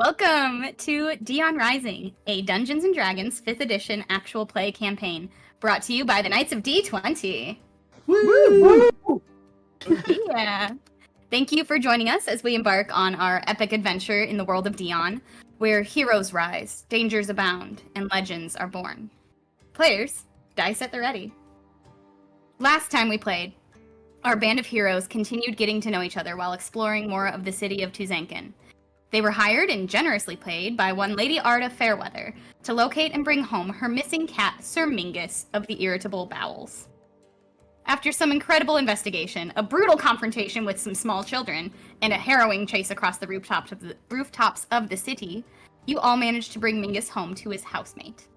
Welcome to Dion Rising, a Dungeons & Dragons 5th edition actual play campaign, brought to you by the Knights of D20. Woo! Yeah. Thank you for joining us as we embark on our epic adventure in the world of Dion, where heroes rise, dangers abound, and legends are born. Players, dice at the ready. Last time we played, our band of heroes continued getting to know each other while exploring more of the city of Tuzankin. They were hired and generously paid by one Lady Arda Fairweather to locate and bring home her missing cat, Sir Mingus of the Irritable Bowels. After some incredible investigation, a brutal confrontation with some small children, and a harrowing chase across the rooftops of the city, you all managed to bring Mingus home to his housemate.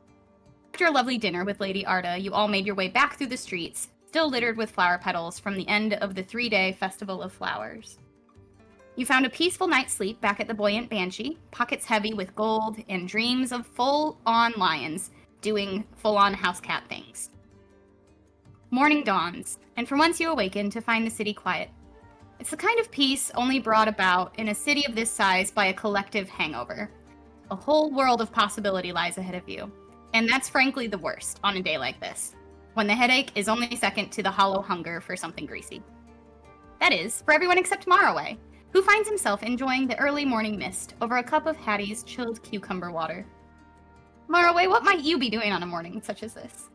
After a lovely dinner with Lady Arda, you all made your way back through the streets, still littered with flower petals from the end of the 3-day Festival of Flowers. You found a peaceful night's sleep back at the Buoyant Banshee, pockets heavy with gold, and dreams of full-on lions doing full-on house cat things. Morning dawns, and for once you awaken to find the city quiet. It's the kind of peace only brought about in a city of this size by a collective hangover. A whole world of possibility lies ahead of you, and that's frankly the worst on a day like this, when the headache is only second to the hollow hunger for something greasy. That is, for everyone except Marroway, who finds himself enjoying the early morning mist over a cup of Hattie's chilled cucumber water. Marroway, what might you be doing on a morning such as this?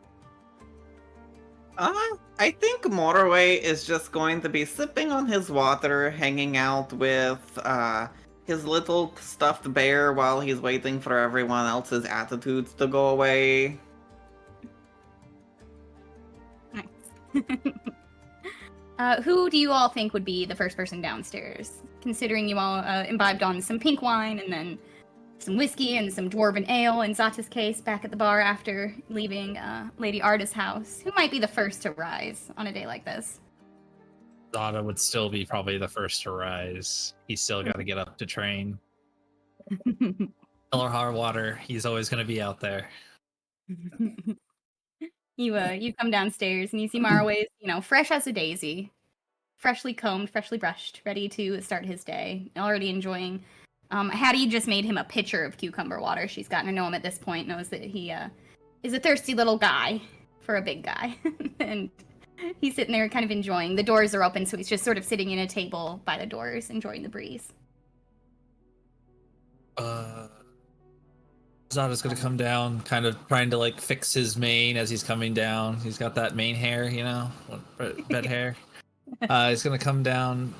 I think Marroway is just going to be sipping on his water, hanging out with his little stuffed bear while he's waiting for everyone else's attitudes to go away. Nice. Who do you all think would be the first person downstairs? Considering you all imbibed on some pink wine and then some whiskey and some dwarven ale in Zata's case back at the bar after leaving Lady Arda's house. Who might be the first to rise on a day like this? Zata would still be probably the first to rise. He's still got to get up to train. Hell or high water, he's always going to be out there. You come downstairs and you see Marroway's, fresh as a daisy, freshly combed, freshly brushed, ready to start his day, already enjoying. Hattie just made him a pitcher of cucumber water. She's gotten to know him at this point, knows that he is a thirsty little guy for a big guy. And he's sitting there kind of enjoying. The doors are open, so he's just sort of sitting in a table by the doors, enjoying the breeze. Zata's gonna come down, kind of trying to fix his mane as he's coming down. He's got that mane hair, bed hair. He's gonna come down.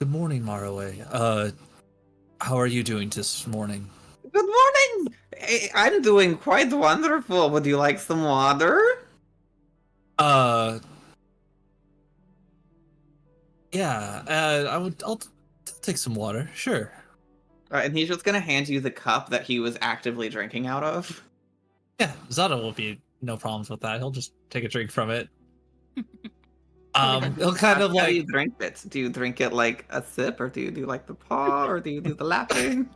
Good morning, Marroway. How are you doing this morning? Good morning! I'm doing quite wonderful. Would you like some water? Yeah. I'll take some water. Sure. And he's just gonna hand you the cup that he was actively drinking out of. Yeah, Zata will be no problems with that. He'll just take a drink from it. He'll kind of How do you drink it? Do you drink it like a sip, or do you do the paw, or do you do the lapping?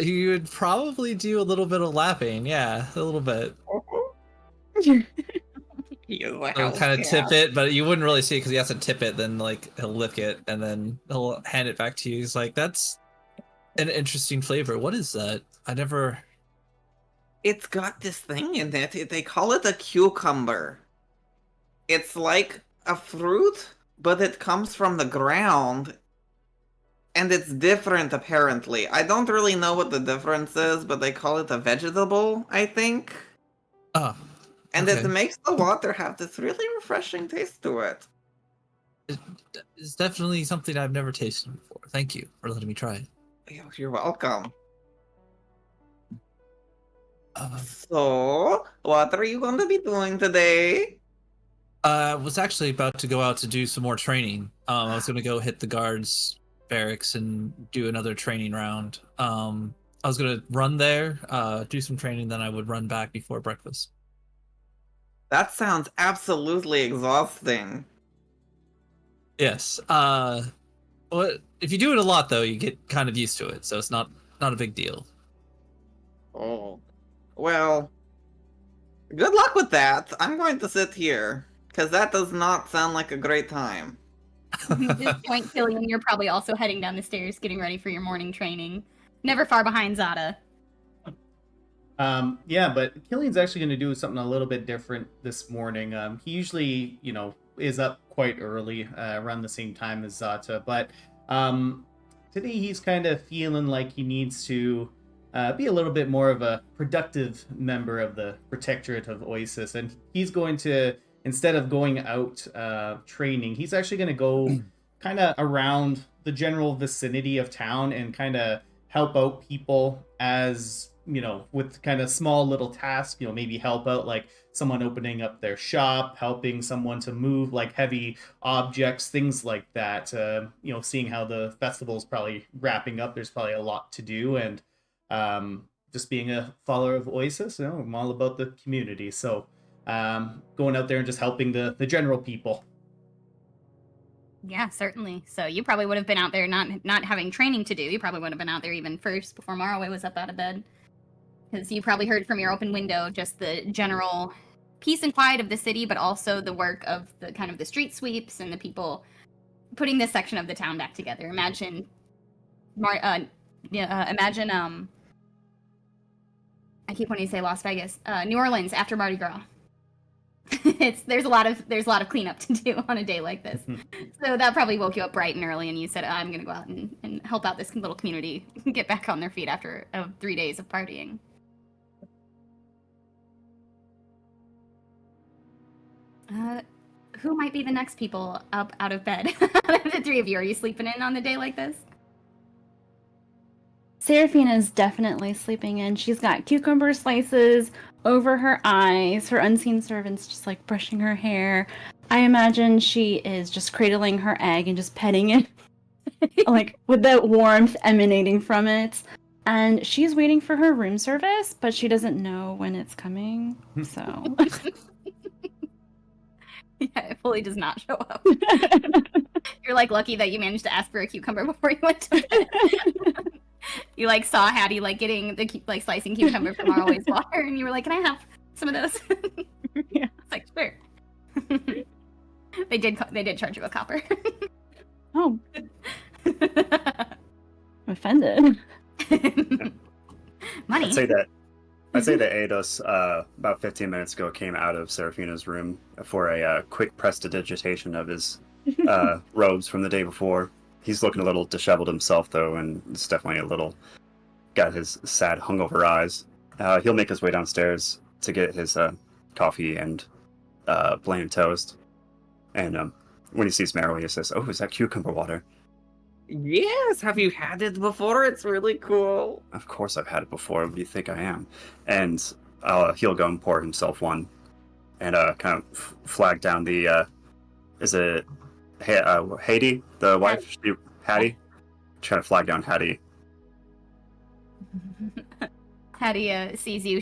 You would probably do a little bit of lapping, yeah, a little bit. He'll kind of tip it, but you wouldn't really see it because he has to tip it. Then he'll lick it and then he'll hand it back to you. He's like, "That's an interesting flavor. What is that? I never." It's got this thing in it. They call it a cucumber. It's like a fruit, but it comes from the ground. And it's different, apparently. I don't really know what the difference is, but they call it a vegetable, I think. Oh. And okay. it makes the water have this really refreshing taste to it. It's definitely something I've never tasted before. Thank you for letting me try it. You're welcome. So, what are you going to be doing today? I was actually about to go out to do some more training. I was going to go hit the guards' barracks and do another training round. I was going to run there, do some training, then I would run back before breakfast. That sounds absolutely exhausting. Yes. Well, if you do it a lot, though, you get kind of used to it, so it's not a big deal. Oh. Well, good luck with that. I'm going to sit here, because that does not sound like a great time. At this point, Kilian, you're probably also heading down the stairs, getting ready for your morning training. Never far behind Zata. Yeah, but Killian's actually going to do something a little bit different this morning. He usually, is up quite early, around the same time as Zata, but today he's kind of feeling like he needs to be a little bit more of a productive member of the Protectorate of Oasis, and he's going to, instead of going out training, he's actually going to go kind of around the general vicinity of town and kind of help out people as with kind of small little tasks, maybe help out like someone opening up their shop, helping someone to move like heavy objects, things like that. Seeing how the festival's probably wrapping up, there's probably a lot to do. And just being a follower of Oasis, I'm all about the community. So going out there and just helping the general people. Yeah, certainly. So you probably would have been out there not having training to do. You probably would have been out there even first before Marroway was up out of bed. Because you probably heard from your open window just the general peace and quiet of the city, but also the work of the kind of the street sweeps and the people putting this section of the town back together. Imagine, I keep wanting to say Las Vegas, New Orleans after Mardi Gras. There's a lot of cleanup to do on a day like this. So that probably woke you up bright and early, and you said, "I'm gonna go out and help out this little community get back on their feet after 3 days of partying." Who might be the next people up out of bed? The three of you, are you sleeping in on a day like this? Seraphina's definitely sleeping in. She's got cucumber slices over her eyes. Her unseen servant's just like brushing her hair. I imagine she is just cradling her egg and just petting it, like with the warmth emanating from it. And she's waiting for her room service, but she doesn't know when it's coming. So yeah, it fully does not show up. You're like lucky that you managed to ask for a cucumber before you went to bed. You like saw Hattie like getting the slicing cucumber from Marroway's water, and you were like, "Can I have some of those?" Yeah. It's like, sure. They did charge you a copper. Oh, I'm offended. Money. I'd say that Eidos, about 15 minutes ago, came out of Seraphina's room for a quick prestidigitation of his robes from the day before. He's looking a little disheveled himself, though, and it's definitely got his sad, hungover eyes. He'll make his way downstairs to get his coffee and plain toast. And when he sees Marroway, he says, "Oh, is that cucumber water?" Yes, have you had it before? It's really cool. Of course I've had it before. What do you think I am? And he'll go and pour himself one and kind of flag down the, is it Hattie, the wife? Hattie? Trying to flag down Hattie. Hattie sees you.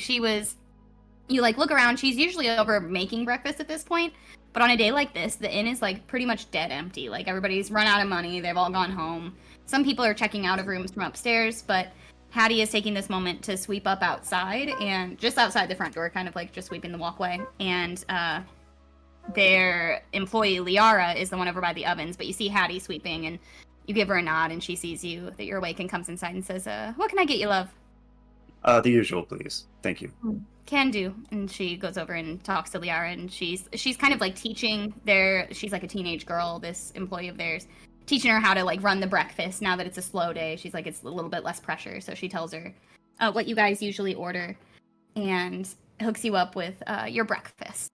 You like look around. She's usually over making breakfast at this point. But on a day like this, the inn is like pretty much dead empty. Like everybody's run out of money. They've all gone home. Some people are checking out of rooms from upstairs, but Hattie is taking this moment to sweep up outside and just outside the front door, kind of like just sweeping the walkway. And their employee Liara is the one over by the ovens, but you see Hattie sweeping and you give her a nod and she sees you that you're awake and comes inside and says, "What can I get you, love?" The usual, please. Thank you. Can do. And she goes over and talks to Liara, and she's kind of like teaching she's like a teenage girl, this employee of theirs, teaching her how to like run the breakfast now that it's a slow day. She's like, it's a little bit less pressure. So she tells her what you guys usually order and hooks you up with your breakfast.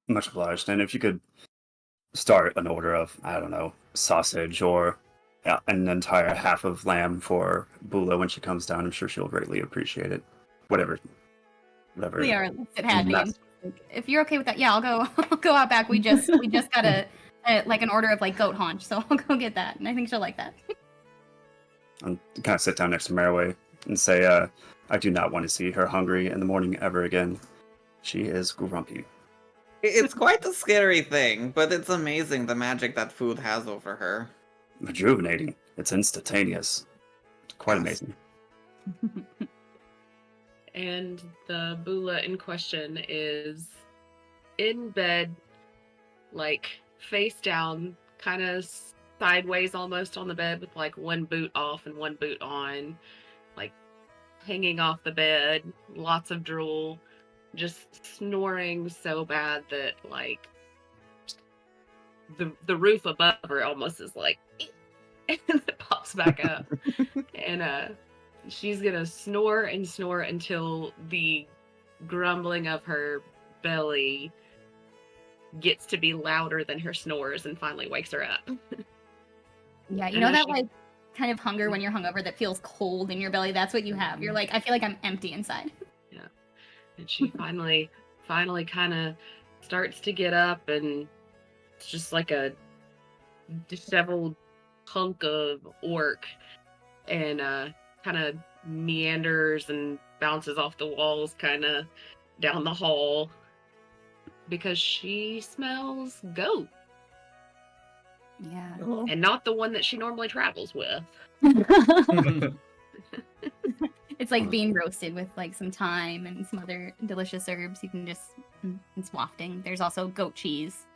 Much obliged. And if you could start an order of, I don't know, sausage or an entire half of lamb for Bula when she comes down, I'm sure she'll greatly appreciate it. Whatever. Liara looks at Hattie and she's like, "If you're okay with that, yeah, I'll go out back. We just got like an order of like goat haunch, so I'll go get that." And I think she'll like that. And kind of sit down next to Marroway and say, I do not want to see her hungry in the morning ever again. She is grumpy. It's quite a scary thing, but it's amazing the magic that food has over her. Rejuvenating. It's instantaneous. Quite amazing. And the Bula in question is in bed, like face down, kind of sideways almost on the bed with like one boot off and one boot on, like hanging off the bed, lots of drool, just snoring so bad that like the roof above her almost is like and it pops back up. And she's gonna snore and snore until the grumbling of her belly gets to be louder than her snores and finally wakes her up. Yeah, you And know as that she- like kind of hunger when you're hungover that feels cold in your belly? That's what you have. You're like, I feel like I'm empty inside. And she finally kind of starts to get up, and it's just like a disheveled hunk of orc, and kind of meanders and bounces off the walls kind of down the hall because she smells goat, Yeah. and not the one that she normally travels with. It's like being roasted with like some thyme and some other delicious herbs. You can just, it's wafting. There's also goat cheese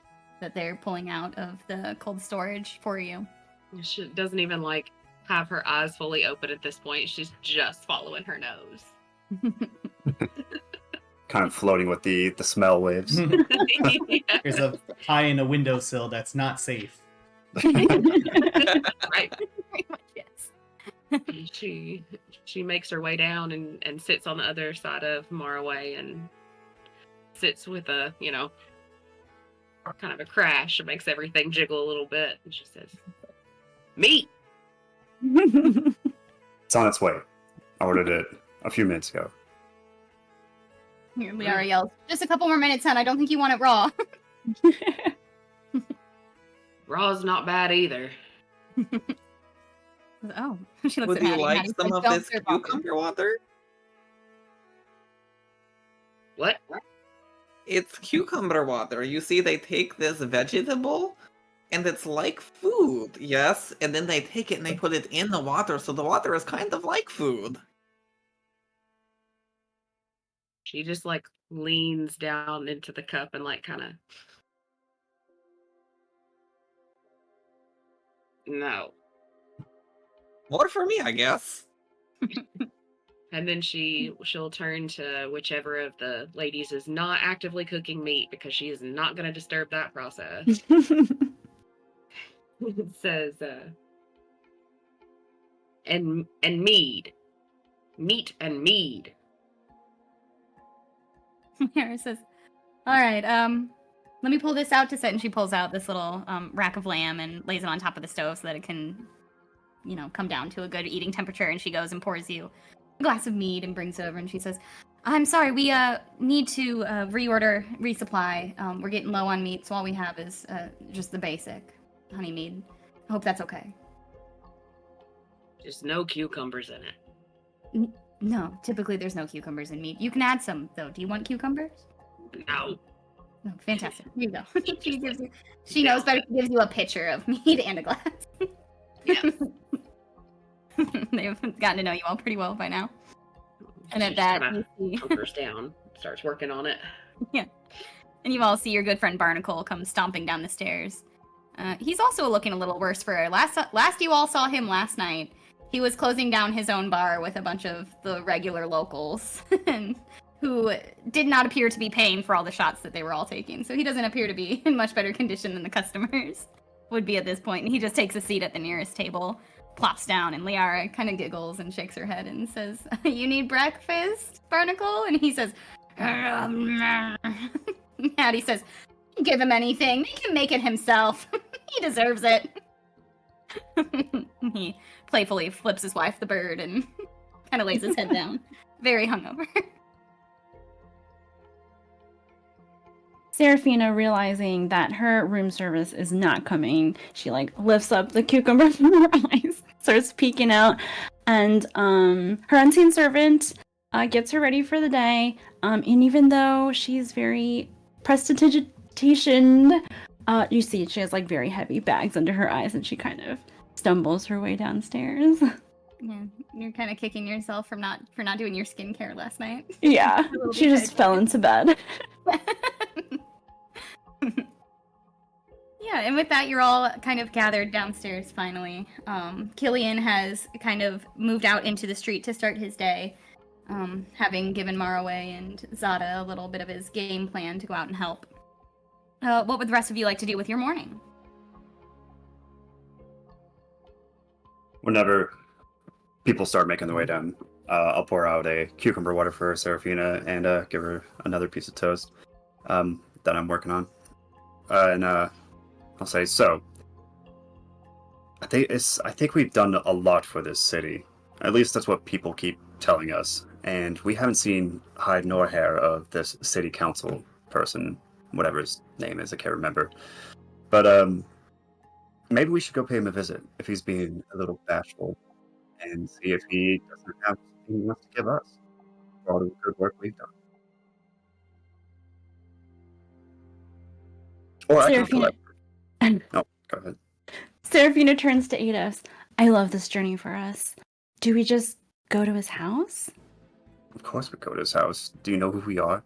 that they're pulling out of the cold storage for you. She doesn't even like have her eyes fully open at this point. She's just following her nose. Kind of floating with the smell waves. There's a pie in a windowsill that's not safe. Right. Very much, yes. And she makes her way down and sits on the other side of Marroway and sits with a, kind of a crash. It makes everything jiggle a little bit. And she says, "Meat!" It's on its way. I ordered it a few minutes ago. Here, Liara yells, just a couple more minutes, hon. I don't think you want it raw. Raw's not bad either. Oh, she looks Would at you Maddie. like Maddie's some of "Don't this serve raw." cucumber water? What? It's cucumber water. You see, they take this vegetable, and it's like food, yes? And then they take it and they put it in the water, so the water is kind of like food. She just like leans down into the cup and like kind of. No. More for me, I guess. And then she'll turn to whichever of the ladies is not actively cooking meat because she is not going to disturb that process. It says, and mead. Meat and mead. Liara says, all right, let me pull this out to set. And she pulls out this little rack of lamb and lays it on top of the stove so that it can, come down to a good eating temperature. And she goes and pours you a glass of mead and brings it over. And she says, I'm sorry, we need to resupply. We're getting low on meat, so all we have is just the basic honey mead. I hope that's okay. Just no cucumbers in it. No, typically there's no cucumbers in meat. You can add some, though. Do you want cucumbers? No. No, fantastic. Here you go. She knows better. She gives you a pitcher of mead and a glass. Yes. They've gotten to know you all pretty well by now. And She at just that, kinda you see, hunkers down, starts working on it. and you all see your good friend Barnacle come stomping down the stairs. He's also looking a little worse for it. Last you all saw him last night, he was closing down his own bar with a bunch of the regular locals, who did not appear to be paying for all the shots that they were all taking. So he doesn't appear to be in much better condition than the customers would be at this point. And he just takes a seat at the nearest table, plops down, and Liara kind of giggles and shakes her head and says, you need breakfast, Barnacle? And he says, Maddie says, give him anything. Make him make it himself. He deserves it. He playfully flips his wife the bird and kind of lays his head down. Very hungover. Seraphina, realizing that her room service is not coming, she lifts up the cucumber from her eyes, starts peeking out, and her unseen servant gets her ready for the day. And even though she's very prestidigitationed, you see she has very heavy bags under her eyes, and she kind of stumbles her way downstairs. Yeah, you're kind of kicking yourself for not doing your skincare last night. Yeah, A little she just dehydrated. fell into bed. Yeah, and with that, you're all kind of gathered downstairs finally. Kilian has kind of moved out into the street to start his day, having given Marroway and Zata a little bit of his game plan to go out and help. What would the rest of you like to do with your morning? Whenever people start making their way down, I'll pour out a cucumber water for Serafina and give her another piece of toast that I'm working on. And I'll say, so, I think we've done a lot for this city. At least that's what people keep telling us. And we haven't seen hide nor hair of this city council person, whatever his name is, I can't remember. But maybe we should go pay him a visit if he's being a little bashful and see if he doesn't have something he wants to give us for all the good work we've done. Or I can collect. No, go ahead. Serafina turns to Eidos. I love this journey for us. Do we just go to his house? Of course we go to his house. Do you know who we are?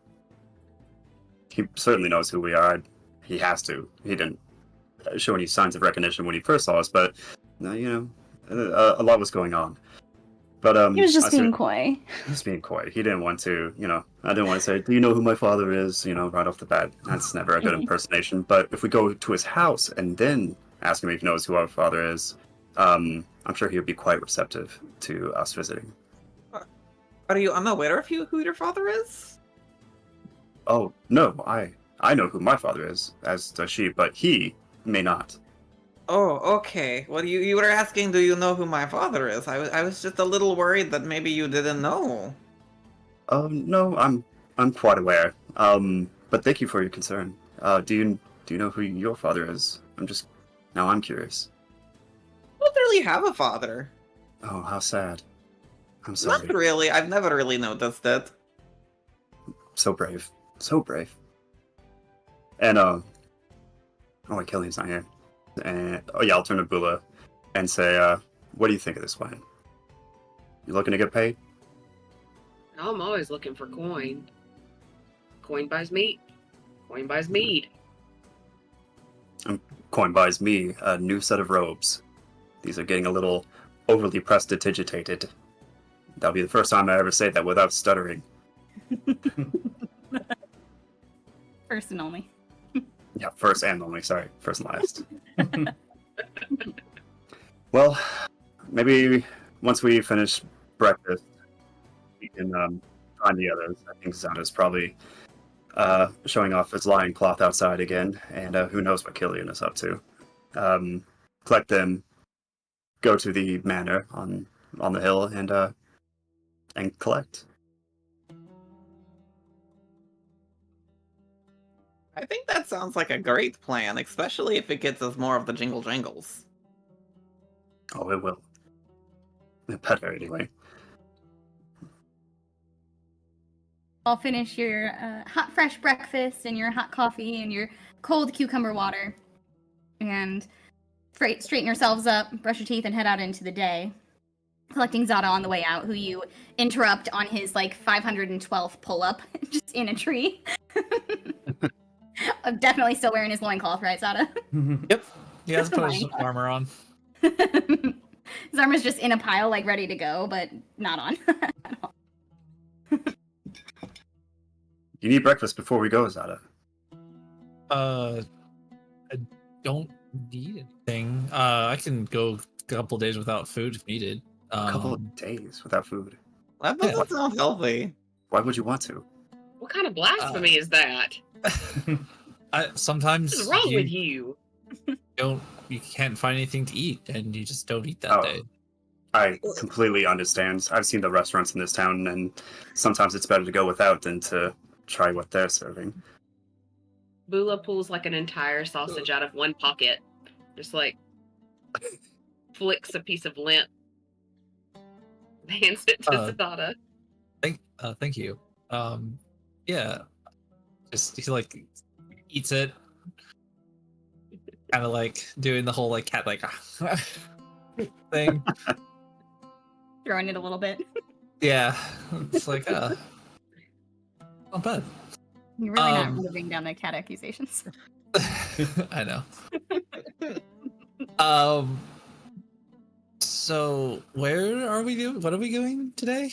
He certainly knows who we are. He has to. He didn't show any signs of recognition when he first saw us, but you know, a lot was going on. But He was just being coy. He was being coy. He didn't want to, I didn't want to say, do you know who my father is? Right off the bat. That's never a good impersonation. But if we go to his house and then ask him if he knows who our father is, I'm sure he would be quite receptive to us visiting. Are you unaware of who your father is? Oh, no, I know who my father is, as does she, but he may not. Oh, okay. Well, you were asking, do you know who my father is? I was just a little worried that maybe you didn't know. No, I'm quite aware. But thank you for your concern. Do you know who your father is? I'm curious. I don't really have a father. Oh, how sad. I'm sorry. Not really. I've never really noticed it. So brave. So brave. And, oh wait, Kilian's not here. And, I'll turn to Bula and say, what do you think of this plan? You looking to get paid? I'm always looking for coin. Coin buys meat. Coin buys mead. Coin buys me a new set of robes. These are getting a little overly prestidigitated. That'll be the first time I ever say that without stuttering. First and only. Yeah, first and only, sorry. First and last. Well, maybe once we finish breakfast, we can find the others. I think Zata's probably showing off his lion cloth outside again, and who knows what Kilian is up to. Collect them, go to the manor on the hill, and collect. I think that sounds like a great plan, especially if it gets us more of the jingle jangles. Oh, it will. It better anyway. I'll finish your hot, fresh breakfast and your hot coffee and your cold cucumber water. And straighten yourselves up, brush your teeth, and head out into the day. Collecting Zata on the way out, who you interrupt on his, 512th pull-up, just in a tree. I'm definitely still wearing his loincloth, right, Zata? Yep. He has put his armor on. His armor's just in a pile, ready to go, but not on at all. You need breakfast before we go, Zata. I don't need anything. I can go a couple days without food if needed. A couple of days without food. That doesn't sound healthy. Why would you want to? What kind of blasphemy is that? Sometimes What's wrong with you? You can't find anything to eat, and you just don't eat that day. I completely understand. I've seen the restaurants in this town, and sometimes it's better to go without than to try what they're serving. Bula pulls an entire sausage out of one pocket. Just flicks a piece of lint. Hands it to Zata. Thank you. Yeah. Just he eats it. Kind of doing the whole cat thing. Throwing it a little bit. Yeah. It's not bad. You're really not living down the cat accusations. I know. So where are we doing? What are we doing today?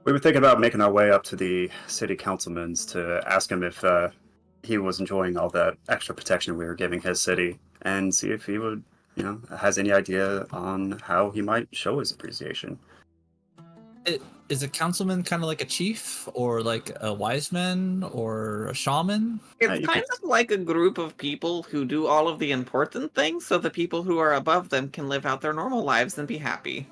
We were thinking about making our way up to the city councilman's to ask him if he was enjoying all that extra protection we were giving his city, and see if he would, has any idea on how he might show his appreciation. Is a councilman kind of like a chief, or like a wise man, or a shaman? It's you kind could- of like a group of people who do all of the important things so the people who are above them can live out their normal lives and be happy.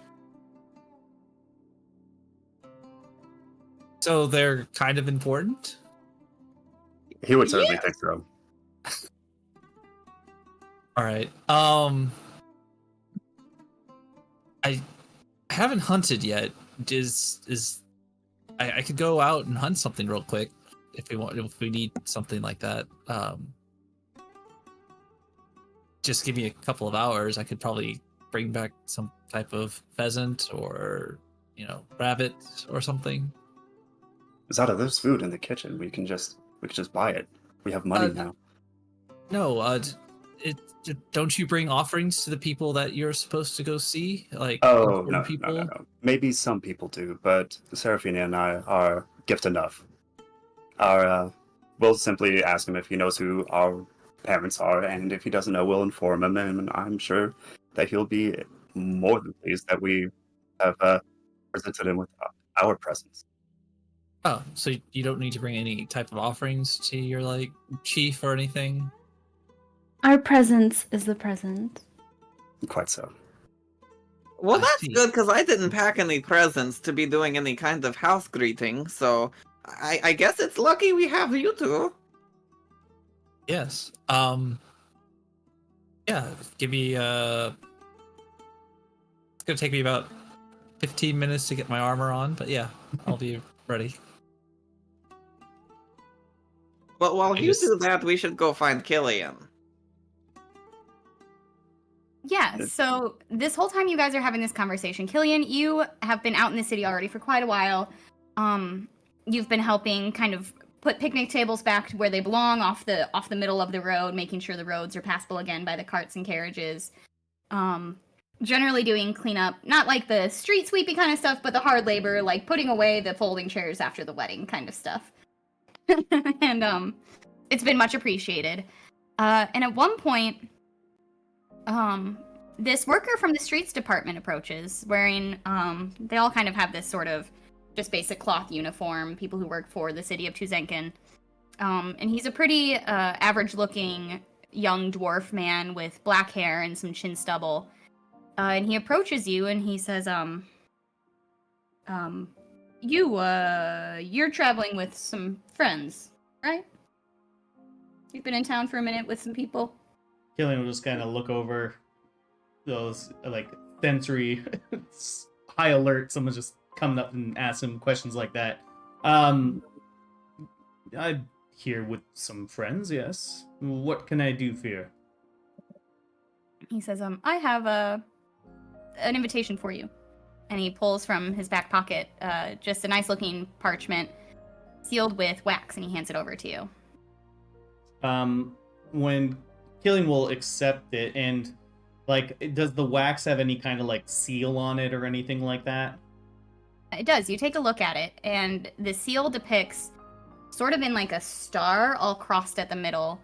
So they're kind of important? He would certainly think so. All right. I haven't hunted yet. I could go out and hunt something real quick if we need something like that. Just give me a couple of hours. I could probably bring back some type of pheasant or rabbit or something. Zata, there's food in the kitchen. We could just buy it. We have money now. No, don't you bring offerings to the people that you're supposed to go see? Like, Oh, important no, people? no. Maybe some people do, but Seraphina and I are gift enough. We'll simply ask him if he knows who our parents are, and if he doesn't know, we'll inform him, and I'm sure that he'll be more than pleased that we have presented him with our presence. Oh, so you don't need to bring any type of offerings to your, like, chief or anything? Our presence is the present. Quite so. Well, I that's see. good because I didn't pack any presents to be doing any kind of house greeting, so I guess it's lucky we have you two. Yes. Yeah, give me, it's gonna take me about 15 minutes to get my armor on, but yeah, I'll be ready. Well, while I you just- do that, we should go find Kilian. Yeah, Good. so this whole time you guys are having this conversation, Kilian, you have been out in the city already for quite a while. You've been helping kind of put picnic tables back to where they belong, off the middle of the road, making sure the roads are passable again by the carts and carriages. Generally doing cleanup, not like the street sweeping kind of stuff, but the hard labor, like putting away the folding chairs after the wedding kind of stuff. And it's been much appreciated. And at one point, this worker from the streets department approaches, wearing, they all kind of have this sort of just basic cloth uniform, people who work for the city of Tuzenkin. And he's a pretty average-looking young dwarf man with black hair and some chin stubble. And he approaches you and he says, you're traveling with some friends, right? You've been in town for a minute with some people? Kilian will just kind of look over those, like, sensory high alert. Someone's just coming up and asking him questions like that. I'm here with some friends, yes. What can I do for you? He says, I have an invitation for you. And he pulls from his back pocket just a nice looking parchment sealed with wax, and he hands it over to you. When Kilian will accept it, and, like, does the wax have any kind of, like, seal on it or anything like that? It does. You take a look at it, and the seal depicts, sort of in like a star all crossed at the middle,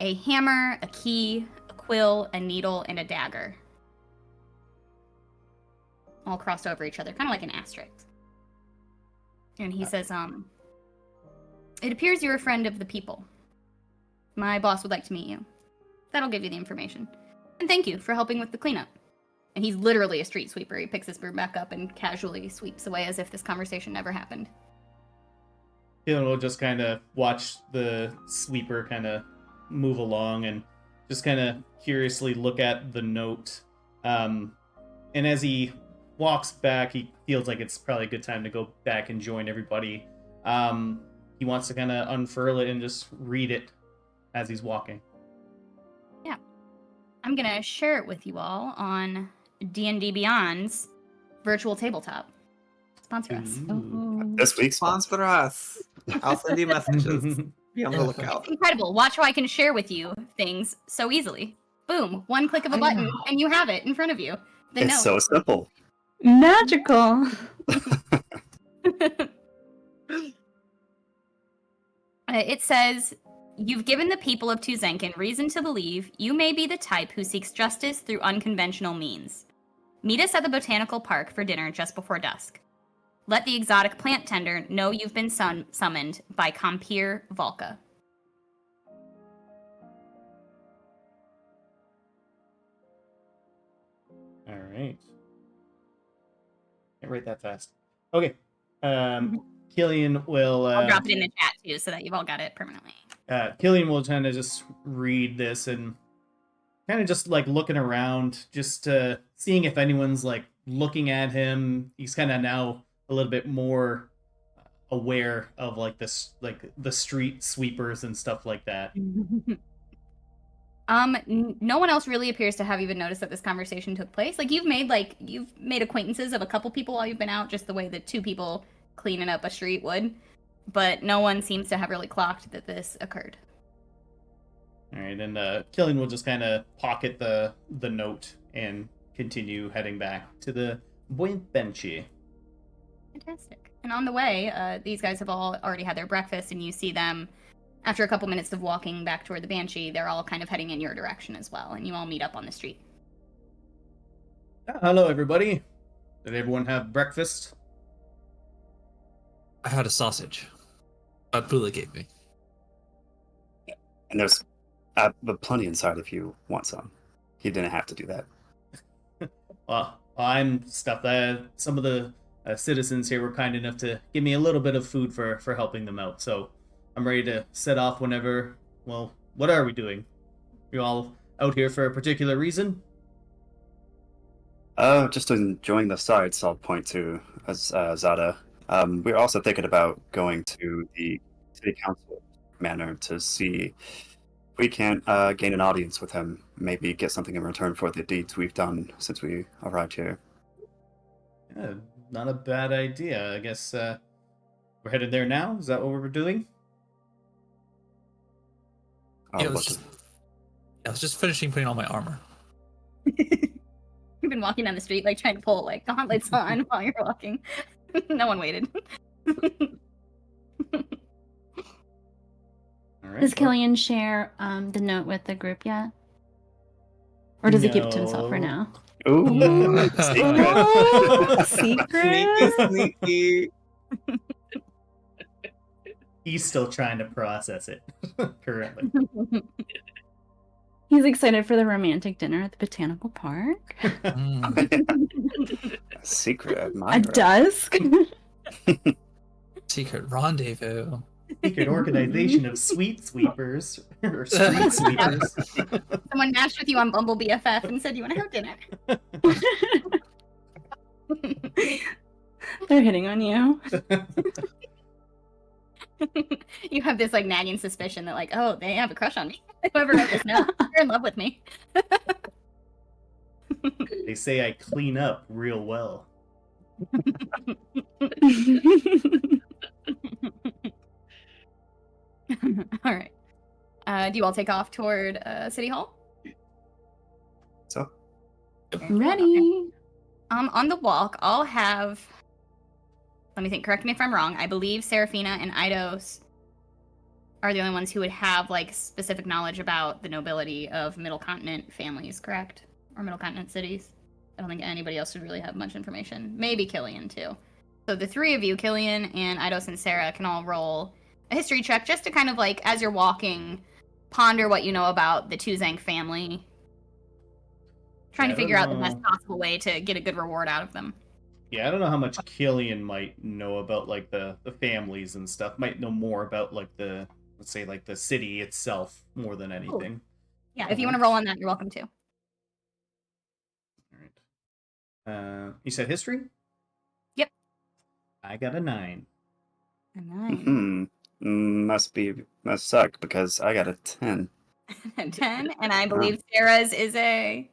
a hammer, a key, a quill, a needle, and a dagger. All crossed over each other, kind of like an asterisk. And he says, it appears you're a friend of the people. My boss would like to meet you. That'll give you the information. And thank you for helping with the cleanup. And he's literally a street sweeper. He picks his broom back up and casually sweeps away as if this conversation never happened. Kilian will just kind of watch the sweeper kind of move along and just kind of curiously look at the note. And as he walks back, he feels like it's probably a good time to go back and join everybody. He wants to kind of unfurl it and just read it as he's walking. Yeah. I'm going to share it with you all on D&D Beyond's virtual tabletop. Sponsor us. Oh. This week's Sponsor us. I'll send you messages. Be on the lookout. It's incredible. Watch how I can share with you things so easily. Boom, one click of a I button, know. and you have it in front of you. The It's so simple. Magical. It says, "You've given the people of Tuzenkin reason to believe you may be the type who seeks justice through unconventional means. Meet us at the botanical park for dinner just before dusk. Let the exotic plant tender know you've been summoned by Compeer Valka." All right. Can't write that fast. Okay. Kilian will. I'll drop it in the chat too, so that you've all got it permanently. Kilian will kind of just read this and kind of just like looking around, just seeing if anyone's like looking at him. He's kind of now a little bit more aware of like this, like the street sweepers and stuff like that. No one else really appears to have even noticed that this conversation took place. Like you've made acquaintances of a couple people while you've been out, just the way that two people cleaning up a street would, but no one seems to have really clocked that this occurred. All right, and Kilian will just kind of pocket the note and continue heading back to the Buoyant Banshee. Fantastic. And on the way, these guys have all already had their breakfast, and you see them, after a couple minutes of walking back toward the Banshee, they're all kind of heading in your direction as well, and you all meet up on the street. Hello, everybody. Did everyone have breakfast? I had a sausage. Pula gave me. And there's plenty inside if you want some. He didn't have to do that. Well, I'm stuffed. Some of the citizens here were kind enough to give me a little bit of food for helping them out, so I'm ready to set off whenever. Well, what are we doing? You all out here for a particular reason? Just enjoying the sights, I'll point to Zata. We're also thinking about going to the City Councilor manor to see if we can't gain an audience with him. Maybe get something in return for the deeds we've done since we arrived here. Yeah, not a bad idea. I guess we're headed there now? Is that what we're doing? Yeah, I was just finishing putting on my armor. You've been walking down the street, like trying to pull like gauntlets on while you're walking. No one waited. All right. Does Kilian share the note with the group yet? Or does he keep it to himself for No. now? Ooh, secret. Oh, secret. Sneaky. He's still trying to process it currently. He's excited for the romantic dinner at the botanical park. Secret admirer. At dusk. Secret rendezvous. Secret organization of sweet sweepers or street sweepers. Someone matched with you on Bumble BFF and said, "You want to have dinner?" They're hitting on you. You have this like nagging suspicion that like, oh, they have a crush on me. Whoever wrote this note, they're in love with me. They say I clean up real well. All right. Do you all take off toward City Hall? So, Ready. On the walk, I'll have. Let me think. Correct me if I'm wrong. I believe Seraphina and Eidos are the only ones who would have like specific knowledge about the nobility of Middle Continent families, correct? Or Middle Continent cities. I don't think anybody else would really have much information. Maybe Kilian too. So the three of you, Kilian and Eidos and Sarah, can all roll a history check just to kind of like, as you're walking, ponder what you know about the Tuzang family. Trying to figure out the best possible way to get a good reward out of them. Yeah, I don't know how much Kilian might know about like the families and stuff. Might know more about like the, let's say, like the city itself more than anything. Yeah, if you want to roll on that, you're welcome to. All right. You said history? Yep. I got a 9. A 9. Must suck because I got a 10. A 10, and I believe Sarah's is a.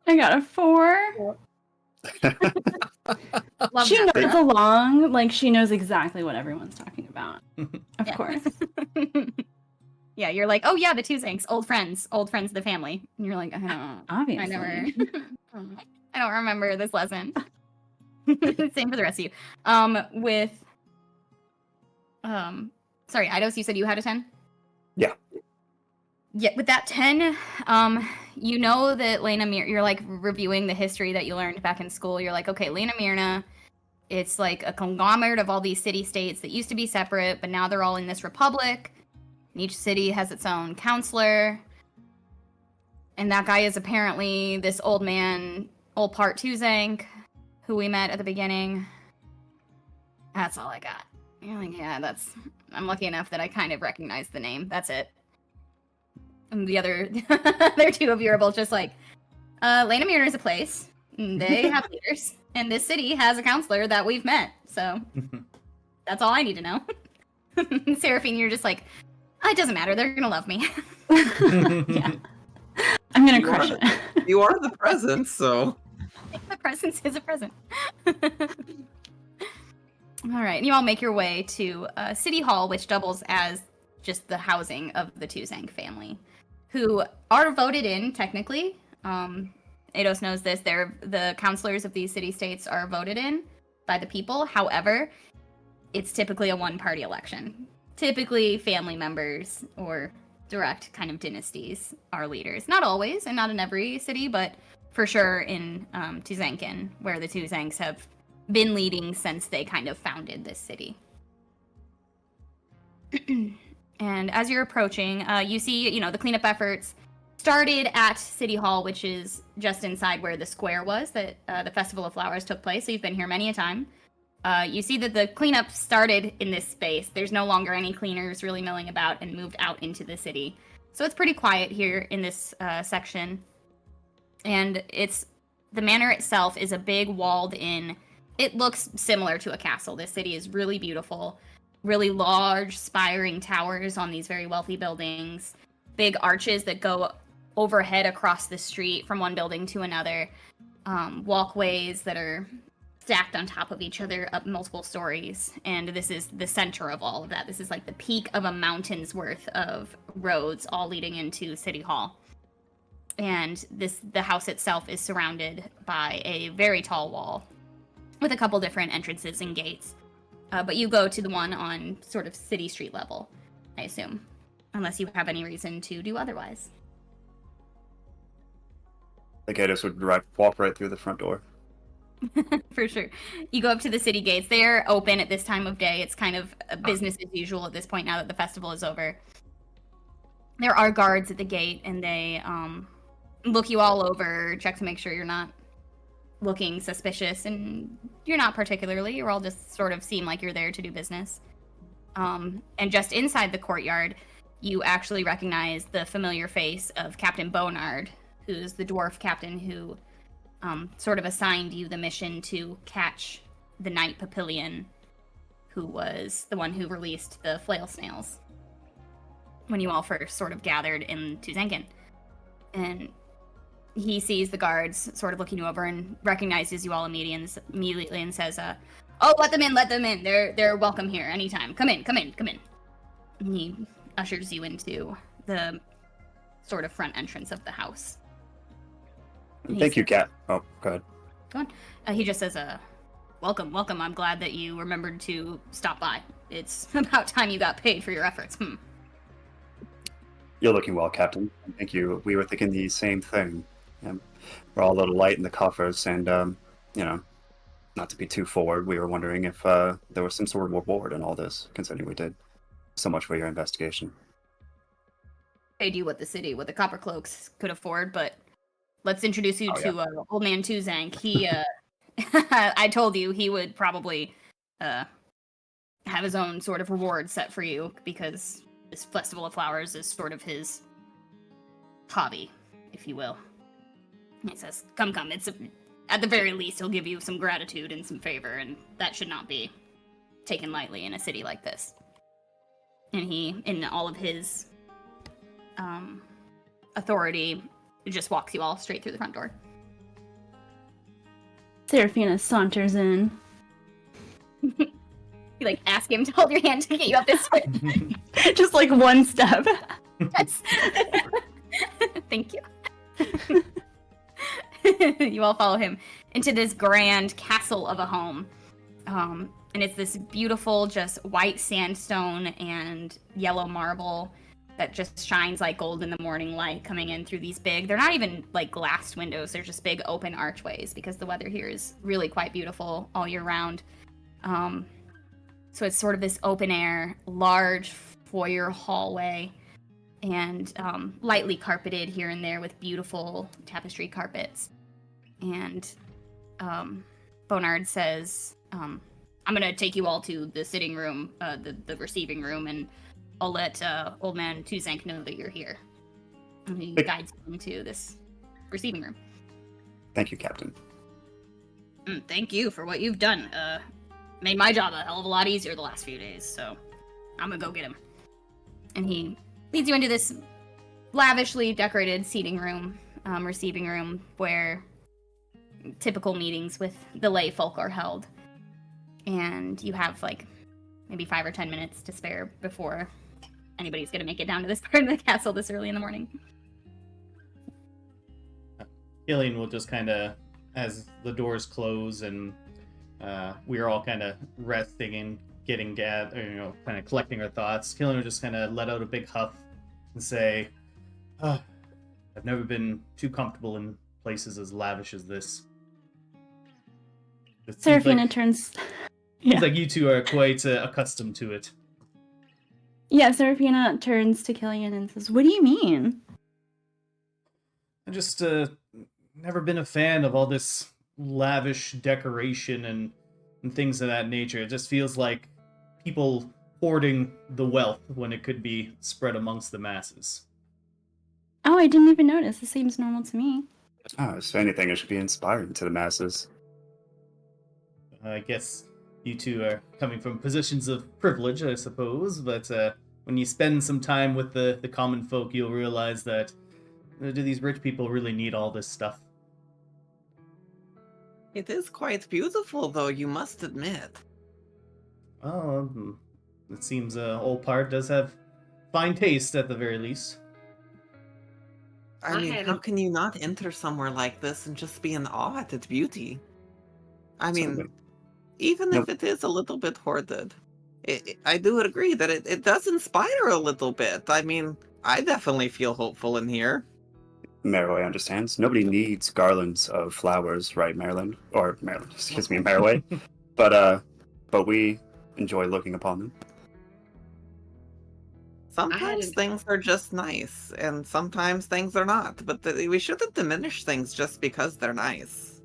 I got a 4. Love She that. knows along, like she knows exactly what everyone's talking about. Of Yeah. course. Yeah, you're like, oh yeah, the Tuzanks, old friends of the family. And you're like, I don't, Obviously. I never, I don't remember this lesson. Same for the rest of you. Sorry, Eidos, you said you had a 10? Yeah. Yeah, with that 10, you know that Lena Mir, you're like reviewing the history that you learned back in school. You're like, okay, Lena Mirna, it's like a conglomerate of all these city-states that used to be separate, but now they're all in this republic. And each city has its own counselor. And that guy is apparently this old man, old part Tuzank, who we met at the beginning. That's all I got. You're like, yeah, I'm lucky enough that I kind of recognize the name. That's it. And the other two of you are both just like, Lena Mirror is a place. They have leaders. And this city has a counselor that we've met. So that's all I need to know. Seraphine, you're just like, it doesn't matter. They're going to love me. Yeah. I'm going to crush it. You are the present, so. The presence is a present. All right. And you all make your way to City Hall, which doubles as just the housing of the Tuzank family, who are voted in, technically. Eidos knows this. The counselors of these city-states are voted in by the people. However, it's typically a one-party election. Typically, family members or direct kind of dynasties are leaders. Not always, and not in every city, but for sure in Tuzankin, where the Tuzanks have been leading since they kind of founded this city. And as you're approaching, you see, the cleanup efforts started at City Hall, which is just inside where the square was that the Festival of Flowers took place. So you've been here many a time. You see that the cleanup started in this space. There's no longer any cleaners really milling about and moved out into the city. So it's pretty quiet here in this section. And the manor itself is a big walled in. It looks similar to a castle. This city is really beautiful. Really large, spiring towers on these very wealthy buildings. Big arches that go overhead across the street from one building to another. Walkways that are stacked on top of each other up multiple stories. And this is the center of all of that. This is like the peak of a mountain's worth of roads all leading into City Hall. And the house itself is surrounded by a very tall wall with a couple different entrances and gates. But you go to the one on sort of city street level, I assume. Unless you have any reason to do otherwise. The Gators would walk right through the front door. For sure. You go up to the city gates. They're open at this time of day. It's kind of business as usual at this point now that the festival is over. There are guards at the gate, and they look you all over, check to make sure you're not looking suspicious, and you're not particularly. You're all just sort of seem like you're there to do business. And just inside the courtyard, you actually recognize the familiar face of Captain Bonard, who's the dwarf captain who sort of assigned you the mission to catch the Knight Papillion, who was the one who released the flail snails when you all first sort of gathered in Tuzankin. And he sees the guards sort of looking you over and recognizes you all immediately and says, oh, let them in. They're welcome here anytime. Come in. And he ushers you into the sort of front entrance of the house. Thank you, Cat. Oh, go ahead. Go on. He just says, welcome. I'm glad that you remembered to stop by. It's about time you got paid for your efforts. You're looking well, Captain. Thank you. We were thinking the same thing. We're all a little light in the coffers, and, not to be too forward, we were wondering if there was some sort of reward in all this, considering we did so much for your investigation. Paid you what the Copper Cloaks could afford, but let's introduce you to Old Man Tuzank. He, I told you he would probably have his own sort of reward set for you, because this Festival of Flowers is sort of his hobby, if you will. He says, come, it's at the very least, he'll give you some gratitude and some favor, and that should not be taken lightly in a city like this. And he, in all of his authority, just walks you all straight through the front door. Seraphina saunters in. You ask him to hold your hand to get you up this way. Just one step. Yes. Thank you. You all follow him into this grand castle of a home. And it's this beautiful, just white sandstone and yellow marble that just shines like gold in the morning light coming in through these big, they're not even like glassed windows, they're just big open archways because the weather here is really quite beautiful all year round. So it's sort of this open air, large foyer hallway and lightly carpeted here and there with beautiful tapestry carpets. And Bonard says, I'm gonna take you all to the sitting room, the receiving room, and I'll let old man Tuzank know that you're here. And he guides him to this receiving room. Thank you, Captain. Thank you for what you've done. Made my job a hell of a lot easier the last few days, so I'm gonna go get him. And he leads you into this lavishly decorated seating room, receiving room, where typical meetings with the lay folk are held. And you have like maybe 5 or 10 minutes to spare before anybody's gonna make it down to this part of the castle this early in the morning. Kilian will just kind of, as the doors close and we're all kind of resting and getting kind of collecting our thoughts, Kilian will just kind of let out a big huff and say, I've never been too comfortable in places as lavish as this. Seraphina turns... Seems like you two are quite accustomed to it. Yeah, Seraphina turns to Kilian and says, what do you mean? I just never been a fan of all this lavish decoration and things of that nature. It just feels like people hoarding the wealth when it could be spread amongst the masses. Oh, I didn't even notice. This seems normal to me. Oh, if anything, it should be inspiring to the masses. I guess you two are coming from positions of privilege, I suppose, but when you spend some time with the common folk, you'll realize that do these rich people really need all this stuff? It is quite beautiful, though, you must admit. Oh, it seems old Part does have fine taste at the very least. I mean, how can you not enter somewhere like this and just be in awe at its beauty? I mean, even if it is a little bit hoarded, I do agree that it does inspire a little bit. I mean, I definitely feel hopeful in here. Marroway understands. Nobody needs garlands of flowers, right, Maryland? Or Maryland, excuse me, Marroway. But we enjoy looking upon them. Sometimes things are just nice, and sometimes things are not. But we shouldn't diminish things just because they're nice.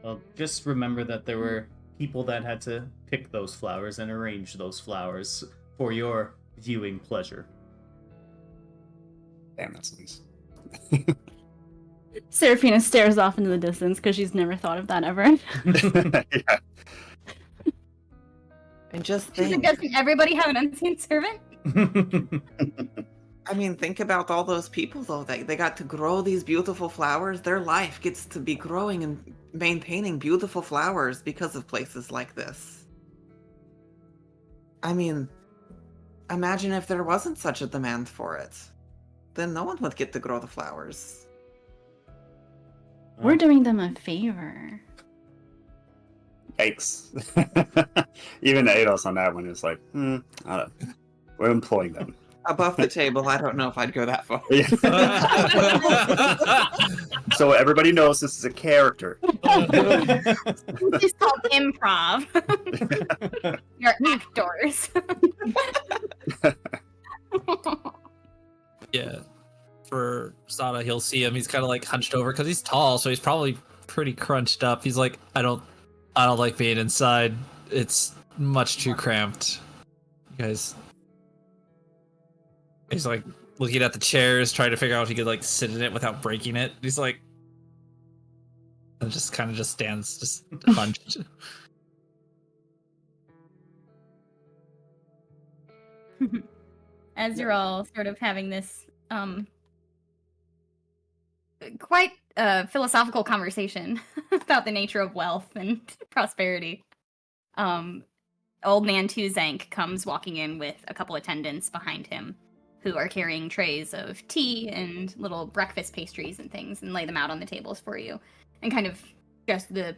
Well, just remember that there were people that had to pick those flowers and arrange those flowers for your viewing pleasure. Damn, that's nice. Seraphina stares off into the distance because she's never thought of that ever. Yeah. And just She's think, suggesting everybody have an unseen servant? I mean, think about all those people, though. They got to grow these beautiful flowers. Their life gets to be growing and maintaining beautiful flowers because of places like this. I mean, imagine if there wasn't such a demand for it. Then no one would get to grow the flowers. We're doing them a favor. Yikes. Even Ados on that one is like, I don't, we're employing them. Above the table, I don't know if I'd go that far. Yeah. So everybody knows this is a character. It's called improv. You're actors. Yeah. For Zata, he'll see him. He's kind of like hunched over because he's tall, so he's probably pretty crunched up. He's like, I don't like being inside. It's much too cramped. You guys. He's like looking at the chairs, trying to figure out if he could like sit in it without breaking it. He's like, and just kind of just stands, just hunched. As you're all sort of having this quite philosophical conversation about the nature of wealth and prosperity, old man Tuzank comes walking in with a couple attendants behind him who are carrying trays of tea and little breakfast pastries and things and lay them out on the tables for you. And kind of just the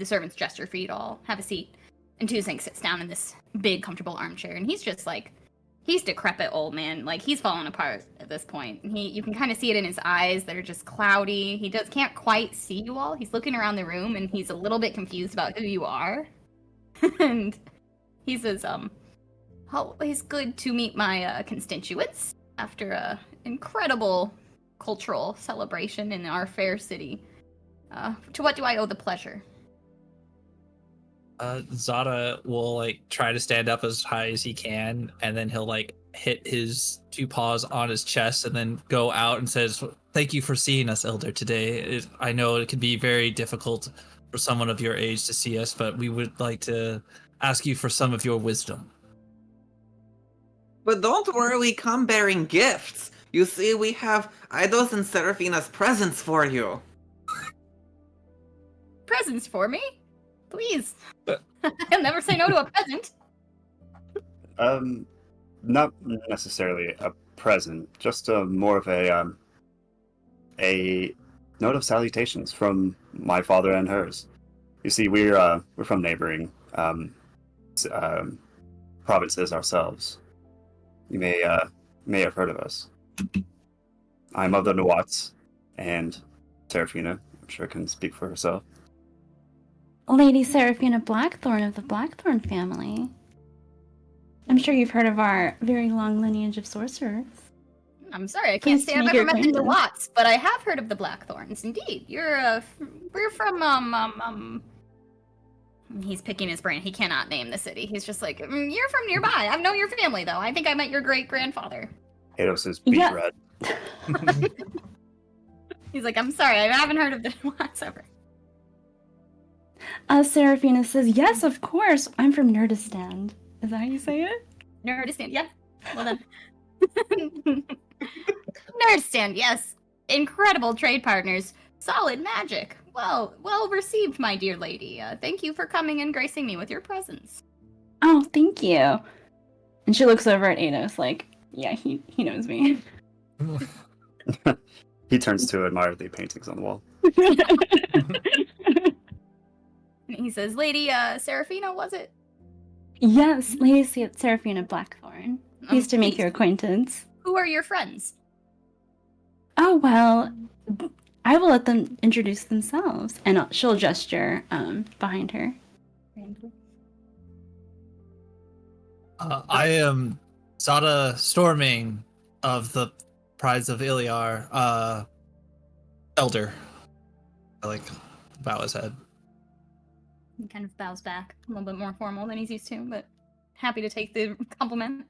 servants gesture for you to all have a seat. And Tuzank sits down in this big, comfortable armchair, and he's just like, he's decrepit old man. Like, he's falling apart at this point. You can kind of see it in his eyes that are just cloudy. He can't quite see you all. He's looking around the room, and he's a little bit confused about who you are. And he says, always good to meet my constituents after a incredible cultural celebration in our fair city. To what do I owe the pleasure? Zata will like try to stand up as high as he can, and then he'll like hit his 2 paws on his chest and then go out and says, "Thank you for seeing us, Elder, today. I know it can be very difficult for someone of your age to see us, but we would like to ask you for some of your wisdom." But don't worry, we come bearing gifts. You see, we have Eidos and Seraphina's presents for you. Presents for me? Please. I'll never say no to a present. Not necessarily a present, just more of a note of salutations from my father and hers. You see, we're from neighboring provinces ourselves. You may have heard of us. I'm of the Nawats, and Seraphina, I'm sure, can speak for herself. Lady Seraphina Blackthorn of the Blackthorn family. I'm sure you've heard of our very long lineage of sorcerers. I'm sorry, I can't Pleased say to I've make ever your met the acquaintance. Watts, but I have heard of the Blackthorns. Indeed, we're from He's picking his brain. He cannot name the city. He's just like, you're from nearby. I know your family though. I think I met your great grandfather. Eidos is beet Yeah. red. He's like, I'm sorry, I haven't heard of the Watts ever. Seraphina says, yes, of course. I'm from Nerdistan. Is that how you say it? Nerdistan, yeah. Well done. Nerdistan, yes. Incredible trade partners. Solid magic. Well received, my dear lady. Thank you for coming and gracing me with your presence. Oh, thank you. And she looks over at Eidos like, yeah, he knows me. He turns to admire the paintings on the wall. And he says, Lady Seraphina, was it? Yes, Lady Seraphina Blackthorn. Pleased to make Please. your acquaintance. Who are your friends? Oh, well, I will let them introduce themselves. And she'll gesture behind her. I am Zata Storming of the Prides of Iliar, Elder. I like bow his head. He kind of bows back, a little bit more formal than he's used to, but happy to take the compliment.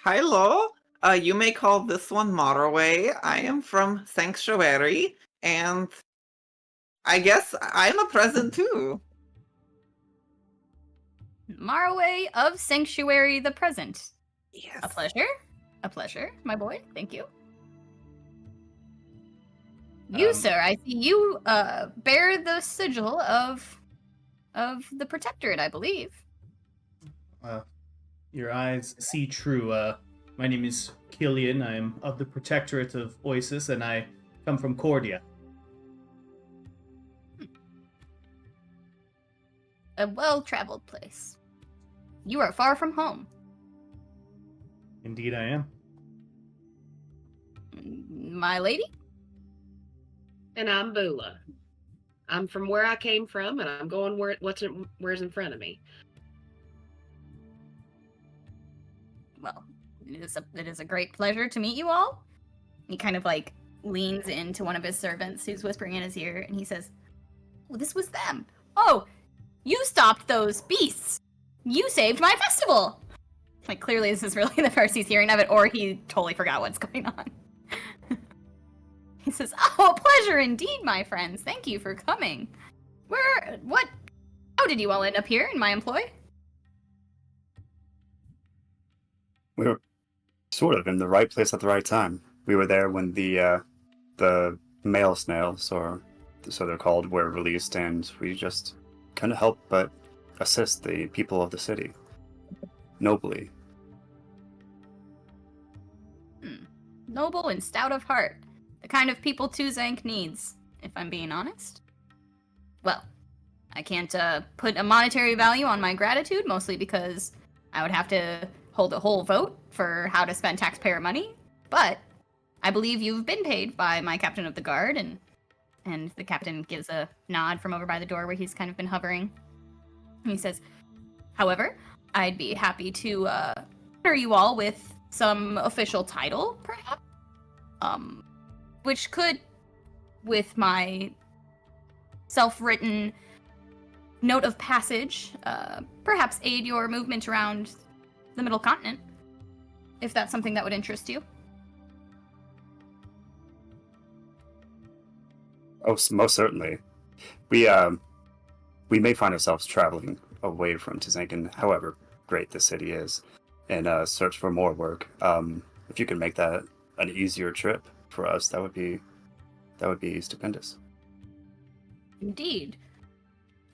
Hello. You may call this one Marroway. I am from Sanctuary, and I guess I'm a present too. Marroway of Sanctuary the Present. Yes. A pleasure. A pleasure, my boy. Thank you. You, sir, I see you bear the sigil of the Protectorate, I believe. Your eyes see true. My name is Kilian. I am of the Protectorate of Oasis, and I come from Cordia. A well-traveled place. You are far from home. Indeed, I am. My lady? And I'm Bula. I'm from where I came from, and I'm going where's in front of me. Well, it is a great pleasure to meet you all. He kind of like leans into one of his servants who's whispering in his ear, and he says, "Oh, this was them. Oh, you stopped those beasts. You saved my festival." Like, clearly this is really the first he's hearing of it, or he totally forgot what's going on. He says, "Oh, a pleasure indeed, my friends. Thank you for coming. How did you all end up here in my employ?" We were sort of in the right place at the right time. We were there when the male snails, or so they're called, were released, and we just couldn't help but assist the people of the city nobly. Noble and stout of heart. The kind of people Tuzank needs, if I'm being honest. Well, I can't put a monetary value on my gratitude, mostly because I would have to hold a whole vote for how to spend taxpayer money. But I believe you've been paid by my captain of the guard, and the captain gives a nod from over by the door where he's kind of been hovering. And he says, however, I'd be happy to honor you all with some official title, perhaps, which could, with my self-written note of passage, perhaps aid your movement around the Middle Continent, if that's something that would interest you. Oh, most certainly. We may find ourselves traveling away from Tzankin, however great the city is, and search for more work. If you can make that an easier trip for us, that would be stupendous. Indeed.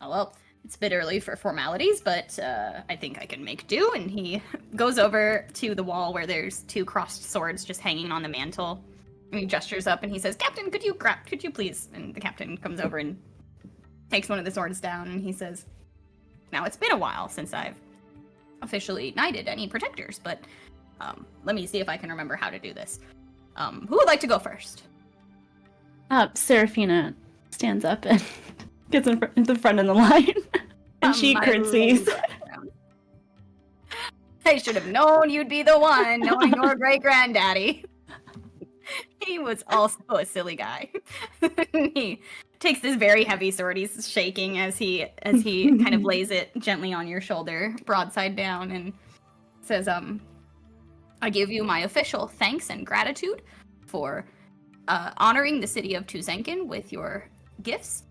Oh, well, it's a bit early for formalities, but I think I can make do. And he goes over to the wall where there's two crossed swords just hanging on the mantle. And he gestures up and he says, Captain, could you please? And the captain comes over and takes one of the swords down and he says, now it's been a while since I've officially knighted any protectors, but let me see if I can remember how to do this. Who would like to go first? Seraphina stands up and gets in the front of the line, and she curtsies. I should have known you'd be the one, knowing your great-granddaddy. He was also a silly guy. He takes this very heavy sword. He's shaking as he kind of lays it gently on your shoulder, broadside down, and says, I give you my official thanks and gratitude for honoring the city of Tuzankin with your gifts,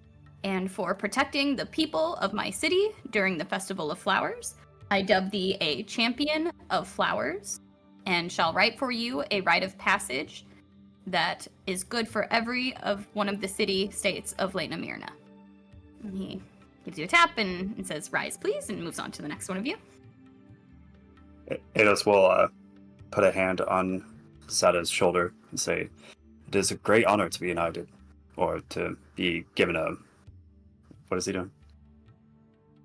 and for protecting the people of my city during the Festival of Flowers. I dub thee a champion of flowers, and shall write for you a rite of passage that is good for every one of the city-states of Lena Mirna. And he gives you a tap and says, rise please, and moves on to the next one of you. Ados will put a hand on Zata's shoulder and say, it is a great honor to be united, or to be given a... What is he doing?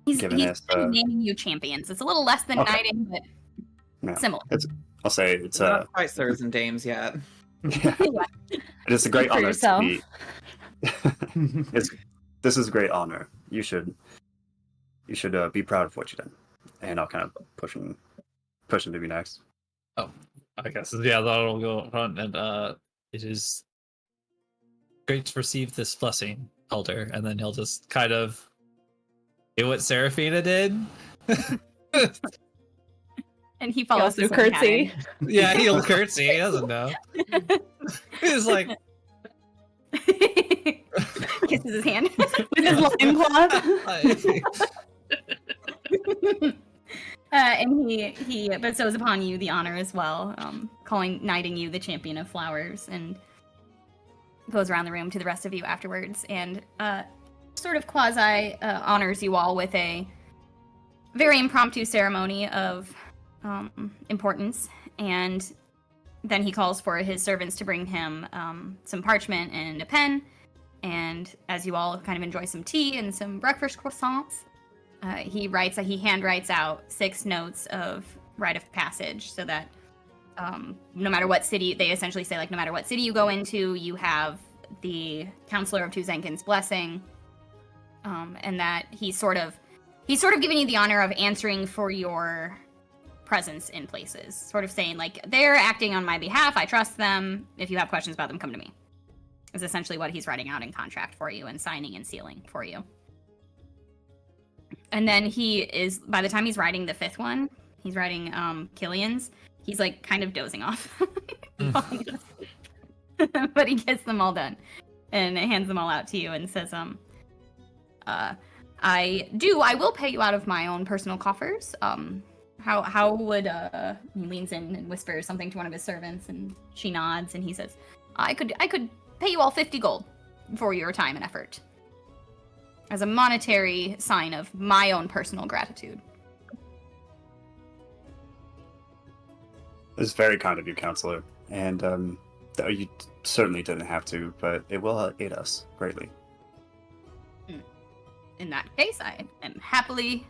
He's naming you champions. It's a little less than knighting, but similar. I'll say it's not quite sirs and dames yet. Yeah. It is a great honor to be. This is a great honor. You should be proud of what you've done. And I'll kind of push him to be next. Oh, I guess that'll go up front, and it is great to receive this blessing, Elder, and then he'll just kind of do what Seraphina did. And he follows through curtsy. Yeah, he'll curtsy. He doesn't know. He's like kisses his hand with his loincloth. And he bestows upon you the honor as well, knighting you the champion of flowers, and goes around the room to the rest of you afterwards, and sort of quasi honors you all with a very impromptu ceremony of importance, and then he calls for his servants to bring him some parchment and a pen, and as you all kind of enjoy some tea and some breakfast croissants, he handwrites out 6 notes of rite of passage, so that no matter what city, they essentially say, like, no matter what city you go into, you have the Councilor of Tuzankin's blessing, and that he's sort of giving you the honor of answering for your presence in places, sort of saying, like, they're acting on my behalf, I trust them, if you have questions about them, come to me, is essentially what he's writing out in contract for you and signing and sealing for you. And then by the time he's writing the 5th one, he's writing Kilian's, he's like kind of dozing off. But he gets them all done and hands them all out to you and says, I will pay you out of my own personal coffers. How would he leans in and whispers something to one of his servants, and she nods, and he says, I could pay you all 50 gold for your time and effort. as a monetary sign of my own personal gratitude. It's very kind of you, Counselor. And you certainly didn't have to, but it will aid us greatly. In that case, I am happily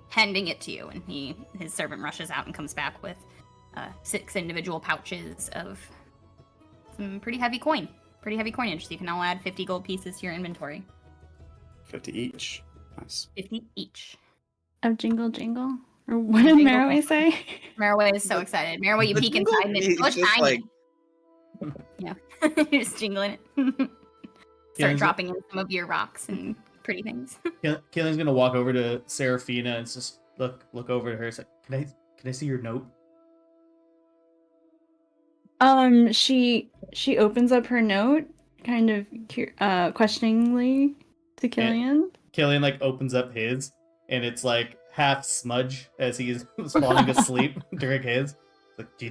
handing it to you. And his servant rushes out and comes back with 6 individual pouches of some pretty heavy coinage. So you can now add 50 gold pieces to your inventory. 50 each. Nice. 50 each. Of jingle jingle? Or what did Jingle Marroway say? Marroway is so excited. Marroway, you The peek jingle, inside and it's it's so just tiny. like- Yeah. You're just jingling it. Start Kilian's- dropping in some of your rocks and pretty things. Kilian's gonna walk over to Seraphina and just look over at her. It's like, can I see your note? She opens up her note, kind of questioningly to Kilian. Kilian like opens up his, and it's like half smudge as he's falling asleep during his. It's like, do you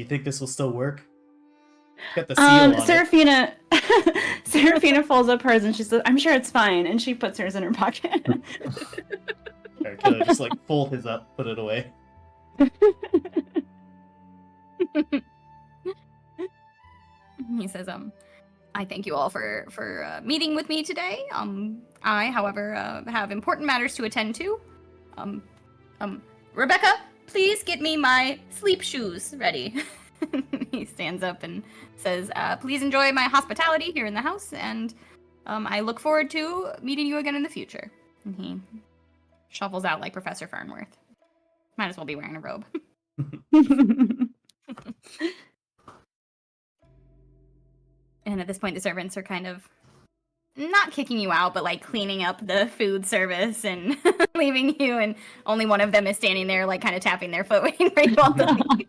think this will still work? It's got the seal on it. Seraphina Seraphina folds up hers and she says, "I'm sure it's fine," and she puts hers in her pocket. Alright, Kilian just like fold his up, put it away. He says, I thank you all for meeting with me today. I, however, have important matters to attend to. Rebecca, please get me my sleep shoes ready. He stands up and says, please enjoy my hospitality here in the house, and I look forward to meeting you again in the future. And he shuffles out like Professor Fernworth. Might as well be wearing a robe. And at this point, the servants are kind of not kicking you out, but like cleaning up the food service and leaving you. And only one of them is standing there, like kind of tapping their foot, waiting for you all to leave.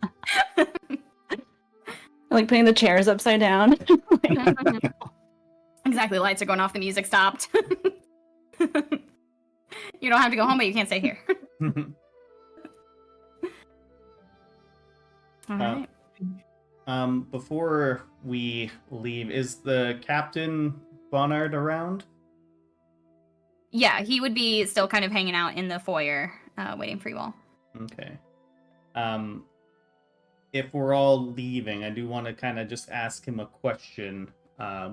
Like putting the chairs upside down. Exactly. Lights are going off. The music stopped. You don't have to go home, but you can't stay here. All right. Before we leave, is the Captain Bonnard around? Yeah, he would be still kind of hanging out in the foyer, waiting for you all. Okay. If we're all leaving, I do want to kind of just ask him a question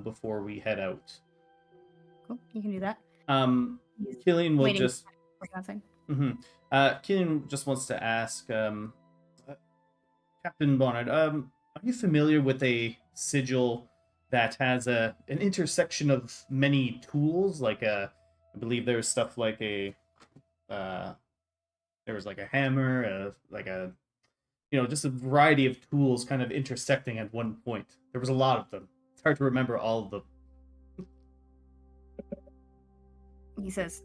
before we head out. Cool. You can do that. Kilian will waiting just. for you outside. Kilian just wants to ask, Captain Bonnard, are you familiar with a sigil that has an intersection of many tools? Like I believe there's stuff like there was like a hammer, just a variety of tools kind of intersecting at one point. There was a lot of them. It's hard to remember all of them. He says,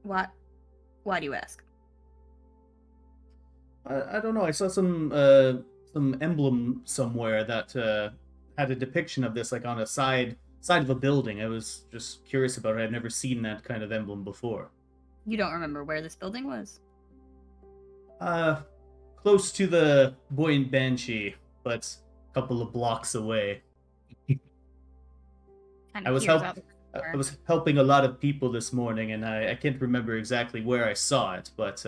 "What? Why do you ask?" I don't know. I saw some emblem somewhere that had a depiction of this, like on a side of a building. I was just curious about it. I've never seen that kind of emblem before. You don't remember where this building was? Close to the Buoyant Banshee, but a couple of blocks away. I was helping a lot of people this morning, and I can't remember exactly where I saw it, but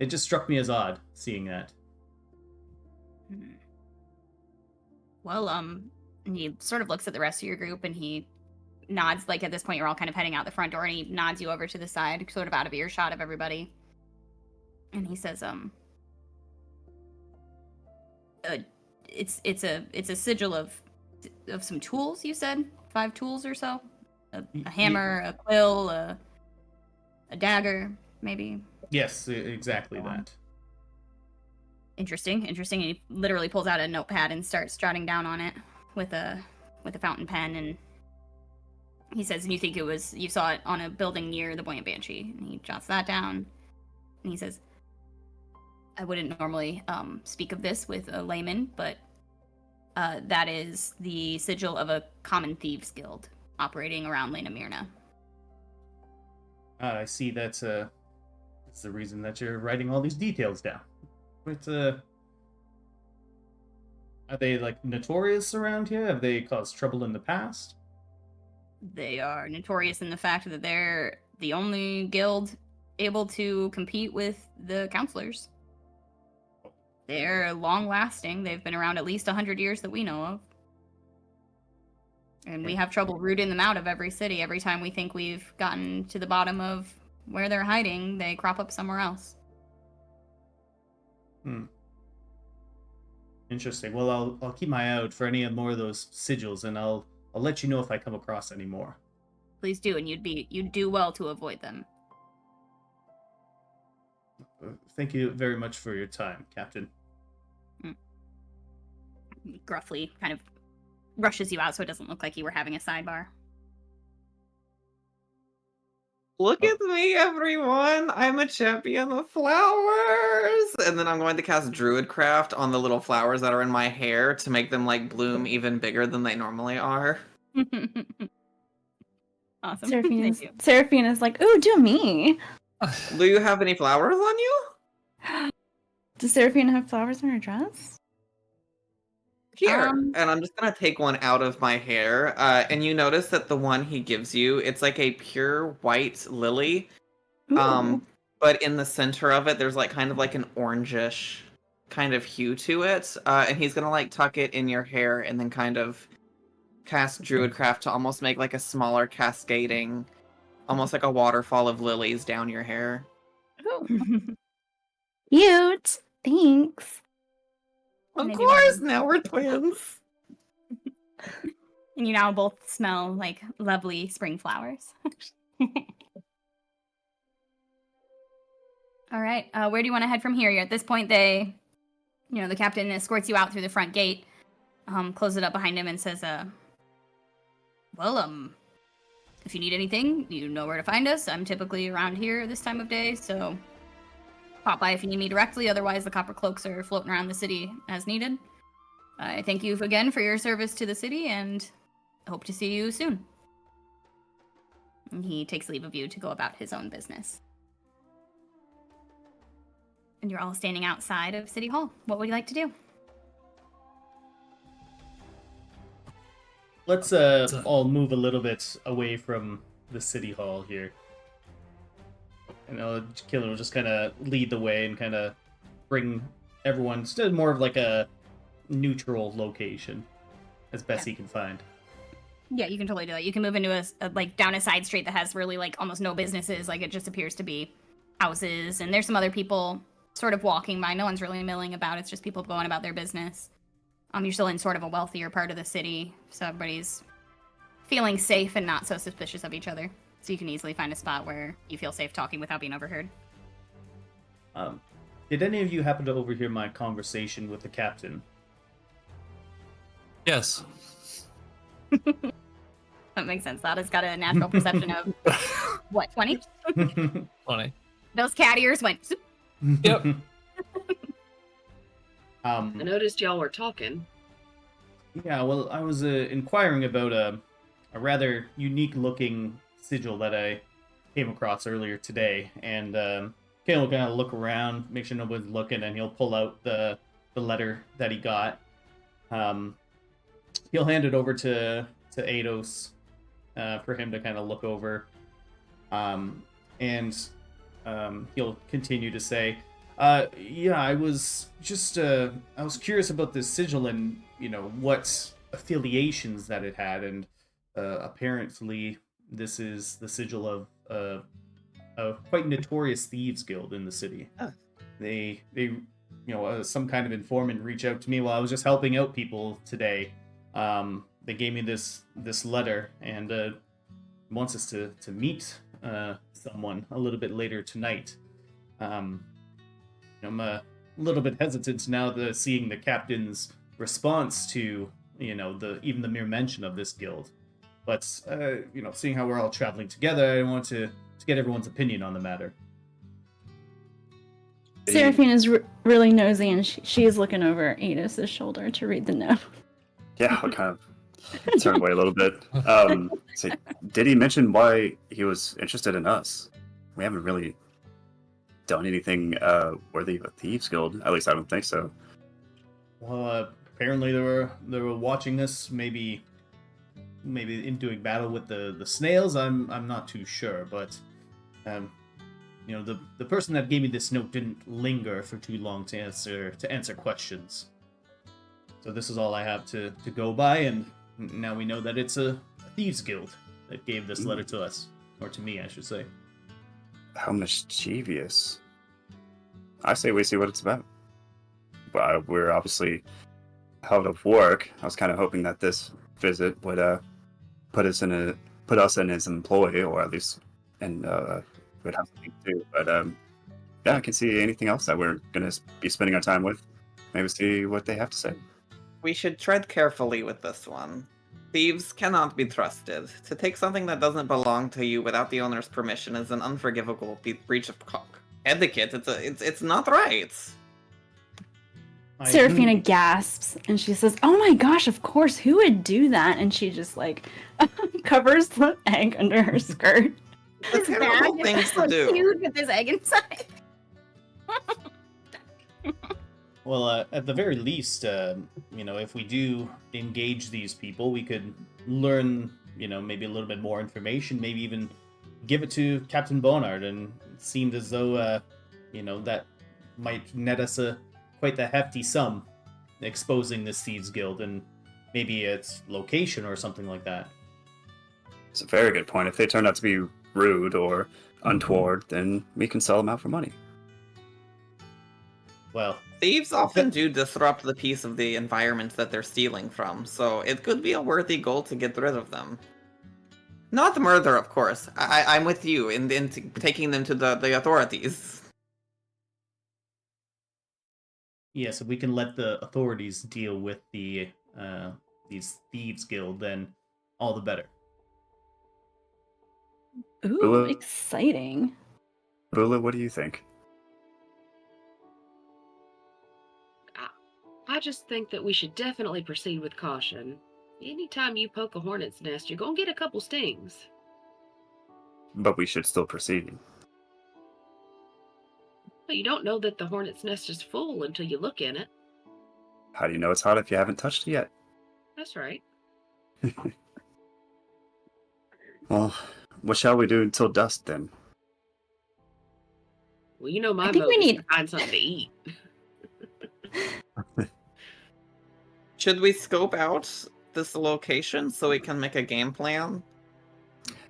it just struck me as odd seeing that. Well, and he sort of looks at the rest of your group and he nods, like at this point you're all kind of heading out the front door, and he nods you over to the side, sort of out of earshot of everybody. And he says, it's a sigil of some tools, you said? 5 tools or so? A hammer, a quill, a dagger, maybe? Yes, exactly that. Interesting. And he literally pulls out a notepad and starts jotting down on it with a fountain pen, and he says, "And you think you saw it on a building near the Buoyant Banshee?" And he jots that down, and he says, "I wouldn't normally speak of this with a layman, but that is the sigil of a common thieves guild operating around Lena Myrna." I see that's the reason that you're writing all these details down. But are they like notorious around here? Have they caused trouble in the past? They are notorious in the fact that they're the only guild able to compete with the counselors. They're long-lasting. They've been around at least 100 years that we know of. And we have trouble rooting them out of every city. Every time we think we've gotten to the bottom of where they're hiding, they crop up somewhere else. Interesting. Well, I'll keep my eye out for any more of those sigils, and I'll let you know if I come across any more. Please do, and you'd do well to avoid them. Thank you very much for your time, Captain. He gruffly kind of rushes you out so it doesn't look like you were having a sidebar. Look at me, everyone! I'm a champion of flowers! And then I'm going to cast Druidcraft on the little flowers that are in my hair to make them, like, bloom even bigger than they normally are. Awesome. Thank you. Seraphina's like, ooh, do me. Do you have any flowers on you? Does Seraphina have flowers on her dress? Here. And I'm just gonna take one out of my hair. And you notice that the one he gives you, it's like a pure white lily. Ooh. But in the center of it, there's like kind of like an orangish kind of hue to it. And he's gonna like tuck it in your hair and then kind of cast Druidcraft to almost make like a smaller cascading, almost like a waterfall of lilies down your hair. Cute. Thanks. Of course, now we're twins. And you now both smell like lovely spring flowers. All right, where do you want to head from here? At this point, the captain escorts you out through the front gate, closes it up behind him and says, if you need anything, you know where to find us. I'm typically around here this time of day, so pop by if you need me directly. Otherwise, the copper cloaks are floating around the city as needed. I thank you again for your service to the city, and hope to see you soon. And he takes leave of you to go about his own business. And you're all standing outside of City Hall. What would you like to do? Let's all move a little bit away from the City Hall here. And Kilian will just kind of lead the way and kind of bring everyone to more of like a neutral location as best he can find. Yeah, you can totally do that. You can move into a like down a side street that has really like almost no businesses. Like it just appears to be houses, and there's some other people sort of walking by. No one's really milling about. It's just people going about their business. You're still in sort of a wealthier part of the city, so everybody's feeling safe and not so suspicious of each other. So you can easily find a spot where you feel safe talking without being overheard. Did any of you happen to overhear my conversation with the captain? Yes. That makes sense. Zata's got a natural perception of, what, 20? 20. Those cat ears went... Zoop. Yep. I noticed y'all were talking. Yeah, well, I was inquiring about a rather unique-looking sigil that I came across earlier today, and Kalen will kind of look around, make sure nobody's looking, and he'll pull out the letter that he got. He'll hand it over to Eidos for him to kind of look over, and he'll continue to say, yeah, I was just I was curious about this sigil and what affiliations that it had, and apparently this is the sigil of a quite notorious thieves guild in the city. They some kind of informant reached out to me while I was just helping out people today. They gave me this letter and wants us to meet someone a little bit later tonight. I'm a little bit hesitant now seeing the captain's response to even the mere mention of this guild, but seeing how we're all traveling together, I want to get everyone's opinion on the matter. Seraphina's really nosy, and she is looking over Eidos' shoulder to read the note. Yeah, I'll kind of turn away a little bit. So did he mention why he was interested in us? We haven't really done anything worthy of a thieves guild. At least I don't think so. Well, apparently they were watching us. Maybe maybe in doing battle with the snails. I'm not too sure, but the person that gave me this note didn't linger for too long to answer questions. So this is all I have to go by, and now we know that it's a thieves guild that gave this letter to us, or to me, I should say. How mischievous. I say we see what it's about. Well, we're obviously out of work. I was kind of hoping that this visit would put us in his employ, or at least would have something to do. But yeah, I can see anything else that we're gonna be spending our time with. Maybe see what they have to say. We should tread carefully with this one. Thieves cannot be trusted. To take something that doesn't belong to you without the owner's permission is an unforgivable breach of etiquette. It's not right. Seraphina gasps and she says, "Oh my gosh, of course, who would do that?" And she just like covers the egg under her skirt. It's a terrible thing to do. Cute with this egg inside. Well, at the very least, if we do engage these people, we could learn, maybe a little bit more information, maybe even give it to Captain Bonard, and it seemed as though, that might net us quite the hefty sum, exposing this Thieves Guild, and maybe its location or something like that. It's a very good point. If they turn out to be rude or untoward, then we can sell them out for money. Well, thieves often do disrupt the peace of the environment that they're stealing from, so it could be a worthy goal to get rid of them. Not murder, of course. I'm with you in taking them to the authorities. yes, if we can let the authorities deal with these Thieves Guild, then all the better. Ooh, exciting. Bula, what do you think? I just think that we should definitely proceed with caution. Anytime you poke a hornet's nest, you're gonna get a couple stings. But we should still proceed. But you don't know that the hornet's nest is full until you look in it. How do you know it's hot if you haven't touched it yet? That's right. Well, what shall we do until dusk then? Well, you know my I think we motive is need- to find something to eat. Should we scope out this location so we can make a game plan?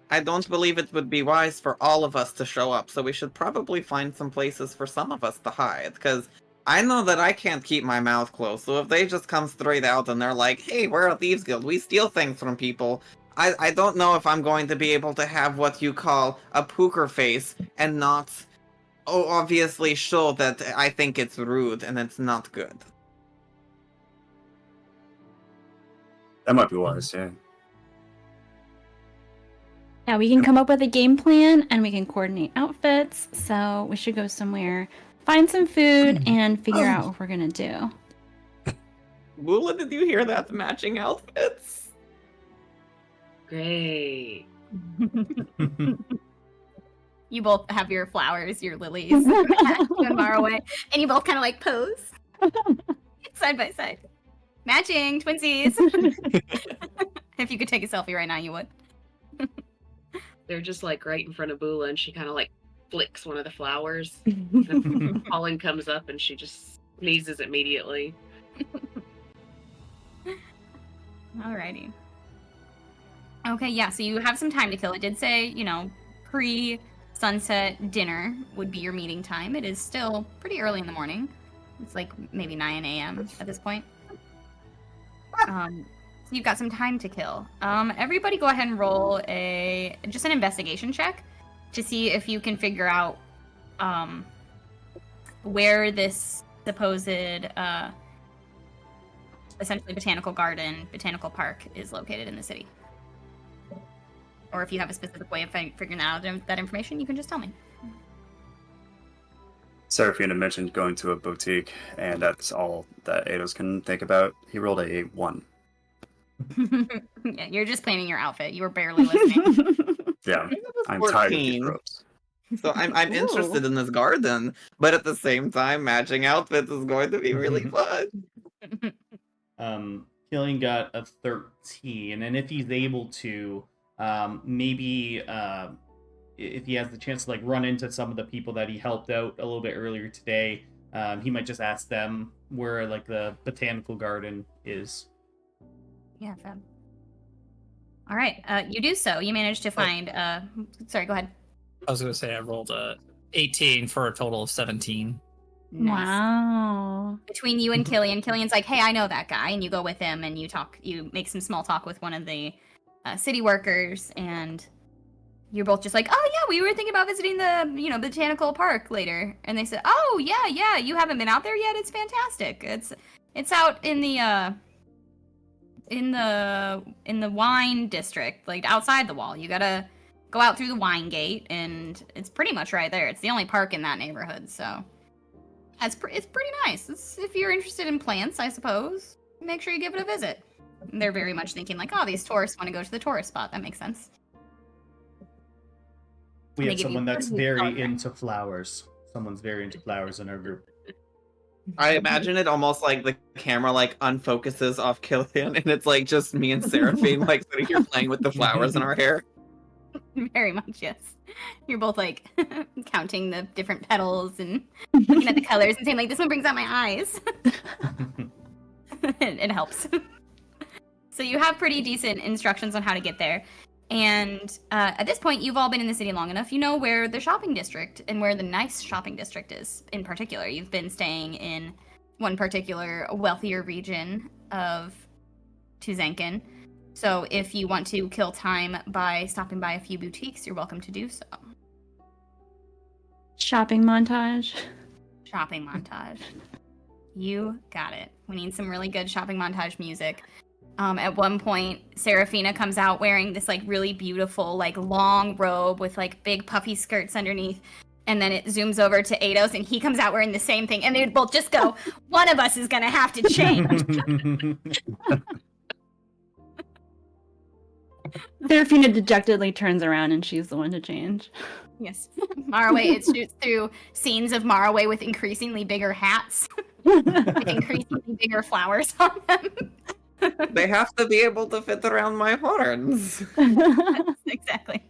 I don't believe it would be wise for all of us to show up, so we should probably find some places for some of us to hide, because I know that I can't keep my mouth closed, so if they just come straight out and they're like, "Hey, we're a Thieves Guild, we steal things from people," I don't know if I'm going to be able to have what you call a poker face and not obviously show that I think it's rude and it's not good. That might be wise, yeah. Yeah, we can come up with a game plan and we can coordinate outfits. So we should go somewhere, find some food, and figure out what we're gonna do. Bula, did you hear that? Matching outfits? Great. You both have your flowers, your lilies, you and Marroway, and you both kind of like pose side by side. Matching twinsies. If you could take a selfie right now, you would. They're just like right in front of Bula, and she kind of like flicks one of the flowers. And pollen comes up, and she just sneezes immediately. Alrighty. Okay, yeah, so you have some time to kill. It did say, pre-sunset dinner would be your meeting time. It is still pretty early in the morning. It's like maybe 9 a.m. at this point. So you've got some time to kill. Everybody go ahead and roll just an investigation check to see if you can figure out where this supposed essentially botanical park is located in the city. Or if you have a specific way of figuring out that information, you can just tell me. Seraphina mentioned going to a boutique, and that's all that Eidos can think about. He rolled a 1. Yeah, you're just planning your outfit. You were barely listening. Yeah, It was I'm tired of these 14. ropes. So I'm interested in this garden, but at the same time, matching outfits is going to be really fun. Kilian got a 13, and if he's able to, maybe if he has the chance to like run into some of the people that he helped out a little bit earlier today, he might just ask them where like the botanical garden is. Yeah, fab. All right, you do so. You manage to find. Sorry, go ahead. I was gonna say I rolled a 18 for a total of 17. Nice. Wow. Between you and Kilian, Kilian's like, "Hey, I know that guy," and you go with him and you talk. You make some small talk with one of the city workers, and you're both just like, "Oh yeah, we were thinking about visiting the botanical park later." And they said, "Oh yeah, you haven't been out there yet. It's fantastic. It's out in the wine district, like outside the wall. You gotta go out through the wine gate, and it's pretty much right there. It's the only park in that neighborhood, so it's pretty nice. If you're interested in plants, I suppose, make sure you give it a visit." And they're very much thinking like, "Oh, these tourists want to go to the tourist spot. That makes sense." We They have give you someone that's pretty very color. into flowers. Someone's very into flowers in our group. I imagine it almost like the camera like unfocuses off Kilian, and it's like just me and Seraphine like sitting here playing with the flowers in our hair. Very much, yes. You're both like counting the different petals and looking at the colors and saying like, "This one brings out my eyes." It helps. So you have pretty decent instructions on how to get there. And at this point, you've all been in the city long enough. You know where the shopping district and where the nice shopping district is in particular. You've been staying in one particular wealthier region of Tuzenkin. So if you want to kill time by stopping by a few boutiques, you're welcome to do so. Shopping montage. Shopping montage. You got it. We need some really good shopping montage music. At one point, Seraphina comes out wearing this like really beautiful like long robe with like big puffy skirts underneath. And then it zooms over to Eidos and he comes out wearing the same thing. And they both just go, "One of us is going to have to change." Serafina dejectedly turns around and she's the one to change. Yes. Marroway, it shoots through scenes of Marroway with increasingly bigger hats, with increasingly bigger flowers on them. They have to be able to fit around my horns. Exactly.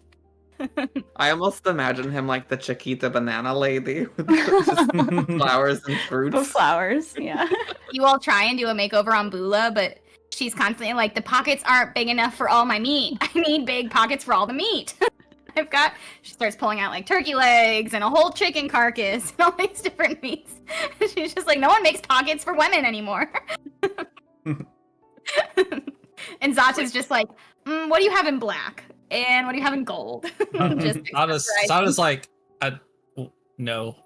I almost imagine him like the Chiquita banana lady with just flowers and But fruits. flowers, yeah. You all try and do a makeover on Bula, but she's constantly like, "The pockets aren't big enough for all my meat. I need big pockets for all the meat." She starts pulling out like turkey legs and a whole chicken carcass and all these different meats. She's just like, "No one makes pockets for women anymore." And Zata's just like, "What do you have in black? And what do you have in gold?" Just Zata's like, no,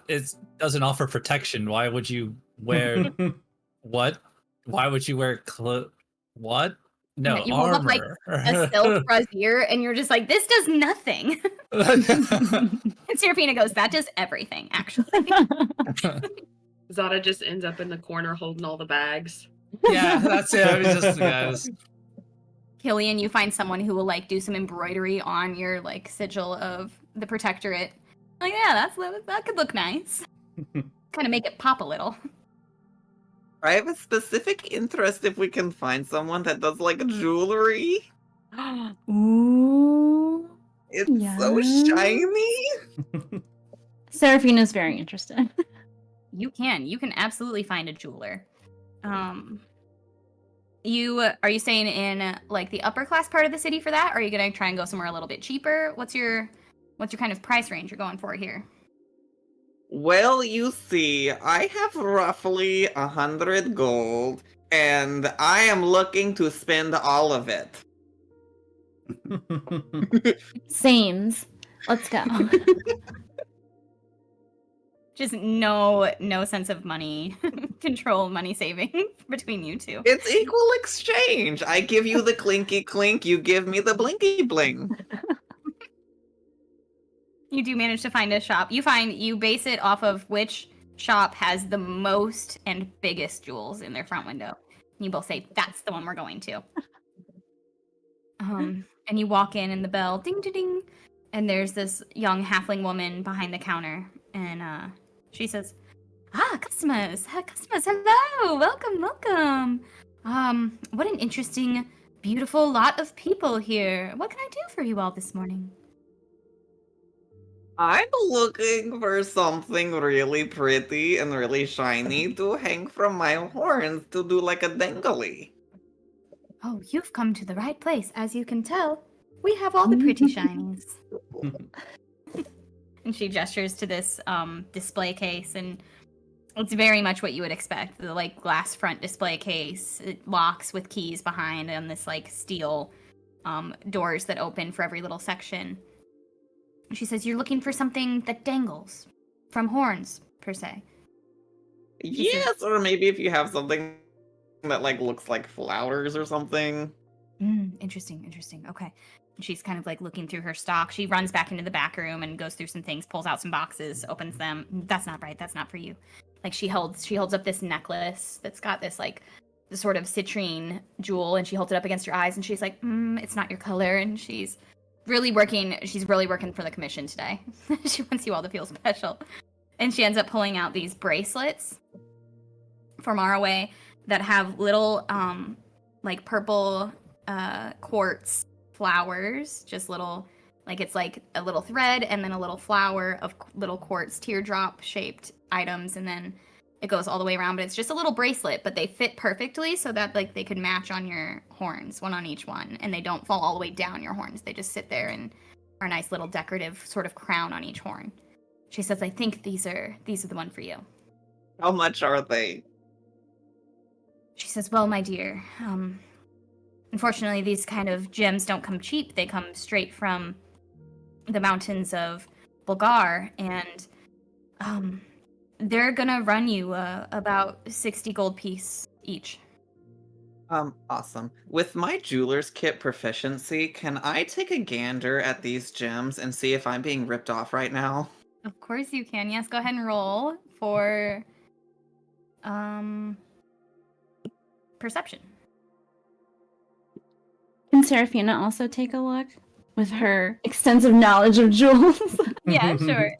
it doesn't offer protection. Why would you wear what? Why would you wear what? No, you hold up like a silk brassiere, and you're just like, "This does nothing." And Seraphina goes, "That does everything, actually." Zata just ends up in the corner holding all the bags. Yeah, that's it. I was just guys. Kilian, you find someone who will like do some embroidery on your like sigil of the protectorate. Like, yeah, that could look nice. Kind of make it pop a little. I have a specific interest if we can find someone that does like jewelry. Ooh. It's so shiny. Seraphina's very interested. You can absolutely find a jeweler. Are you staying in like the upper class part of the city for that? Or are you gonna try and go somewhere a little bit cheaper? What's your kind of price range you're going for here? Well, you see, I have roughly 100 gold, and I am looking to spend all of it. Sames. Let's go. Just no sense of money control, money saving between you two. It's equal exchange. I give you the clinky clink, you give me the blinky bling. You do manage to find a shop. You base it off of which shop has the most and biggest jewels in their front window. And you both say, "That's the one we're going to." And you walk in and the bell, ding, ding, ding. And there's this young halfling woman behind the counter. And she says, customers, hello, welcome. What an interesting, beautiful lot of people here. What can I do for you all this morning? I'm looking for something really pretty and really shiny to hang from my horns to do like a dangly. Oh, you've come to the right place. As you can tell, we have all the pretty shinies. And she gestures to this display case, and it's very much what you would expect. The like glass front display case. It locks with keys behind, and this like steel doors that open for every little section. She says, "You're looking for something that dangles from horns, per se." Yes, or maybe if you have something that like looks like flowers or something. Interesting. Okay. And she's kind of like looking through her stock. She runs back into the back room and goes through some things, pulls out some boxes, opens them. That's not right. That's not for you. Like she holds up this necklace that's got this like the sort of citrine jewel, and she holds it up against her eyes, and she's like, "It's not your color." And she's really working for the commission today. She wants you all to feel special. And she ends up pulling out these bracelets for Marroway that have little like purple quartz flowers, just little, like it's like a little thread and then a little flower of little quartz teardrop shaped items, and then it goes all the way around, but it's just a little bracelet, but they fit perfectly so that like they could match on your horns, one on each one, and they don't fall all the way down your horns. They just sit there and are a nice little decorative sort of crown on each horn. She says, "I think these are the one for you." How much are they? She says, "Well, my dear, unfortunately, these kind of gems don't come cheap. They come straight from the mountains of Bulgar, and they're gonna run you about 60 gold piece each." Awesome. With my jeweler's kit proficiency, can I take a gander at these gems and see if I'm being ripped off right now? Of course you can. Yes, go ahead and roll for perception. Can Seraphina also take a look with her extensive knowledge of jewels? Yeah, sure.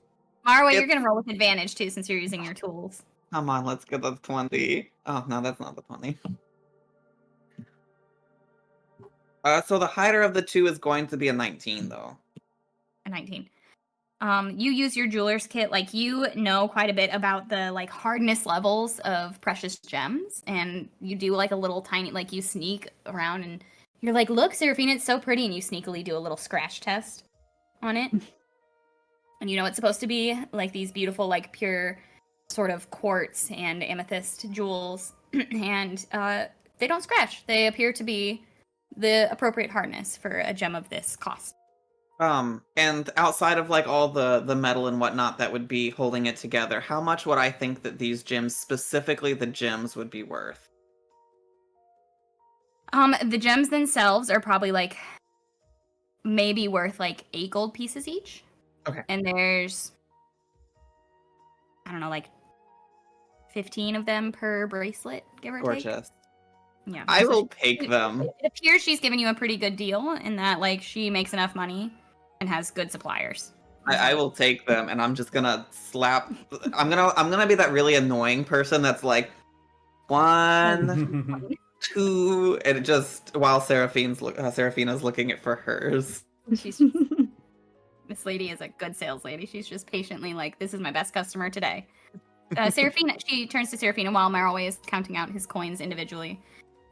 Marroway, you're It's- gonna roll with advantage too, since you're using your tools. Come on, let's get the 20. Oh, no, that's not the 20. So the higher of the two is going to be a 19, though. A 19. You use your jeweler's kit, like you know quite a bit about the like hardness levels of precious gems, and you do like a little tiny, like you sneak around and you're like, "Look, Seraphina, it's so pretty," and you sneakily do a little scratch test on it. And you know it's supposed to be like these beautiful, like pure sort of quartz and amethyst jewels, and they don't scratch. They appear to be the appropriate hardness for a gem of this cost. And outside of like all the metal and whatnot that would be holding it together, how much would I think that these gems, specifically the gems, would be worth? The gems themselves are probably like maybe worth like 8 gold pieces each. Okay. And there's, I don't know, like 15 of them per bracelet, give or take. Gorgeous. Yeah. I So will take them. It appears she's giving you a pretty good deal in that like she makes enough money and has good suppliers. I will take them, and I'm just gonna slap. I'm gonna be that really annoying person that's like 1, 2, and it just while Seraphina's looking at for hers. She's this lady is a good sales lady. She's just patiently like, "This is my best customer today." Seraphina, she turns to Seraphina while Marroway is counting out his coins individually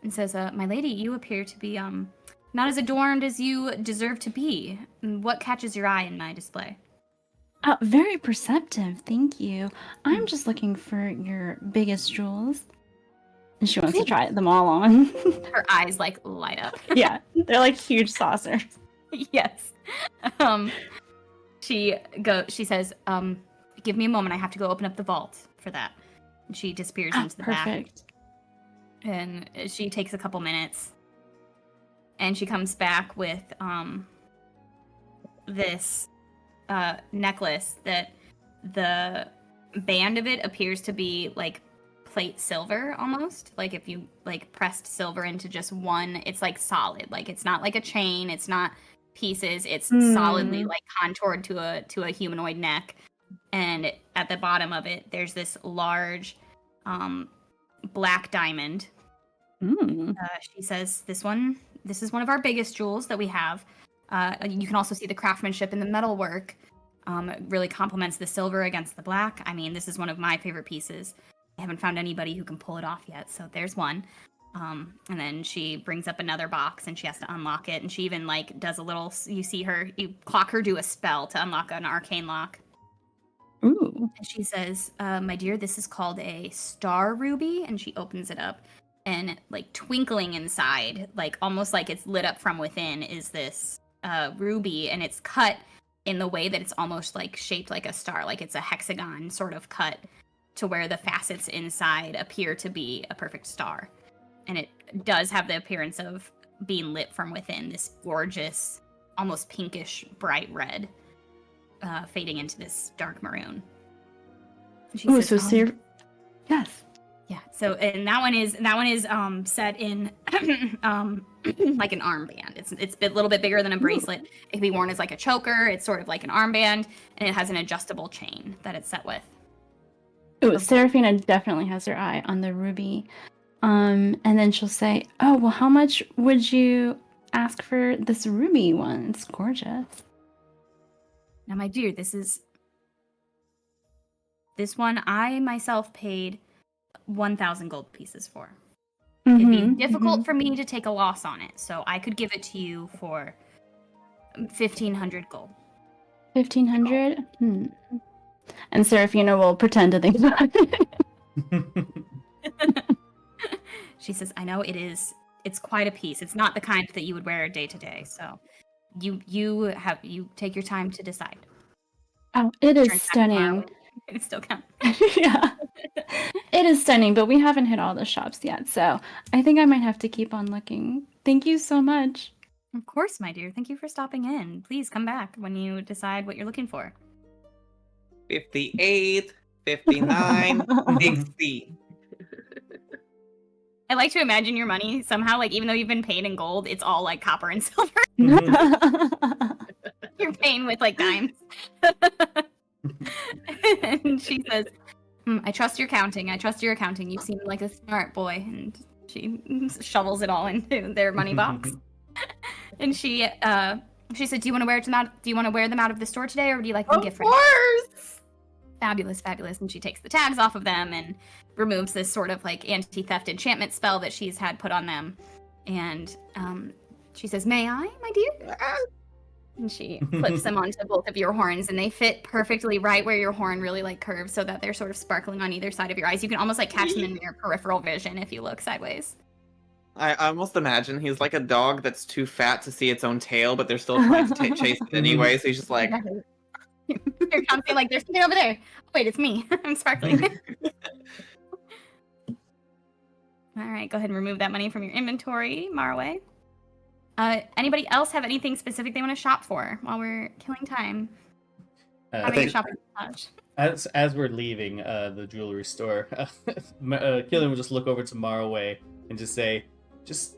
and says, "My lady, you appear to be not as adorned as you deserve to be. What catches your eye in my display?" Very perceptive, thank you. I'm just looking for your biggest jewels. And she wants to try them all on. Her eyes like light up. Yeah, they're like huge saucers. Yes. She says, "Give me a moment. I have to go open up the vault for that." And she disappears into the back. Perfect. And she takes a couple minutes. And she comes back with this necklace that the band of it appears to be like plate silver almost. Like if you like pressed silver into just one, it's like solid. Like it's not like a chain, it's not pieces, it's solidly like contoured to a humanoid neck. And at the bottom of it, there's this large black diamond Mm. She says, this is one of our biggest jewels that we have. You can also see the craftsmanship in the metalwork. It really complements the silver against the black. I mean, this is one of my favorite pieces. I haven't found anybody who can pull it off yet, so there's one. And then she brings up another box and she has to unlock it. And she even like does a little, you clock her do a spell to unlock an arcane lock. Ooh. And she says, my dear, this is called a star ruby. And she opens it up and like twinkling inside, like almost like it's lit up from within, is this ruby. And it's cut in the way that it's almost like shaped like a star, like it's a hexagon sort of cut to where the facets inside appear to be a perfect star. And it does have the appearance of being lit from within, this gorgeous, almost pinkish, bright red, fading into this dark maroon. And she Ooh, says, so yes. yeah. So, and that one is set in like an armband. It's a little bit bigger than a bracelet. It can be worn as like a choker. It's sort of like an armband, and it has an adjustable chain that it's set with. Ooh, Seraphina definitely has her eye on the ruby. And then she'll say, "Oh, well, how much would you ask for this ruby one? It's gorgeous." Now, my dear, this one I myself paid 1,000 gold pieces for. It'd be difficult for me to take a loss on it, so I could give it to you for 1,500 gold. 1,500? And Seraphina will pretend to think about it. She says, I know it's quite a piece. It's not the kind that you would wear day to day, so you take your time to decide. Oh, it is Turn back stunning. tomorrow. It still counts. Yeah. It is stunning, but we haven't hit all the shops yet, so I think I might have to keep on looking. Thank you so much. Of course, my dear. Thank you for stopping in. Please come back when you decide what you're looking for. 58, 59, 60. I like to imagine your money somehow, like even though you've been paid in gold, it's all like copper and silver. You're paying with like dimes. And she says, I trust your counting. I trust your accounting. You seem like a smart boy. And she shovels it all into their money box. And she said, do you want to wear them out? Do you want to wear them out of the store today, or do you like them Of gift course! Fabulous, fabulous. And she takes the tags off of them and removes this sort of like anti-theft enchantment spell that she's had put on them. And she says, may I, my dear? And she clips them onto both of your horns, and they fit perfectly right where your horn really like curves, so that they're sort of sparkling on either side of your eyes. You can almost like catch them in your peripheral vision if you look sideways. I almost imagine he's like a dog that's too fat to see its own tail, but they're still trying to chase it anyway, so he's just like... You're counting like, there's something over there. Oh, wait, it's me. I'm sparkling. All right, go ahead and remove that money from your inventory, Marroway. Anybody else have anything specific they want to shop for while we're killing time? Having a shopping montage. As we're leaving the jewelry store, Kilian will just look over to Marroway and just say, just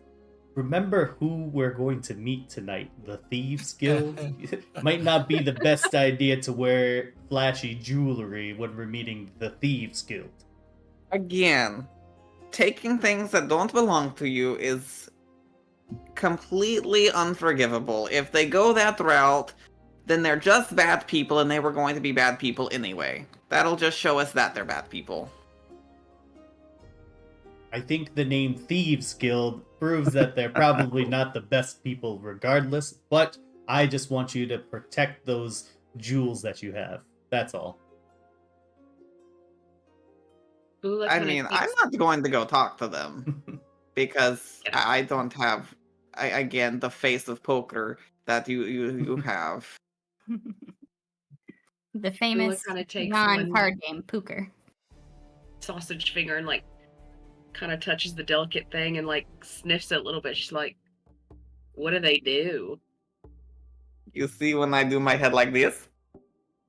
remember who we're going to meet tonight. The Thieves Guild. Might not be the best idea to wear flashy jewelry when we're meeting the Thieves Guild. Again, taking things that don't belong to you is completely unforgivable. If they go that route, then they're just bad people, and they were going to be bad people anyway. That'll just show us that they're bad people. I think the name Thieves Guild proves that they're probably not the best people regardless, but I just want you to protect those jewels that you have. That's all. I mean, I'm not going to go talk to them because I don't have, again, the face of poker that you have. The famous non-card game, poker. Sausage finger and like kind of touches the delicate thing and like sniffs it a little bit. She's like, what do they do? You see when I do my head like this?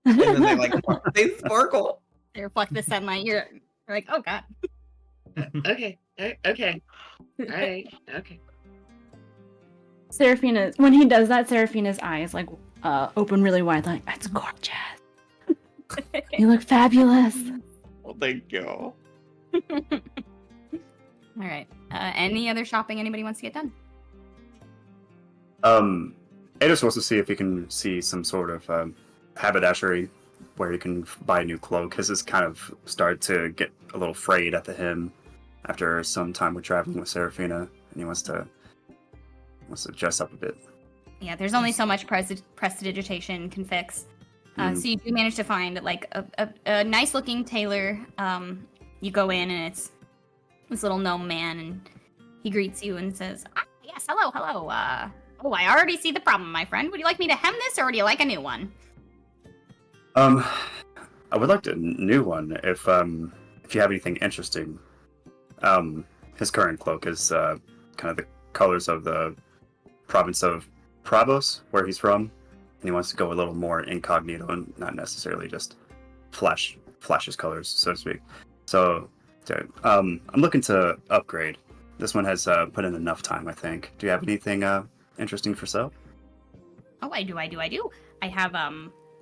And then they like, they sparkle. They reflect the sunlight. You're like, oh god. Okay. Okay. All right. Okay. Seraphina, when he does that, Seraphina's eyes like open really wide, like, that's gorgeous. You look fabulous. Well, thank you. All right. Any other shopping anybody wants to get done? Ados wants to see if he can see some sort of haberdashery where he can buy a new cloak, because it's kind of started to get a little frayed at the hem after some time with traveling with Seraphina, and he wants to dress up a bit. Yeah, there's only so much prestidigitation can fix. So you do manage to find like a nice looking tailor. You go in and it's this little gnome man, and he greets you and says, yes, hello. Oh, I already see the problem, my friend. Would you like me to hem this, or would you like a new one? I would like a new one if you have anything interesting. His current cloak is kind of the colors of the province of Pravos, where he's from, and he wants to go a little more incognito and not necessarily just flash his colors, so to speak. So, I'm looking to upgrade. This one has put in enough time, I think. Do you have anything interesting for sale? Oh, I do. I have,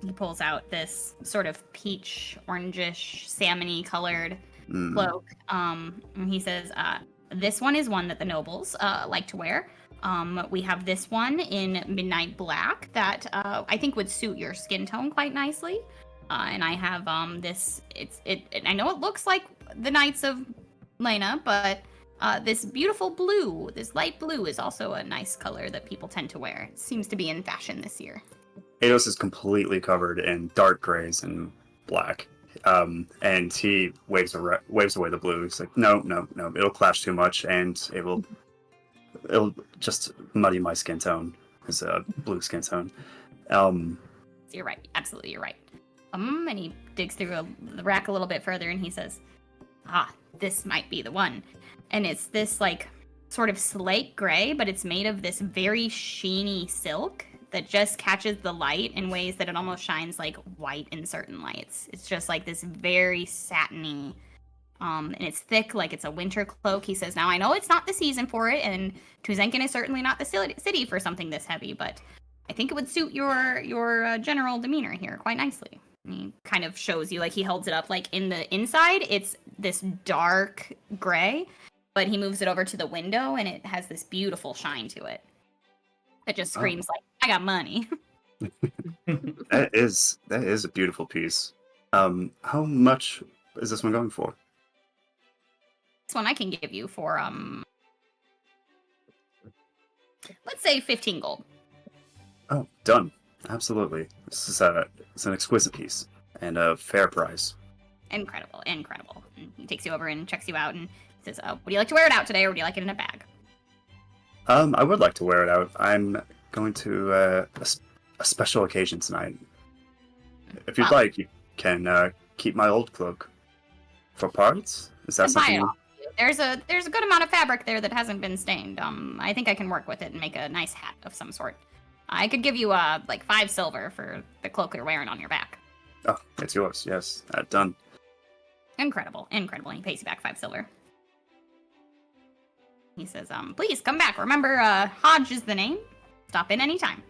he pulls out this sort of peach, orangish, salmony colored cloak. And he says, this one is one that the nobles like to wear. We have this one in midnight black that I think would suit your skin tone quite nicely. And I have this, I know it looks like the Knights of Lena, but this beautiful blue, this light blue, is also a nice color that people tend to wear. It seems to be in fashion this year. Ados is completely covered in dark grays and black. And he waves away the blue. He's like, no, it'll clash too much, and it'll just muddy my skin tone. His blue skin tone. You're right. Absolutely, you're right. And he digs through the rack a little bit further, and he says, this might be the one. And it's this, like, sort of slate gray, but it's made of this very sheeny silk that just catches the light in ways that it almost shines like white in certain lights. It's just like this very satiny, and it's thick, like it's a winter cloak. He says, now I know it's not the season for it, and Tuzenkin is certainly not the city for something this heavy, but I think it would suit your general demeanor here quite nicely. And he kind of shows you, like he holds it up, like in the inside, it's this dark gray, but he moves it over to the window, and it has this beautiful shine to it. It just screams like, I got money. That is a beautiful piece. How much is this one going for? This one I can give you for let's say 15 gold. Oh, done. Absolutely. This is it's an exquisite piece and a fair price. Incredible. And he takes you over and checks you out and says, would you like to wear it out today, or would you like it in a bag? I would like to wear it out. I'm going to a special occasion tonight. If you'd like, you can keep my old cloak for parts. Is that something? There's a good amount of fabric there that hasn't been stained. I think I can work with it and make a nice hat of some sort. I could give you like 5 silver for the cloak you're wearing on your back. Oh, it's yours. Yes, done. Incredible. And he pays you back 5 silver. He says, please come back. Remember, Hodge is the name. Stop in anytime.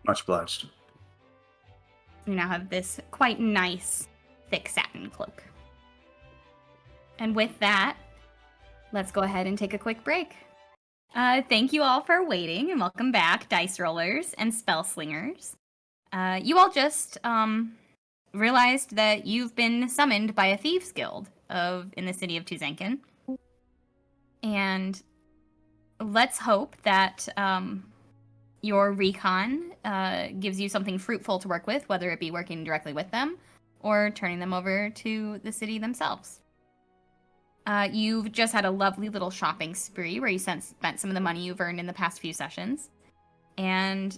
Much obliged. You now have this quite nice, thick satin cloak. And with that, let's go ahead and take a quick break. Thank you all for waiting, and welcome back, dice rollers and spell slingers. You all just realized that you've been summoned by a thieves guild in the city of Tuzenkin. And let's hope that your recon gives you something fruitful to work with, whether it be working directly with them or turning them over to the city themselves. You've just had a lovely little shopping spree where you spent some of the money you've earned in the past few sessions. And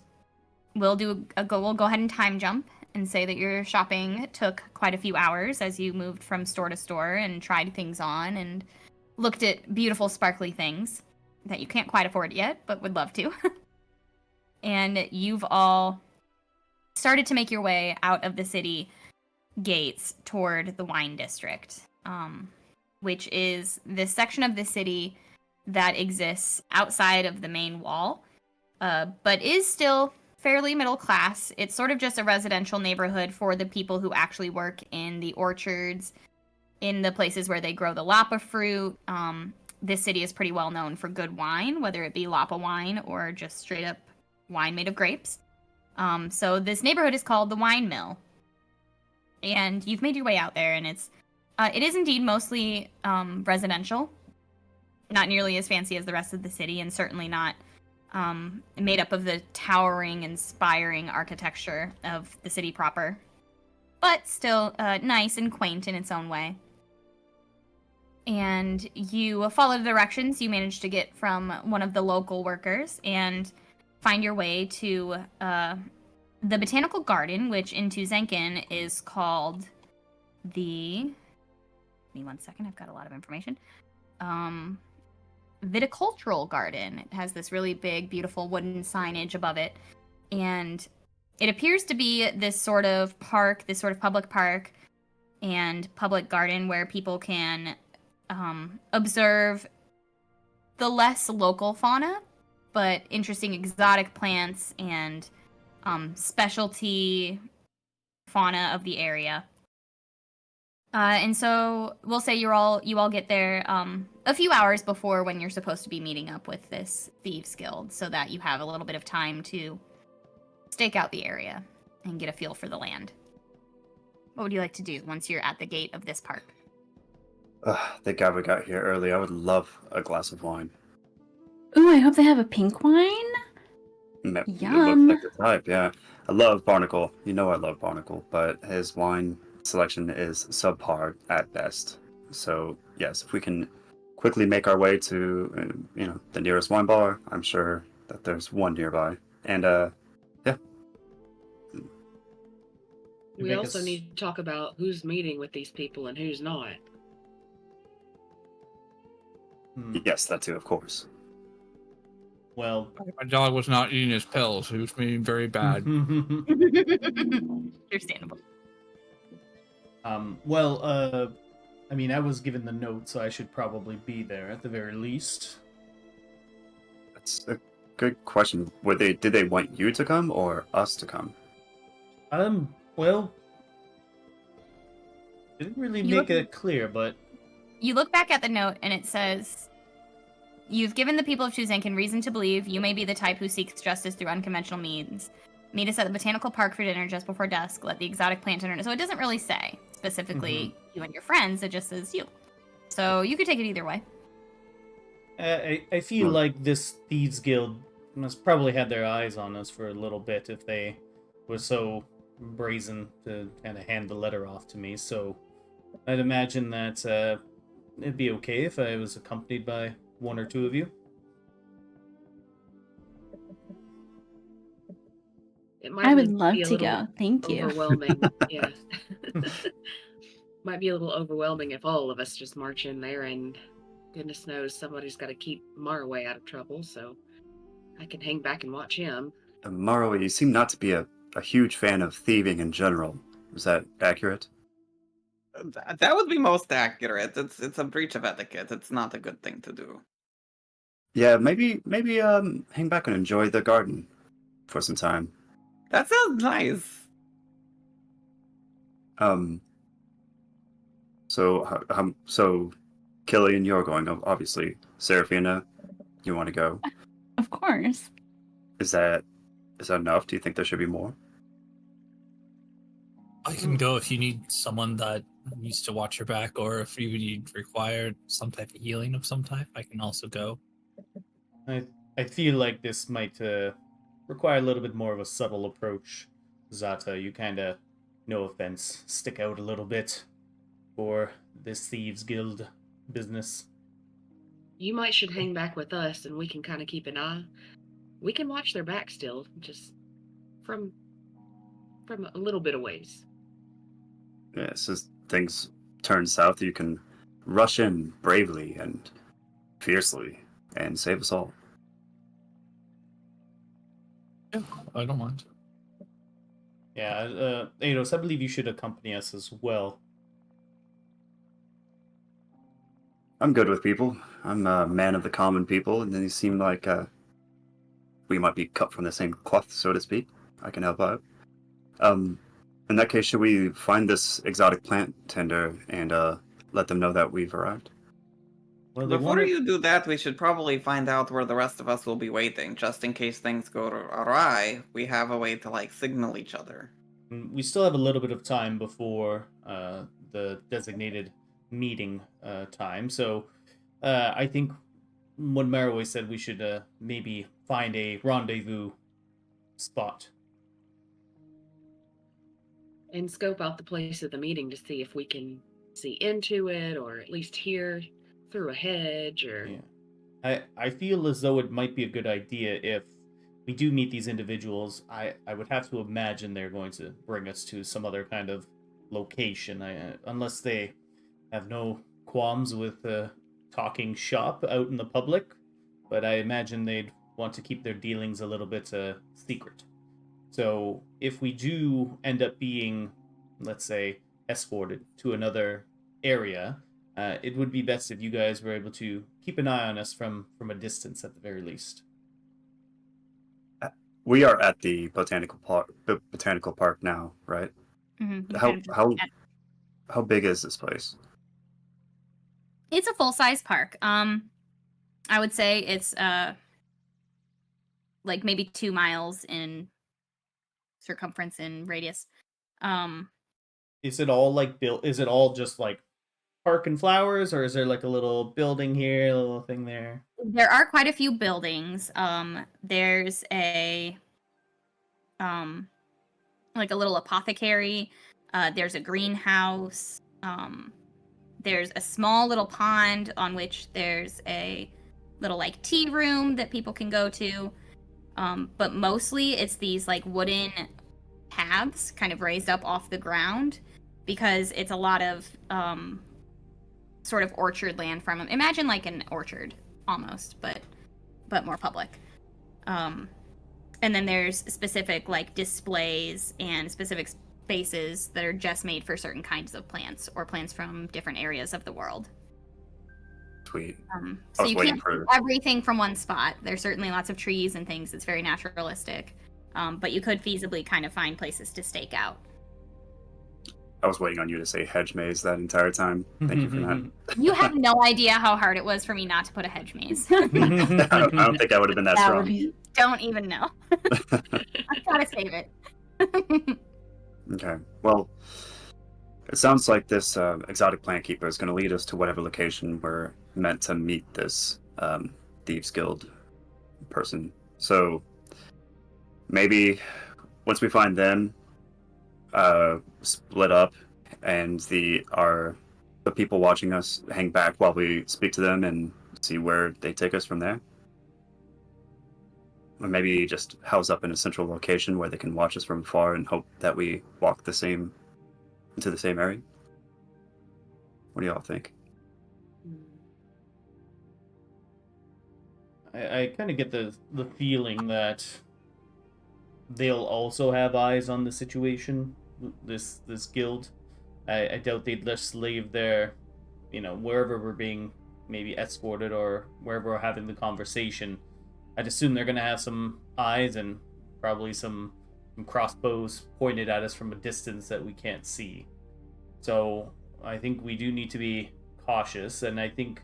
we'll go ahead and time jump and say that your shopping took quite a few hours as you moved from store to store and tried things on and looked at beautiful sparkly things that you can't quite afford yet, but would love to. And you've all started to make your way out of the city gates toward the wine district, which is this section of the city that exists outside of the main wall, but is still fairly middle class. It's sort of just a residential neighborhood for the people who actually work in the orchards, in the places where they grow the lapa fruit, this city is pretty well known for good wine, whether it be Lapa wine or just straight up wine made of grapes. So this neighborhood is called the Wine Mill, and you've made your way out there, and it is indeed mostly residential, not nearly as fancy as the rest of the city, and certainly not made up of the towering, inspiring architecture of the city proper, but still nice and quaint in its own way. And you follow the directions you managed to get from one of the local workers and find your way to the botanical garden, which in Tuzenkin is called the... Give me 1 second, I've got a lot of information. Viticultural garden. It has this really big, beautiful wooden signage above it. And it appears to be this sort of park, this sort of public park and public garden where people can observe the less local fauna, but interesting exotic plants and specialty fauna of the area. And so we'll say you all get there a few hours before when you're supposed to be meeting up with this thieves guild, so that you have a little bit of time to stake out the area and get a feel for the land. What would you like to do once you're at the gate of this park? Thank God we got here early. I would love a glass of wine. Ooh, I hope they have a pink wine. It Yum. looks like the type, yeah. I love Barnacle. You know I love Barnacle, but his wine selection is subpar at best. So, yes, if we can quickly make our way to, the nearest wine bar, I'm sure that there's one nearby. And, yeah. We also need to talk about who's meeting with these people and who's not. Yes, that too, of course. Well, My dog was not eating his pills. He was being very bad. Understandable. I mean, I was given the note, so I should probably be there at the very least. That's a good question. Did they want you to come or us to come? Well, didn't really make it clear, but You look back at the note and it says, "You've given the people of Chuzenkin reason to believe you may be the type who seeks justice through unconventional means. Meet us at the botanical park for dinner just before dusk. Let the exotic plant enter." So it doesn't really say specifically you and your friends. It just says you. So you could take it either way. I feel like this thieves guild must probably had their eyes on us for a little bit if they were so brazen to kind of hand the letter off to me. So I'd imagine that it'd be okay if I was accompanied by one or two of you. I would love to go. Thank you. Overwhelming, yeah. Might be a little overwhelming if all of us just march in there, and goodness knows somebody's got to keep Marroway out of trouble, so I can hang back and watch him. Marroway, you seem not to be a huge fan of thieving in general. Is that accurate? That would be most accurate. It's a breach of etiquette. It's not a good thing to do. Yeah, maybe hang back and enjoy the garden for some time. That sounds nice. So Kilian, you're going, obviously. Seraphina, you want to go? Of course. Is that enough? Do you think there should be more? I can go if you need someone that needs to watch your back, or if you need require some type of healing of some type, I can also go. I feel like this might require a little bit more of a subtle approach. Zata, you kind of, no offense, stick out a little bit for this thieves guild business. You might should hang back with us, and we can kind of keep an eye. We can watch their back still, just from a little bit of ways. Yeah, so as things turn south, you can rush in bravely and fiercely and save us all. Yeah, I don't mind. Yeah, Eidos, I believe you should accompany us as well. I'm good with people. I'm a man of the common people, and then you seem like we might be cut from the same cloth, so to speak. I can help out. In that case, should we find this exotic plant tender and let them know that we've arrived? Well, they Before wanted... you do that, we should probably find out where the rest of us will be waiting, just in case things go awry. We have a way to, like, signal each other. We still have a little bit of time before the designated meeting time, so I think what Marroway said, we should maybe find a rendezvous spot. And scope out the place of the meeting to see if we can see into it, or at least hear through a hedge, or... Yeah. I feel as though it might be a good idea if we do meet these individuals. I would have to imagine they're going to bring us to some other kind of location, unless they have no qualms with talking shop out in the public. But I imagine they'd want to keep their dealings a little bit secret. So if we do end up being, let's say, escorted to another area, it would be best if you guys were able to keep an eye on us from a distance at the very least. We are at the botanical park now, right? Mm-hmm. How big is this place? It's a full-size park. I would say it's like maybe 2 miles in circumference and radius. Is it all like built? Is it all just like park and flowers, or is there like a little building here, a little thing there? There are quite a few buildings. There's a like a little apothecary. There's a greenhouse. There's a small little pond on which there's a little like tea room that people can go to. But mostly it's these like wooden paths kind of raised up off the ground, because it's a lot of sort of orchard land from them. Imagine like an orchard almost, but more public. And then there's specific like displays and specific spaces that are just made for certain kinds of plants or plants from different areas of the world. Sweet. So you can't do everything from one spot. There's certainly lots of trees and things. It's very naturalistic. But you could feasibly kind of find places to stake out. I was waiting on you to say hedge maze that entire time. Thank you for that. You have no idea how hard it was for me not to put a hedge maze. I don't think I would have been that strong. Don't even know. I've got to save it. Okay. Well, it sounds like this exotic plant keeper is going to lead us to whatever location we're meant to meet this Thieves Guild person. So maybe once we find them, split up, and the people watching us hang back while we speak to them and see where they take us from there. Or maybe just house up in a central location where they can watch us from afar and hope that we walk into the same area. What do y'all think? I kind of get the feeling that they'll also have eyes on the situation, this guild. I doubt they'd just leave their, wherever we're being maybe escorted or wherever we're having the conversation. I'd assume they're going to have some eyes and probably some crossbows pointed at us from a distance that we can't see. So I think we do need to be cautious, and I think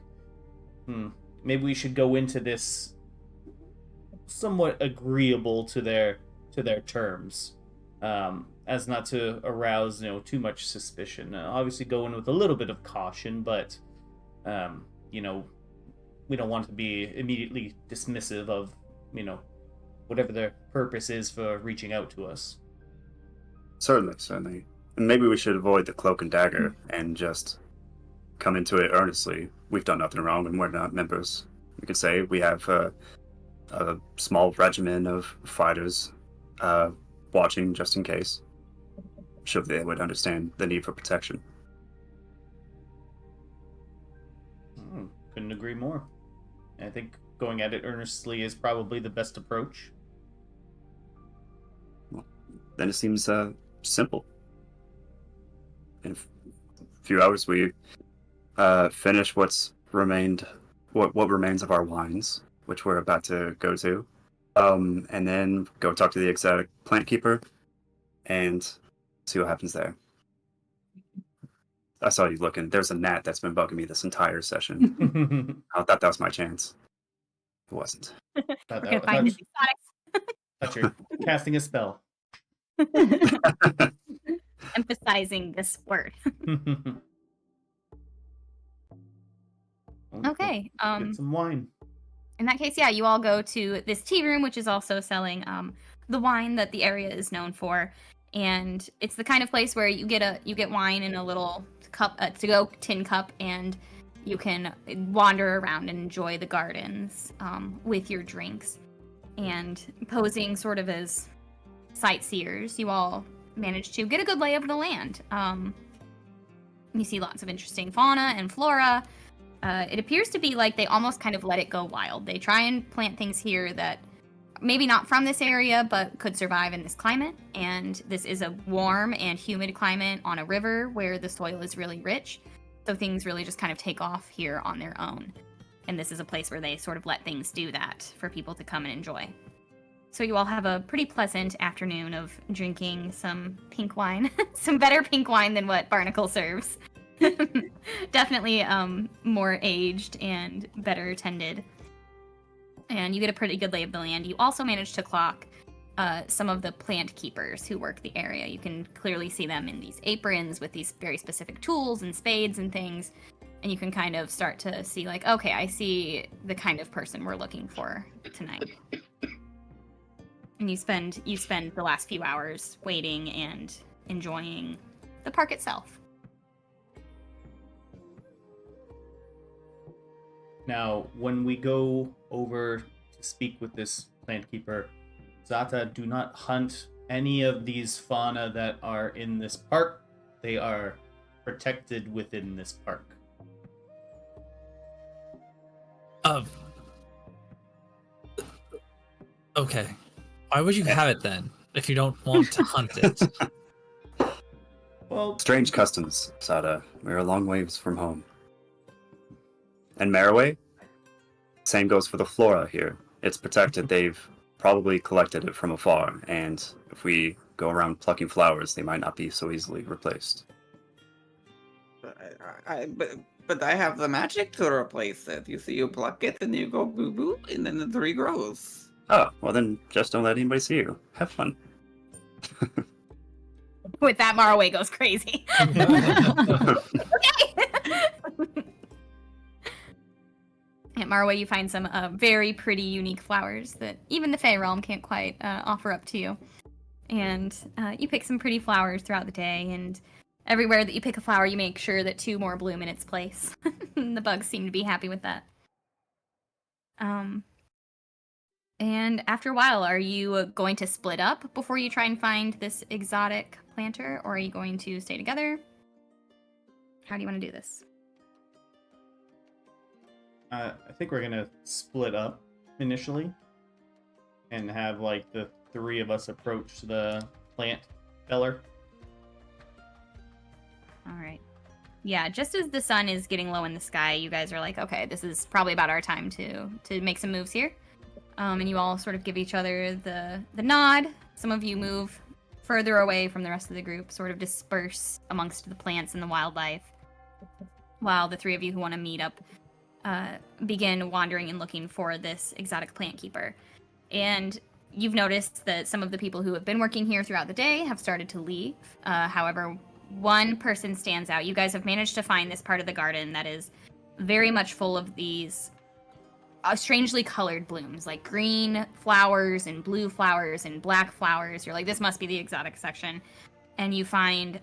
maybe we should go into this somewhat agreeable to their terms, as not to arouse too much suspicion. Obviously go in with a little bit of caution, but we don't want to be immediately dismissive of whatever their purpose is for reaching out to us. Certainly. And maybe we should avoid the cloak and dagger and just come into it earnestly. We've done nothing wrong and we're not members. We could say we have a small regiment of fighters watching just in case. Sure, they would understand the need for protection. Couldn't agree more. I think going at it earnestly is probably the best approach. Well, then it seems simple. In a few hours, we finish what remains of our wines, which we're about to go to, and then go talk to the exotic plant keeper and see what happens there. I saw you looking. There's a gnat that's been bugging me this entire session. I thought that was my chance. It wasn't. We're gonna find the Thought you're casting a spell. emphasizing this word. Okay. Get some wine. In that case, yeah, you all go to this tea room, which is also selling the wine that the area is known for, and it's the kind of place where you get wine in a little cup, to-go tin cup, and you can wander around and enjoy the gardens with your drinks. And posing sort of as sightseers, you all manage to get a good lay of the land. You see lots of interesting fauna and flora. It appears to be like they almost kind of let it go wild. They try and plant things here that maybe not from this area, but could survive in this climate. And this is a warm and humid climate on a river where the soil is really rich. So things really just kind of take off here on their own. And this is a place where they sort of let things do that for people to come and enjoy. So you all have a pretty pleasant afternoon of drinking some pink wine, some better pink wine than what Barnacle serves. Definitely more aged and better tended. And you get a pretty good lay of the land. You also manage to clock some of the plant keepers who work the area. You can clearly see them in these aprons with these very specific tools and spades and things. And you can kind of start to see like, okay, I see the kind of person we're looking for tonight. And you spend the last few hours waiting and enjoying the park itself. Now, when we go over to speak with this plant keeper, Zata, do not hunt any of these fauna that are in this park. They are protected within this park. Okay. Why would you have it then if you don't want to hunt it? Well, Strange customs, Zata. We're a long ways from home. And Marroway? Same goes for the flora here. It's protected. They've probably collected it from afar, and if we go around plucking flowers, they might not be so easily replaced. But I have the magic to replace it. You see, you pluck it and you go boo boo, and then the tree grows. Oh, well then, just don't let anybody see you. Have fun. With that, Marroway goes crazy. At Marroway, you find some very pretty, unique flowers that even the Fey realm can't quite offer up to you. And you pick some pretty flowers throughout the day, and everywhere that you pick a flower, you make sure that 2 more bloom in its place. The bugs seem to be happy with that. And after a while, are you going to split up before you try and find this exotic planter, or are you going to stay together? How do you want to do this? I think we're gonna split up initially and have like the 3 of us approach the plant seller. All right. Yeah, just as the sun is getting low in the sky, you guys are like, okay, this is probably about our time to make some moves here. And you all sort of give each other the nod. Some of you move further away from the rest of the group, sort of disperse amongst the plants and the wildlife, while the 3 of you who want to meet up begin wandering and looking for this exotic plant keeper. And you've noticed that some of the people who have been working here throughout the day have started to leave. However, one person stands out. You guys have managed to find this part of the garden that is very much full of these strangely colored blooms, like green flowers and blue flowers and black flowers. You're like, this must be the exotic section. And you find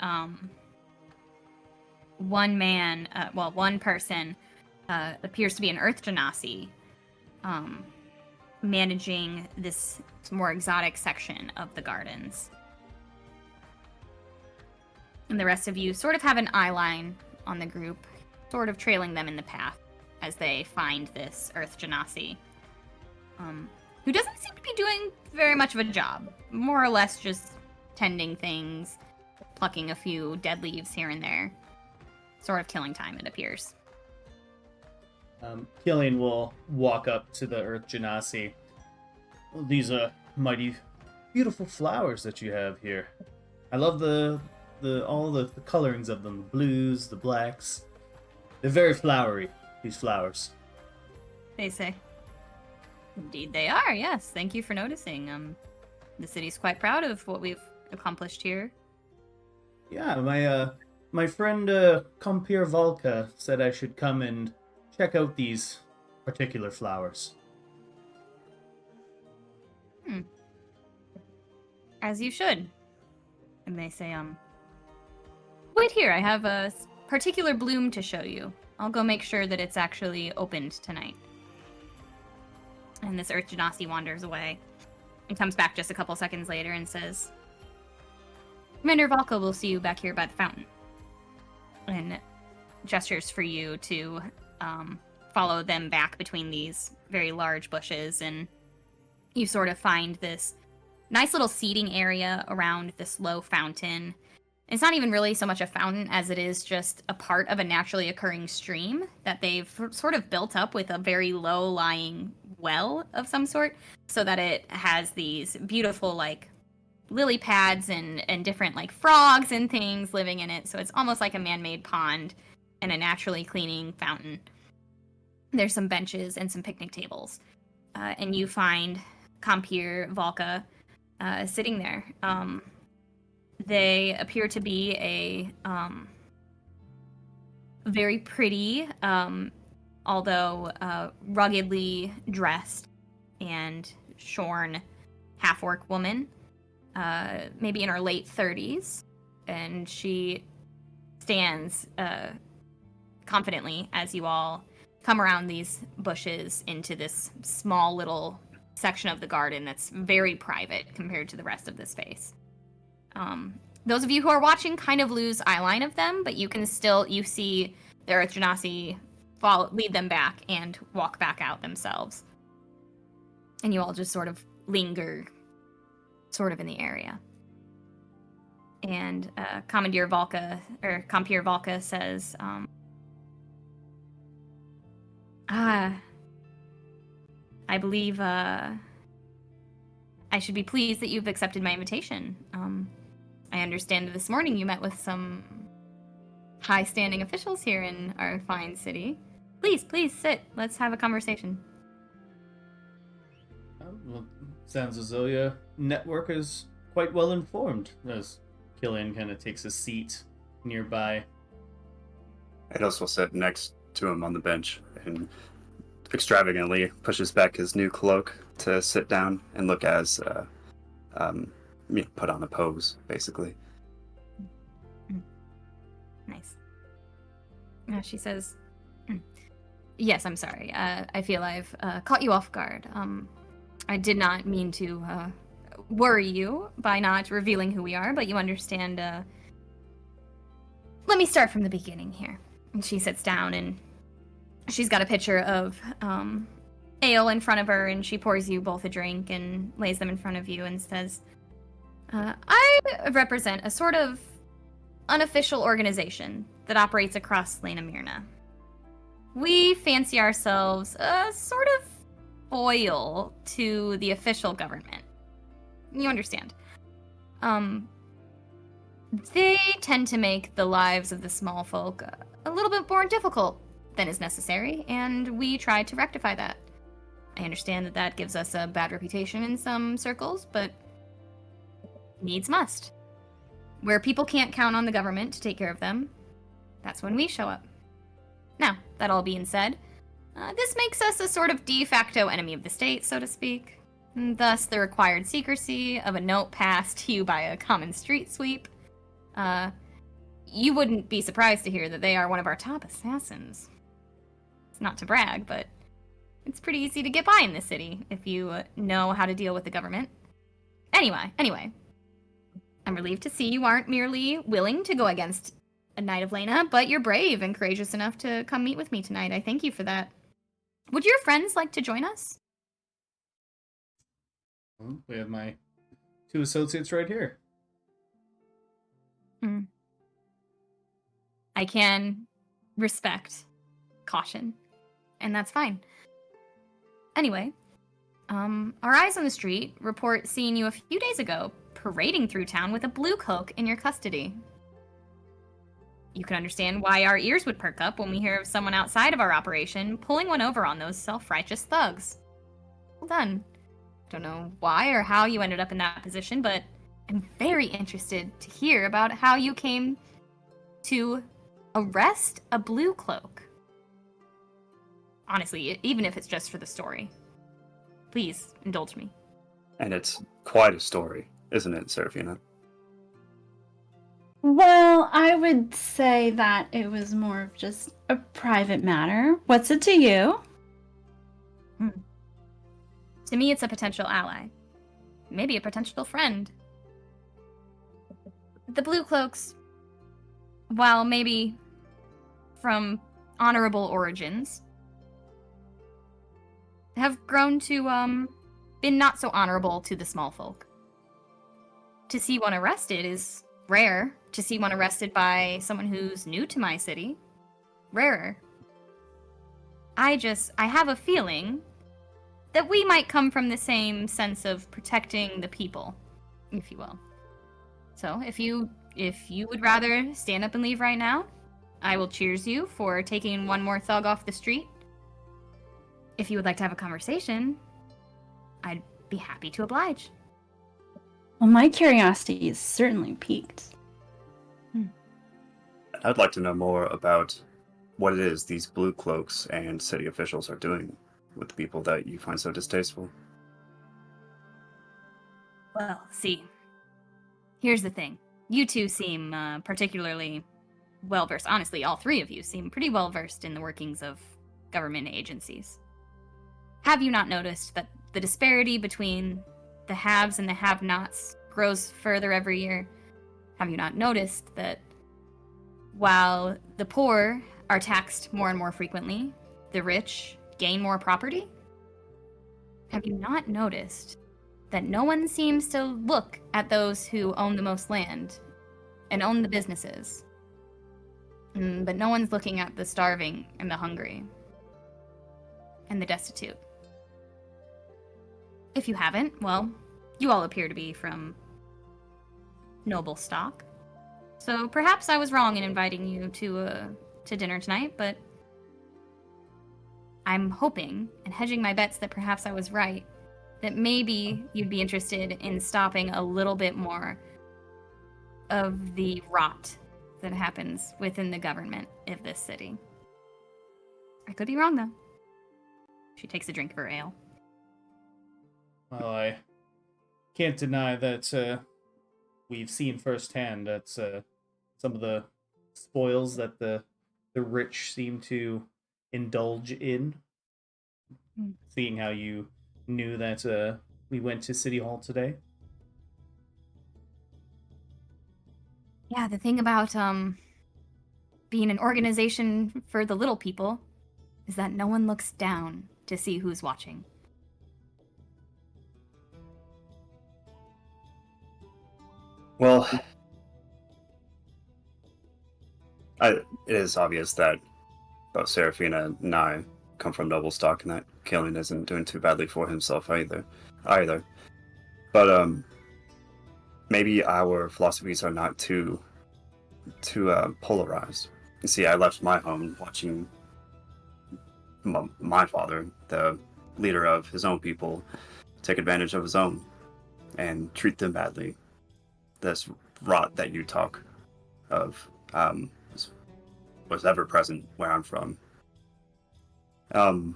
one person appears to be an Earth Genasi, managing this more exotic section of the gardens. And the rest of you sort of have an eye line on the group, sort of trailing them in the path as they find this Earth Genasi, who doesn't seem to be doing very much of a job. More or less just tending things, plucking a few dead leaves here and there. Sort of killing time, it appears. Kilian will walk up to the Earth Genasi. Well, these are mighty beautiful flowers that you have here. I love the all the colorings of them, the blues, the blacks. They're very flowery, these flowers. They say. Indeed they are, yes. Thank you for noticing. The city's quite proud of what we've accomplished here. Yeah, my friend Compeer Valka said I should come and check out these particular flowers. As you should. And they say, wait here, I have a particular bloom to show you. I'll go make sure that it's actually opened tonight. And this Earth Genasi wanders away and comes back just a couple seconds later and says, Commander Valka will see you back here by the fountain. And gestures for you to follow them back between these very large bushes, and you sort of find this nice little seating area around this low fountain. It's not even really so much a fountain as it is just a part of a naturally occurring stream that they've sort of built up with a very low-lying well of some sort, so that it has these beautiful, like, lily pads and different, like, frogs and things living in it. So it's almost like a man-made pond and a naturally cleaning fountain. There's some benches and some picnic tables. And you find Compeer Valka sitting there. They appear to be a very pretty, although ruggedly dressed and shorn half-orc woman, maybe in her late 30s, and she stands confidently as you all come around these bushes into this small little section of the garden that's very private compared to the rest of the space. Those of you who are watching kind of lose eyeline of them, but you see the Earth Genasi lead them back and walk back out themselves. And you all just sort of linger sort of in the area. And Compeer Valka says, I believe I should be pleased that you've accepted my invitation. I understand that this morning you met with some high-standing officials here in our fine city. Please sit. Let's have a conversation. Well, sounds as though your network is quite well informed, as Kilian kind of takes a seat nearby. Eidos will sit next to him on the bench and extravagantly pushes back his new cloak to sit down and look as put on a pose, basically. Nice. She says, yes, I'm sorry. I feel I've caught you off guard. I did not mean to worry you by not revealing who we are, but you understand. Let me start from the beginning here. And she sits down, and she's got a pitcher of ale in front of her, and she pours you both a drink and lays them in front of you and says, I represent a sort of unofficial organization that operates across Lena Myrna. We fancy ourselves a sort of foil to the official government. You understand. They tend to make the lives of the small folk a little bit more difficult than is necessary, and we try to rectify that. I understand that that gives us a bad reputation in some circles, but needs must. Where people can't count on the government to take care of them, that's when we show up. Now, that all being said, this makes us a sort of de facto enemy of the state, so to speak. And thus, the required secrecy of a note passed to you by a common street sweep. You wouldn't be surprised to hear that they are one of our top assassins. It's not to brag, but it's pretty easy to get by in this city if you know how to deal with the government. Anyway, I'm relieved to see you aren't merely willing to go against a Knight of Lena, but you're brave and courageous enough to come meet with me tonight. I thank you for that. Would your friends like to join us? Well, we have my two associates right here. I can respect caution, and that's fine. Anyway, our eyes on the street report seeing you a few days ago parading through town with a blue cloak in your custody. you can understand why our ears would perk up when we hear of someone outside of our operation pulling one over on those self-righteous thugs. Well done. Don't know why or how you ended up in that position, but I'm very interested to hear about how you came to arrest a blue cloak. Honestly, even if it's just for the story. Please, indulge me. And it's quite a story, isn't it, Seraphina? Well, I would say that it was more of just a private matter. What's it to you? To me, it's a potential ally. Maybe a potential friend. The Blue Cloaks, while maybe from honorable origins, have grown to, been not so honorable to the small folk. To see one arrested is rare. To see one arrested by someone who's new to my city, rarer. I have a feeling that we might come from the same sense of protecting the people, if you will. So, if you would rather stand up and leave right now, I will cheers you for taking one more thug off the street. If you would like to have a conversation, I'd be happy to oblige. Well, my curiosity is certainly piqued. I'd like to know more about what it is these blue cloaks and city officials are doing with the people that you find so distasteful. Well, see, here's the thing. You two seem particularly well-versed. Honestly, all three of you seem pretty well-versed in the workings of government agencies. Have you not noticed that the disparity between the haves and the have-nots grows further every year? Have you not noticed that while the poor are taxed more and more frequently, the rich gain more property? Have you not noticed that no one seems to look at those who own the most land and own the businesses, but no one's looking at the starving and the hungry and the destitute? If you haven't, well, you all appear to be from noble stock. So perhaps I was wrong in inviting you to dinner tonight, but I'm hoping and hedging my bets that perhaps I was right, that maybe you'd be interested in stopping a little bit more of the rot that happens within the government of this city. I could be wrong, though. She takes a drink of her ale. Well, I can't deny that we've seen firsthand that some of the spoils that the rich seem to indulge in. Seeing how you knew that we went to City Hall today. Yeah, the thing about being an organization for the little people is that no one looks down to see who's watching. Well, it is obvious that both Seraphina and I come from noble stock, and that Kilian isn't doing too badly for himself either. But maybe our philosophies are not too polarized. You see, I left my home watching my father, the leader of his own people, take advantage of his own and treat them badly. This rot that you talk of was ever present where I'm from. And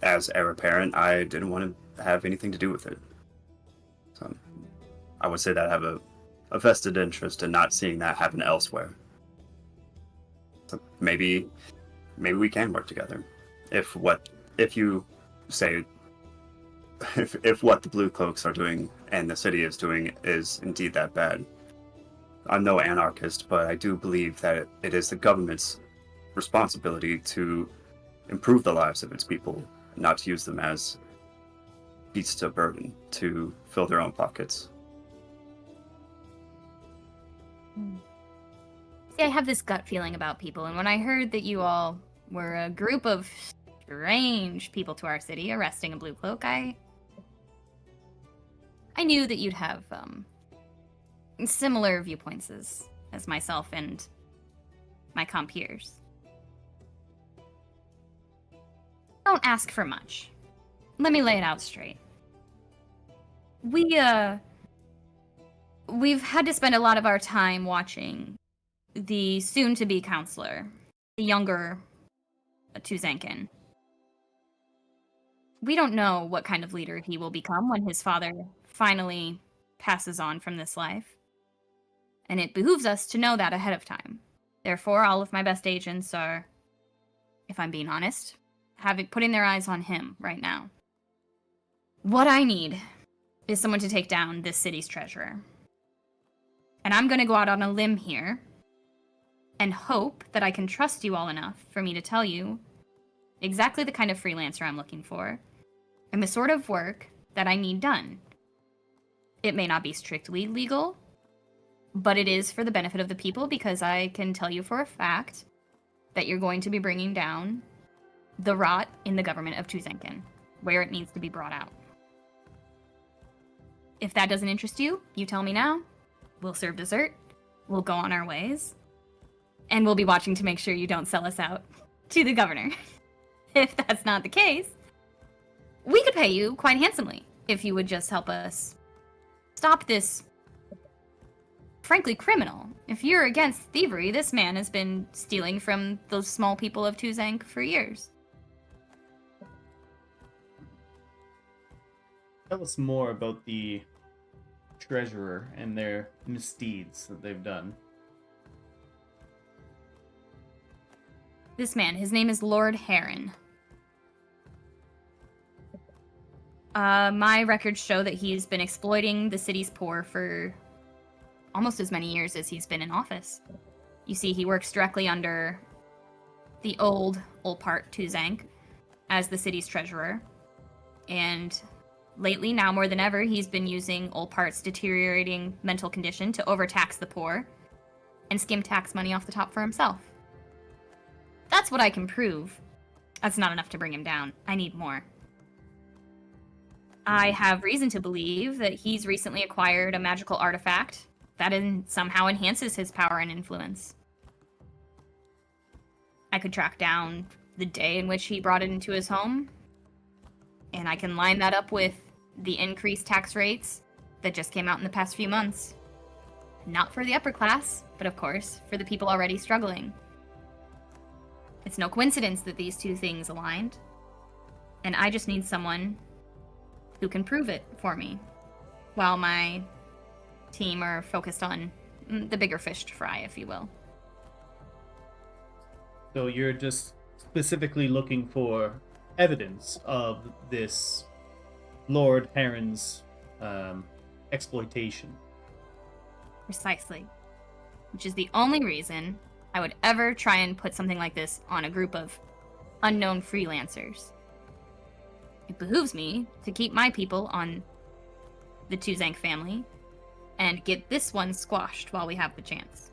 as heir apparent, I didn't want to have anything to do with it. So I would say that I have a vested interest in not seeing that happen elsewhere. So maybe we can work together. If what the Blue Cloaks are doing and the city is doing is indeed that bad. I'm no anarchist, but I do believe that it is the government's responsibility to improve the lives of its people, not to use them as beasts of burden to fill their own pockets. See, I have this gut feeling about people, and when I heard that you all were a group of strange people to our city arresting a Blue Cloak, I knew that you'd have similar viewpoints as as myself and my compeers. Don't ask for much. Let me lay it out straight. We've had to spend a lot of our time watching the soon-to-be counselor, the younger Tuzankin. We don't know what kind of leader he will become when his father finally passes on from this life. And it behooves us to know that ahead of time. Therefore, all of my best agents are, if I'm being honest, putting their eyes on him right now. What I need is someone to take down this city's treasurer. And I'm going to go out on a limb here and hope that I can trust you all enough for me to tell you exactly the kind of freelancer I'm looking for and the sort of work that I need done. It may not be strictly legal, but it is for the benefit of the people, because I can tell you for a fact that you're going to be bringing down the rot in the government of Tuzankin, where it needs to be brought out. If that doesn't interest you, you tell me now. We'll serve dessert, we'll go on our ways, and we'll be watching to make sure you don't sell us out to the governor. If that's not the case, we could pay you quite handsomely if you would just help us stop this, frankly, criminal. If you're against thievery, this man has been stealing from the small people of Tuzank for years. Tell us more about the treasurer and their misdeeds that they've done. This man, his name is Lord Herron. My records show that he's been exploiting the city's poor for almost as many years as he's been in office. You see, he works directly under the old Olpart Tuzank as the city's treasurer. And lately, now more than ever, he's been using Olpart's deteriorating mental condition to overtax the poor and skim tax money off the top for himself. That's what I can prove. That's not enough to bring him down. I need more. I have reason to believe that he's recently acquired a magical artifact that somehow enhances his power and influence. I could track down the day in which he brought it into his home, and I can line that up with the increased tax rates that just came out in the past few months. Not for the upper class, but of course, for the people already struggling. It's no coincidence that these two things aligned, and I just need someone who can prove it for me, while my team are focused on the bigger fish to fry, if you will. So you're just specifically looking for evidence of this Lord Herron's exploitation. Precisely. Which is the only reason I would ever try and put something like this on a group of unknown freelancers. It behooves me to keep my people on the Tuzank family and get this one squashed while we have the chance.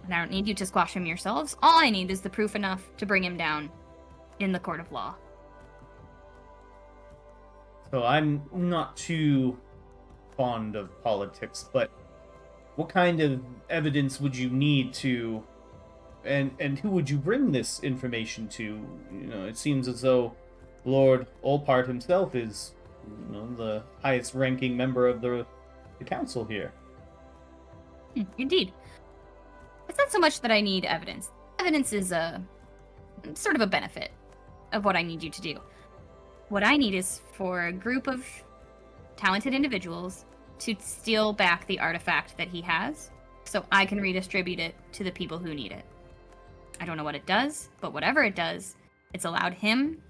And I don't need you to squash him yourselves. All I need is the proof enough to bring him down in the court of law. So I'm not too fond of politics, but what kind of evidence would you need to, and who would you bring this information to? You know, it seems as though Lord Olpart himself is, you know, the highest ranking member of the council here. Indeed. It's not so much that I need evidence. Evidence is a sort of a benefit of what I need you to do. What I need is for a group of talented individuals to steal back the artifact that he has, so I can redistribute it to the people who need it. I don't know what it does, but whatever it does, it's allowed him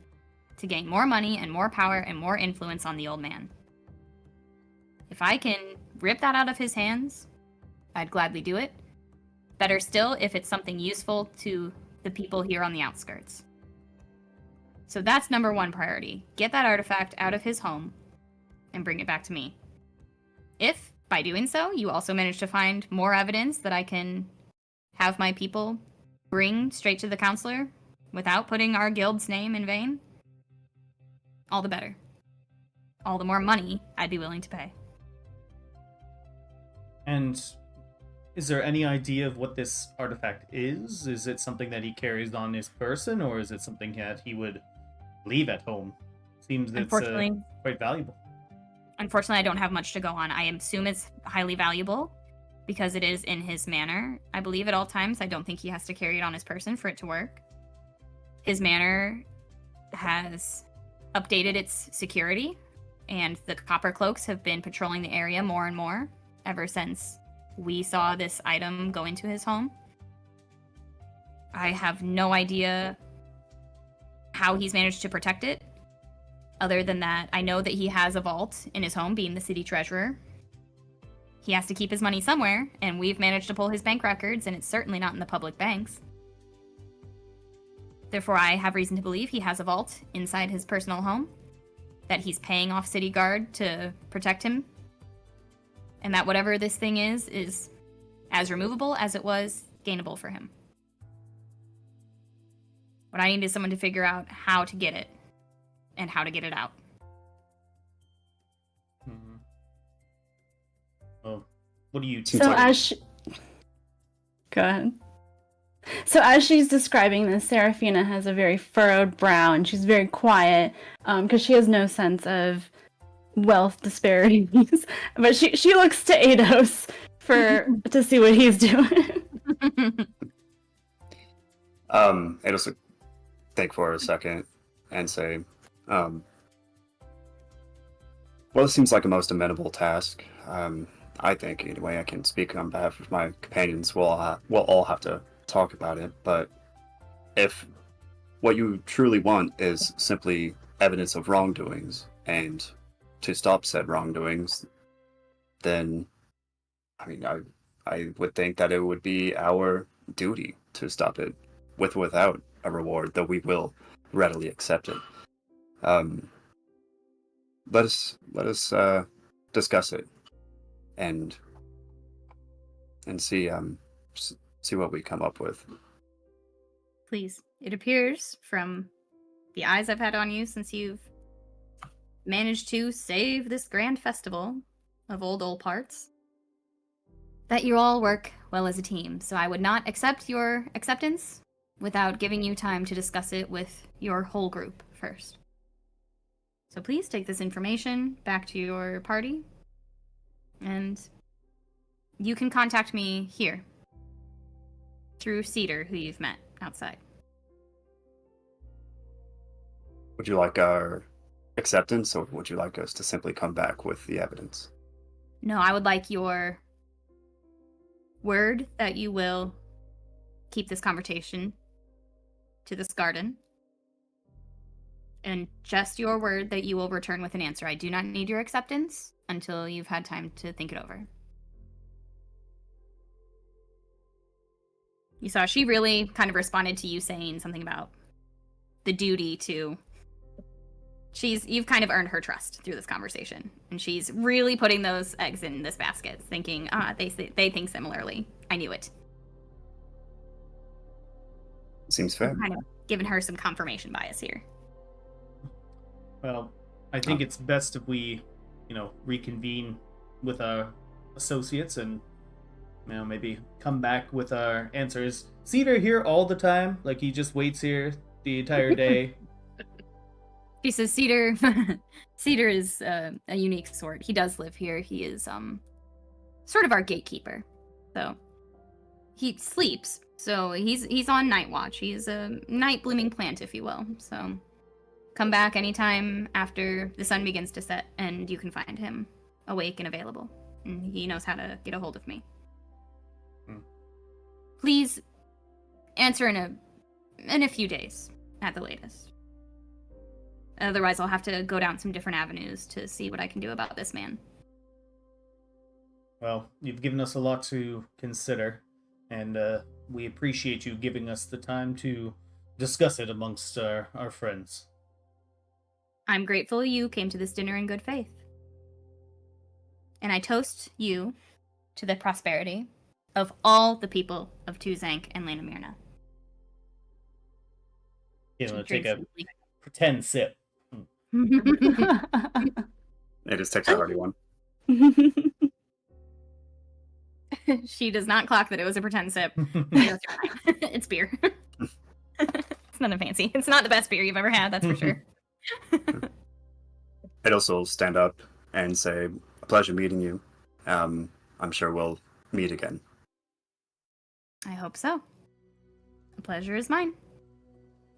to gain more money and more power and more influence on the old man. If I can rip that out of his hands, I'd gladly do it. Better still if it's something useful to the people here on the outskirts. So that's number one priority. Get that artifact out of his home and bring it back to me. If, by doing so, you also manage to find more evidence that I can have my people bring straight to the counselor without putting our guild's name in vain, all the better. All the more money I'd be willing to pay. And Is there any idea of what this artifact is? Is it something that he carries on his person, or is it something that he would leave at home? Seems it's Unfortunately, quite valuable. I don't have much to go on. I assume it's highly valuable because it is in his manor, I believe, at all times. I don't think he has to carry it on his person for it to work. His manor has updated its security, and the Copper Cloaks have been patrolling the area more and more ever since we saw this item go into his home. I have no idea how he's managed to protect it. Other than that, I know that he has a vault in his home, being the city treasurer. He has to keep his money somewhere, and we've managed to pull his bank records, and it's certainly not in the public banks. Therefore, I have reason to believe he has a vault inside his personal home, that he's paying off city guard to protect him, and that whatever this thing is as removable as it was gainable for him. What I need is someone to figure out how to get it, and how to get it out. Well, what do you... So Go ahead. So as she's describing this, Seraphina has a very furrowed brow, and she's very quiet, because she has no sense of wealth disparities. But she looks to Eidos to see what he's doing. Eidos will think for a second and say, well, it seems like a most amenable task. I think, anyway, I can speak on behalf of my companions. We'll all have to talk about it, but if what you truly want is simply evidence of wrongdoings and to stop said wrongdoings, then, I mean, I would think that it would be our duty to stop it with or without a reward, though we will readily accept it. Let us discuss it and see what we come up with. Please. It appears from the eyes I've had on you since you've managed to save this grand festival of old parts, that you all work well as a team. So I would not accept your acceptance without giving you time to discuss it with your whole group first. So please take this information back to your party, and you can contact me here through Cedar, who you've met outside. Would you like our acceptance, or would you like us to simply come back with the evidence? No, I would like your word that you will keep this conversation to this garden, and just your word that you will return with an answer. I do not need your acceptance until you've had time to think it over. You saw she really kind of responded to you saying something about the duty to... You've kind of earned her trust through this conversation, and she's really putting those eggs in this basket, thinking, they think similarly. I knew it. Seems fair. Kind of giving her some confirmation bias here. Well, I think it's best if we, reconvene with our associates and, maybe come back with our answers. Cedar here all the time? Like, he just waits here the entire day? She says Cedar is a unique sort. He does live here. He is sort of our gatekeeper. So he sleeps. So he's on night watch. He's a night blooming plant, if you will. So come back anytime after the sun begins to set, and you can find him awake and available. And he knows how to get a hold of me. Please answer in a few days at the latest. Otherwise, I'll have to go down some different avenues to see what I can do about this man. Well, you've given us a lot to consider, and we appreciate you giving us the time to discuss it amongst our friends. I'm grateful you came to this dinner in good faith. And I toast you to the prosperity of all the people of Tuzank and Lena Mirna. Take a pretend sip. It just takes a hearty one. She does not clock that it was a pretend sip. It's beer. It's nothing fancy. It's not the best beer you've ever had, that's for sure. I'd also stand up and say, a pleasure meeting you. I'm sure we'll meet again. I hope so. The pleasure is mine.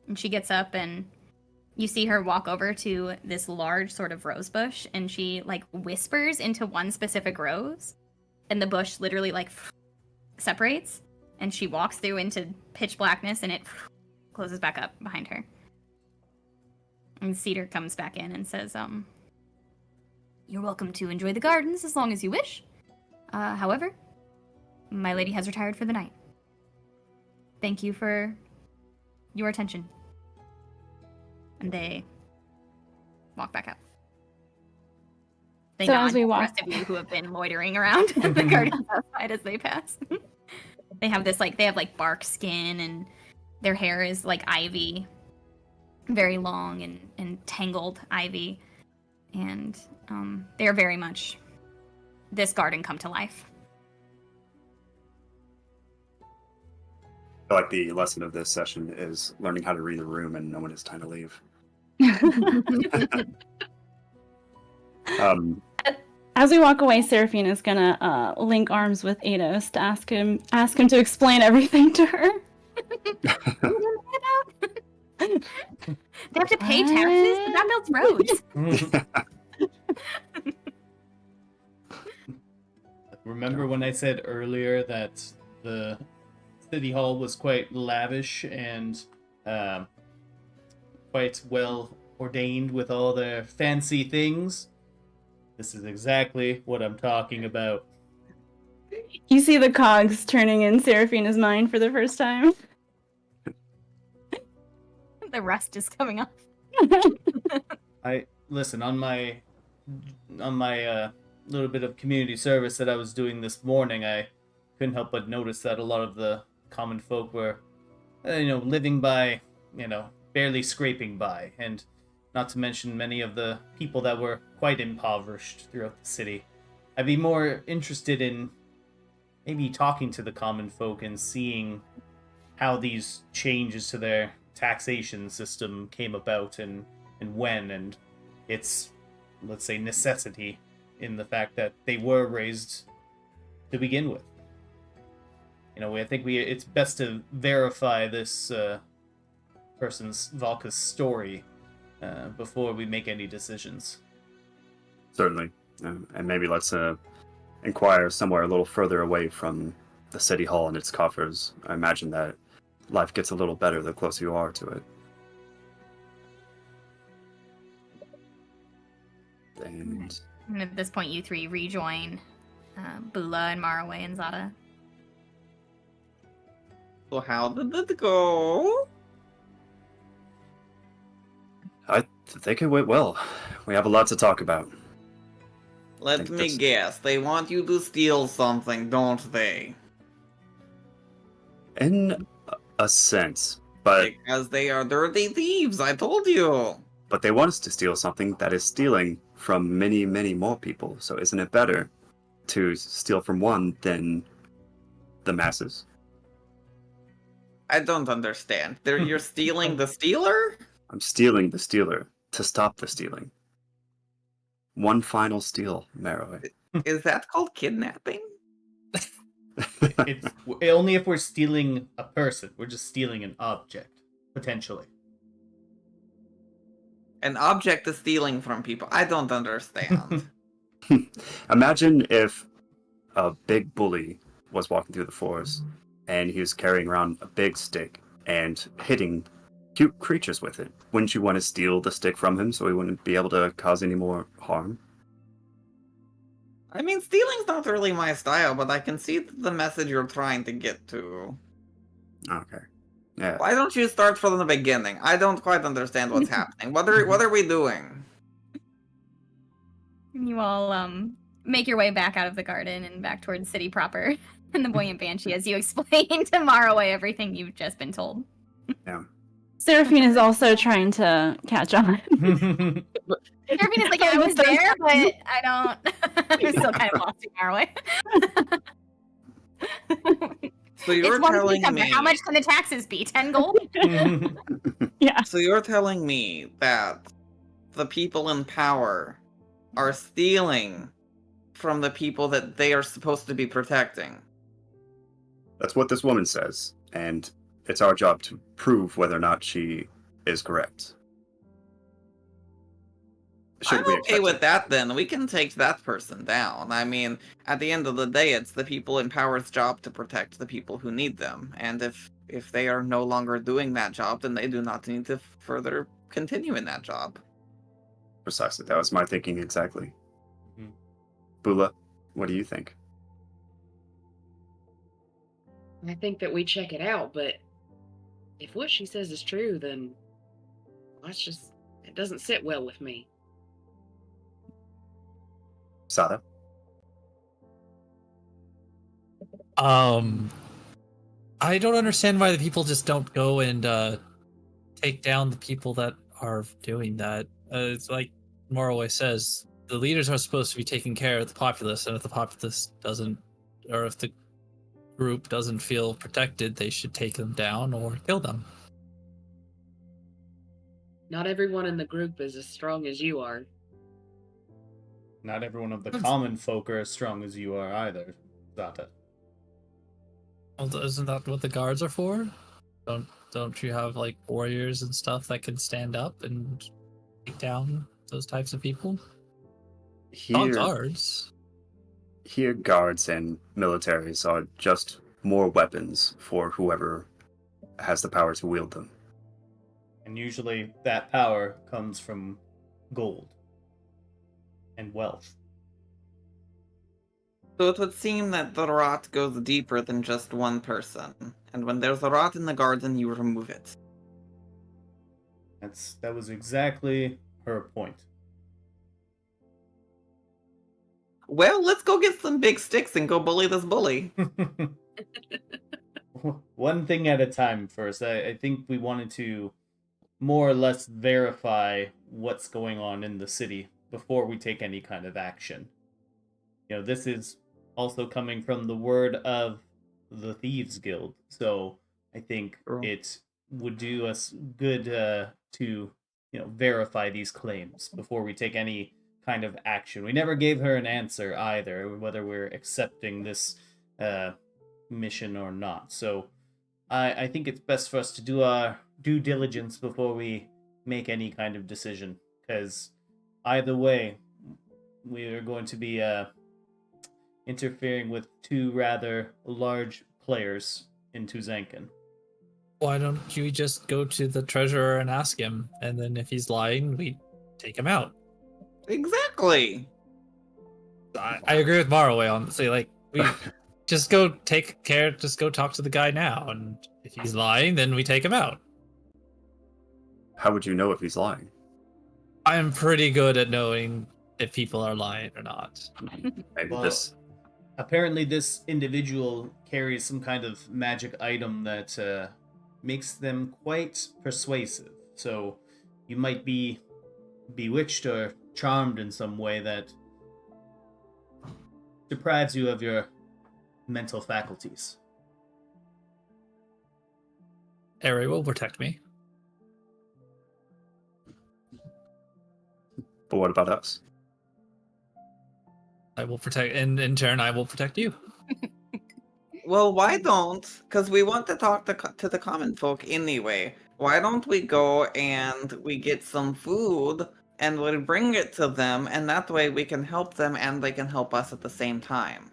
And she gets up and you see her walk over to this large sort of rose bush and she like whispers into one specific rose and the bush literally like separates and she walks through into pitch blackness and it closes back up behind her. And Cedar comes back in and says, you're welcome to enjoy the gardens as long as you wish. However, my lady has retired for the night. Thank you for your attention. And they walk back out. They So nod as we to walk- the rest of you who have been loitering around the gardens outside as they pass. They have this they have bark skin and their hair is like ivy. Very long and tangled ivy. And they're very much this garden come to life. I feel like the lesson of this session is learning how to read the room and know when it's time to leave. As we walk away, Seraphine is gonna link arms with Ados to ask him to explain everything to her. They have to pay taxes, but that builds roads. Remember when I said earlier that the City Hall was quite lavish and quite well ordained with all their fancy things? This is exactly what I'm talking about. You see the cogs turning in Seraphina's mind for the first time. The rust is coming off. I listen on my little bit of community service that I was doing this morning. I couldn't help but notice that a lot of the common folk were, living by, barely scraping by, and not to mention many of the people that were quite impoverished throughout the city. I'd be more interested in maybe talking to the common folk and seeing how these changes to their taxation system came about and when, and its, let's say, necessity in the fact that they were raised to begin with. I think it's best to verify this Valka's story before we make any decisions. Certainly. And maybe let's inquire somewhere a little further away from the City Hall and its coffers. I imagine that life gets a little better the closer you are to it. And at this point, you three rejoin Bula and Marroway and Zata. So how did it go? I think it went well. We have a lot to talk about. Let me guess. They want you to steal something, don't they? In a sense, but Because they are dirty thieves, I told you. But they want us to steal something that is stealing from many, many more people. So isn't it better to steal from one than the masses? I don't understand. You're stealing the stealer? I'm stealing the stealer to stop the stealing. One final steal, Marroway. Is that called kidnapping? It's only if we're stealing a person. We're just stealing an object, potentially. An object is stealing from people. I don't understand. Imagine if a big bully was walking through the forest and he was carrying around a big stick and hitting cute creatures with it. Wouldn't you want to steal the stick from him so he wouldn't be able to cause any more harm? I mean, stealing's not really my style, but I can see the message you're trying to get to. Okay. Yeah. Why don't you start from the beginning? I don't quite understand what's happening. What are we doing? You all make your way back out of the garden and back towards the city proper and the Buoyant Banshee as you explain to Marroway everything you've just been told. Yeah. Seraphine is also trying to catch on. Seraphine is like, I was there, but I don't... You're still kind of lost in Marroway. So you're It's one telling cucumber. me. How much can the taxes be? 10 gold? Yeah. So you're telling me that the people in power are stealing from the people that they are supposed to be protecting. That's what this woman says, and it's our job to prove whether or not she is correct. I'm we okay expect with it? that then. We can take that person down. I mean, at the end of the day, it's the people in power's job to protect the people who need them. And if they are no longer doing that job, then they do not need to further continue in that job. Precisely. That was my thinking exactly. Mhm. Bula, what do you think? I think that we check it out, but if what she says is true, then it doesn't sit well with me. Zata? I don't understand why the people just don't go and take down the people that are doing that. It's like Marroway says, the leaders are supposed to be taking care of the populace, and if the populace doesn't, or if the group doesn't feel protected, they should take them down or kill them. Not everyone in the group is as strong as you are. Not everyone of the common folk are as strong as you are either, Zata. Well, isn't that what the guards are for? Don't you have like warriors and stuff that can stand up and take down those types of people? Not guards. Here, guards and militaries are just more weapons for whoever has the power to wield them. And usually that power comes from gold and wealth. So it would seem that the rot goes deeper than just one person. And when there's a rot in the garden, you remove it. That was exactly her point. Well, let's go get some big sticks and go bully this bully. One thing at a time first. I think we wanted to more or less verify what's going on in the city before we take any kind of action. You know, this is also coming from the word of the Thieves Guild, so I think it would do us good to, verify these claims before we take any kind of action. We never gave her an answer either, whether we're accepting this mission or not. So I think it's best for us to do our due diligence before we make any kind of decision, because either way, we are going to be interfering with two rather large players into Zankin. Why don't you just go to the treasurer and ask him, and then if he's lying, we take him out. Exactly. I agree with Marroway on say like we just go take care, just go talk to the guy now, and if he's lying, then we take him out. How would you know if he's lying? I'm pretty good at knowing if people are lying or not. Maybe Well, this. Apparently, this individual carries some kind of magic item that makes them quite persuasive. So you might be bewitched or charmed in some way that deprives you of your mental faculties. Ari will protect me. But what about us? I will protect, and in turn, I will protect you. Well, why don't? Because we want to talk to the common folk anyway. Why don't we go and we get some food and we bring it to them, and that way we can help them and they can help us at the same time.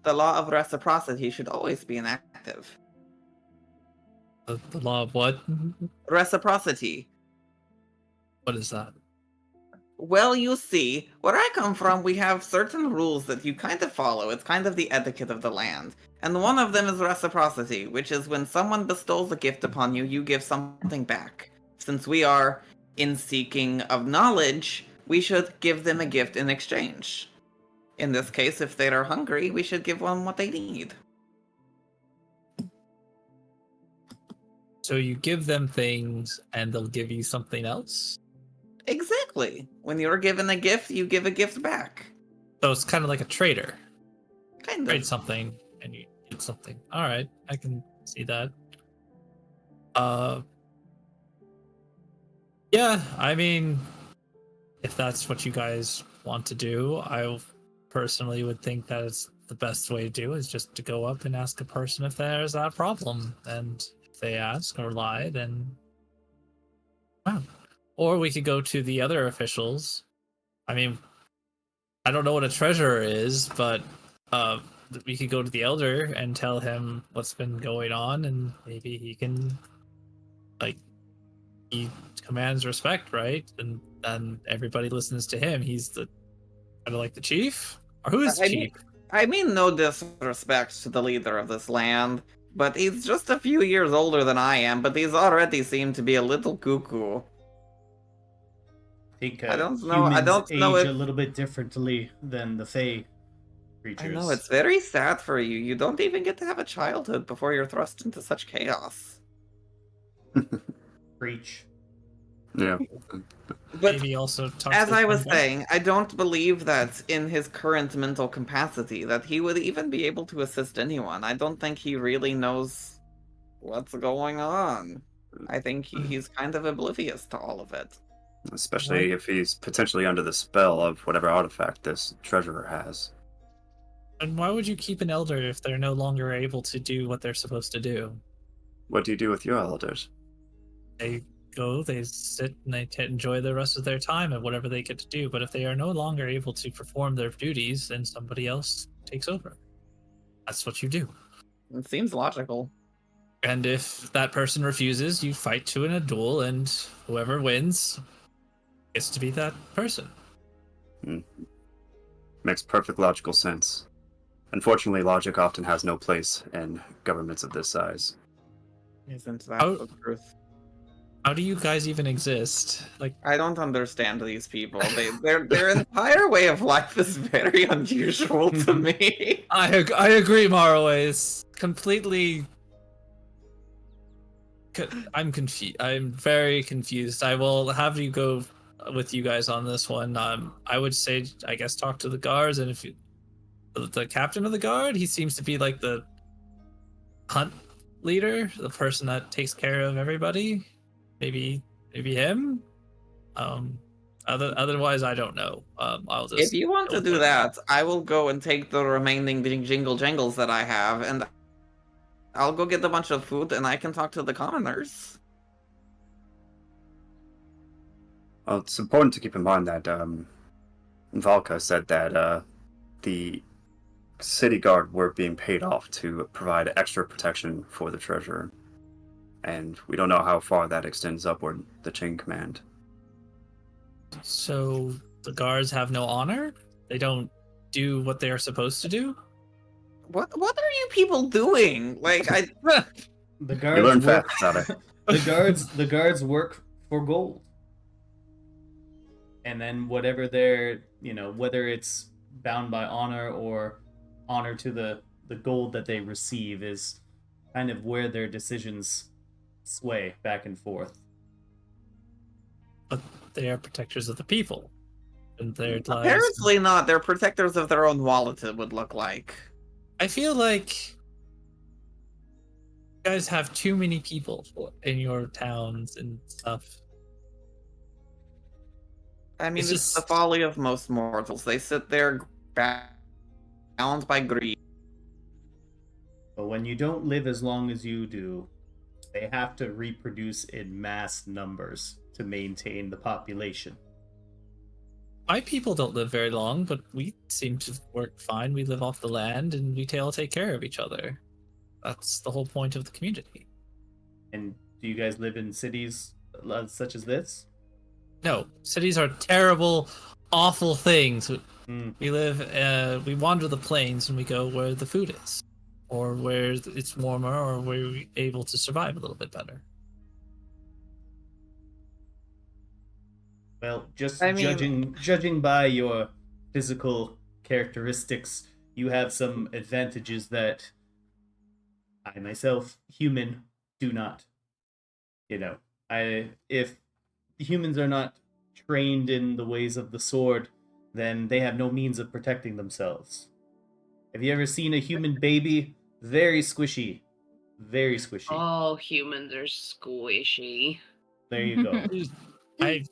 The law of reciprocity should always be enactive. The law of what? Reciprocity. What is that? Well, you see, where I come from, we have certain rules that you kind of follow. It's kind of the etiquette of the land. And one of them is reciprocity, which is when someone bestows a gift upon you, you give something back. Since we are in seeking of knowledge, we should give them a gift in exchange. In this case, if they are hungry, we should give them what they need. So you give them things and they'll give you something else? Exactly. When you're given a gift, you give a gift back. So it's kind of like a trader. Kind trade of. something and you get something. All right, I can see that. Yeah, I mean, if that's what you guys want to do, I personally would think that it's the best way to do is just to go up and ask a person if there's that problem, and if they ask or lie, then wow. Or we could go to the other officials. I mean, I don't know what a treasurer is, but uh, we could go to the elder and tell him what's been going on, and maybe he can, like, he commands respect, right? And everybody listens to him. He's the kind of like the chief, or who is the I chief? mean, I mean no disrespect to the leader of this land, but he's just a few years older than I am, but he's already seemed to be a little cuckoo. I think I don't humans age if a little bit differently than the Fae I know creatures. it's very sad for you. You don't even get to have a childhood before you're thrust into such chaos. Preach. Yeah. But Maybe also talk as to I the was Banshee. saying, I don't believe that in his current mental capacity that he would even be able to assist anyone. I don't think he really knows what's going on. I think he's kind of oblivious to all of it. Especially if he's potentially under the spell of whatever artifact this treasurer has. And why would you keep an elder if they're no longer able to do what they're supposed to do? What do you do with your elders? They go, they sit, and they enjoy the rest of their time at whatever they get to do. But if they are no longer able to perform their duties, then somebody else takes over. That's what you do. It seems logical. And if that person refuses, you fight to in a duel, and whoever wins gets to be that person. Makes perfect logical sense. Unfortunately, logic often has no place in governments of this size. Isn't that Oh. the truth? How do you guys even exist? Like, I don't understand these people. Their entire way of life is very unusual to me. I agree, Marroway. It's completely. I'm confused. I'm very confused. I will have you go with you guys on this one. I would say, I guess, talk to the guards, and if you, the captain of the guard, he seems to be like the hunt leader, the person that takes care of everybody. Maybe him. Otherwise, I don't know. I'll just. If you want to do that, I will go and take the remaining jingle jangles that I have, and I'll go get a bunch of food, and I can talk to the commoners. Well, it's important to keep in mind that Valka said that the city guard were being paid off to provide extra protection for the treasurer. And we don't know how far that extends upward the chain command. So the guards have no honor? They don't do what they are supposed to do? What are you people doing? Like The You guards learn work. fast, Zata. the guards work for gold. And then whatever they're, whether it's bound by honor or honor to the gold that they receive is kind of where their decisions sway back and forth. But they are protectors of the people. And their lives. apparently not. They're protectors of their own wallet, it would look like. I feel like you guys have too many people in your towns and stuff. I mean, It's it's the just- folly of most mortals. They sit there bound by greed. But when you don't live as long as you do, they have to reproduce in mass numbers to maintain the population. My people don't live very long, but we seem to work fine. We live off the land and we all take care of each other. That's the whole point of the community. And do you guys live in cities such as this? No, cities are terrible, awful things. Hmm. We live, we wander the plains and we go where the food is, or where it's warmer, or where we're able to survive a little bit better. Well, just I mean- judging by your physical characteristics, you have some advantages that I myself, human, do not. If humans are not trained in the ways of the sword, then they have no means of protecting themselves. Have you ever seen a human baby? Very squishy. Very squishy. All humans are squishy. There you go.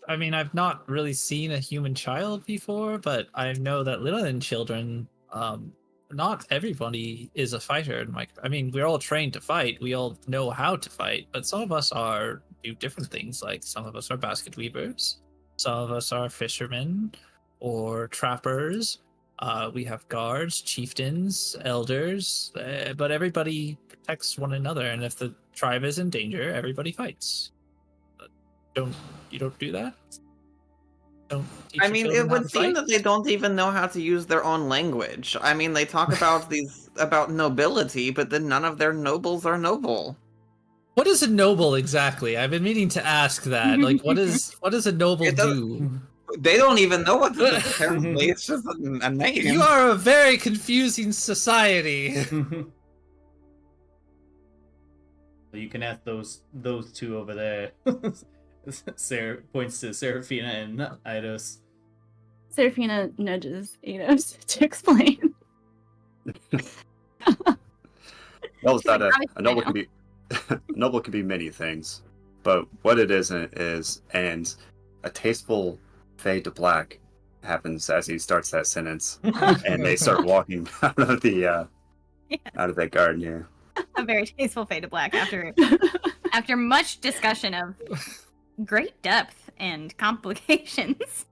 I mean, I've not really seen a human child before, but I know that little children, not everybody is a fighter. And like, I mean, we're all trained to fight. We all know how to fight, but some of us do different things. Like some of us are basket weavers, some of us are fishermen or trappers. We have guards, chieftains, elders, but everybody protects one another. And if the tribe is in danger, everybody fights. You don't do that? Don't teach I your mean, children it how would to seem fight? that they don't even know how to use their own language. I mean, they talk about about nobility, but then none of their nobles are noble. What is a noble exactly? I've been meaning to ask that. Like, what is a noble It doesn't- do? They don't even know what it is, apparently. It's just a name. You are a very confusing society. So you can ask those two over there. Sarah points to Seraphina and Eidos. Seraphina nudges Eidos to explain. Well, it's not a Obviously, noble I can be a noble can be many things, but what it isn't is, and a tasteful fade to black happens as he starts that sentence, and they start walking out of the out of that garden here. A very tasteful fade to black after much discussion of great depth and complications.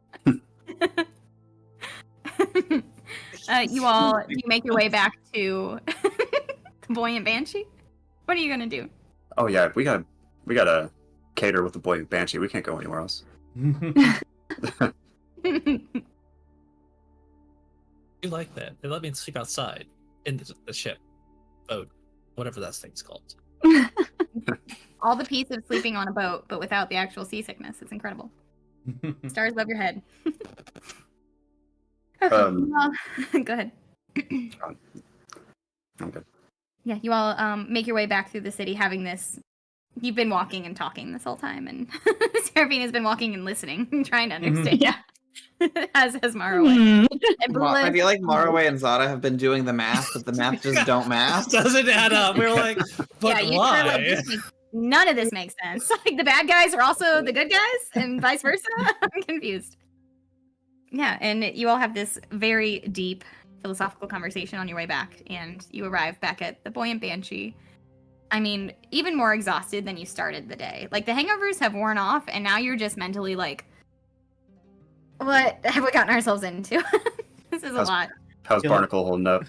You make your way back to the Buoyant Banshee? What are you gonna do? Oh yeah, we gotta cater with the Buoyant Banshee. We can't go anywhere else. You like that? They let me sleep outside in the ship, boat, whatever that thing's called. All the peace of sleeping on a boat, but without the actual seasickness. It's incredible. Stars above your head. Okay, well, go ahead. I'm good. Yeah, you all make your way back through the city having this. You've been walking and talking this whole time, and Seraphina's been walking and listening, trying to understand. Yeah. as Marroway. And I Bula, feel like Marroway and Zata have been doing the math, but the math just don't math. Doesn't add up. We're like, but yeah, you why? are like, none of this makes sense. Like the bad guys are also the good guys, and vice versa. I'm confused. Yeah, and you all have this very deep philosophical conversation on your way back, and you arrive back at the Buoyant Banshee. I mean, even more exhausted than you started the day. Like, the hangovers have worn off, and now you're just mentally like, what have we gotten ourselves into? This is a lot. How's Barnacle holding up?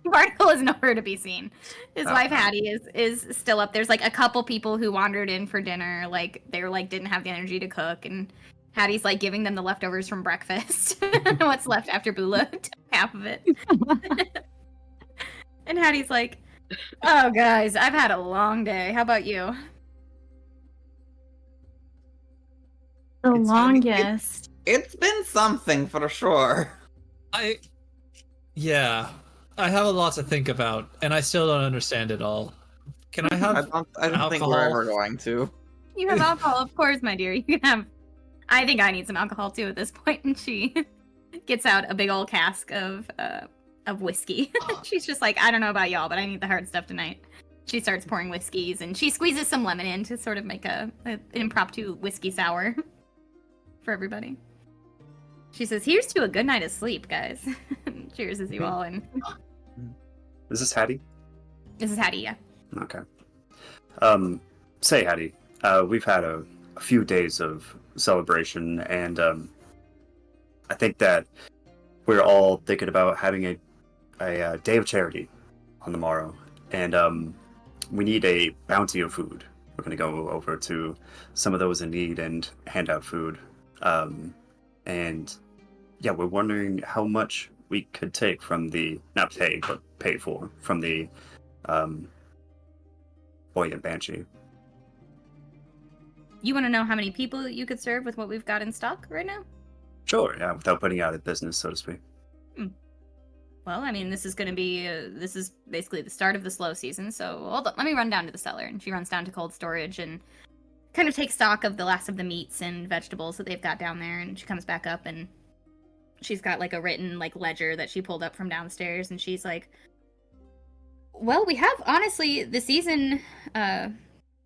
Barnacle is nowhere to be seen. His wife Hattie is still up. There's like a couple people who wandered in for dinner, like they were like didn't have the energy to cook, and Hattie's like giving them the leftovers from breakfast. What's left after Bula took half of it. And Hattie's like, oh guys, I've had a long day. How about you? The It's- longest. It's been something for sure. Yeah, I have a lot to think about, and I still don't understand it all. Can I I have don't think alcohol? we're ever going to. You have alcohol, of course, my dear. You can have. I think I need some alcohol too at this point. And she gets out a big old cask of whiskey. She's just like, I don't know about y'all, but I need the hard stuff tonight. She starts pouring whiskeys, and she squeezes some lemon in to sort of make an impromptu whiskey sour for everybody. She says, "Here's to a good night of sleep, guys." Cheers as you all, and Is this Hattie? this is Hattie. Yeah. Okay. Say Hattie, we've had a few days of celebration, and I think that we're all thinking about having a day of charity on the morrow, and we need a bounty of food. We're going to go over to some of those in need and hand out food. And yeah, we're wondering how much we could take from the, not take, but pay for, from the Buoyant Banshee. You want to know how many people you could serve with what we've got in stock right now? Sure, yeah, without putting out of business, so to speak. Well, I mean, this is going to be, this is basically the start of the slow season, so hold on, let me run down to the cellar. And she runs down to cold storage and kind of takes stock of the last of the meats and vegetables that they've got down there, and she comes back up and She's got like a written like ledger that she pulled up from downstairs, and she's like, well, we have honestly the season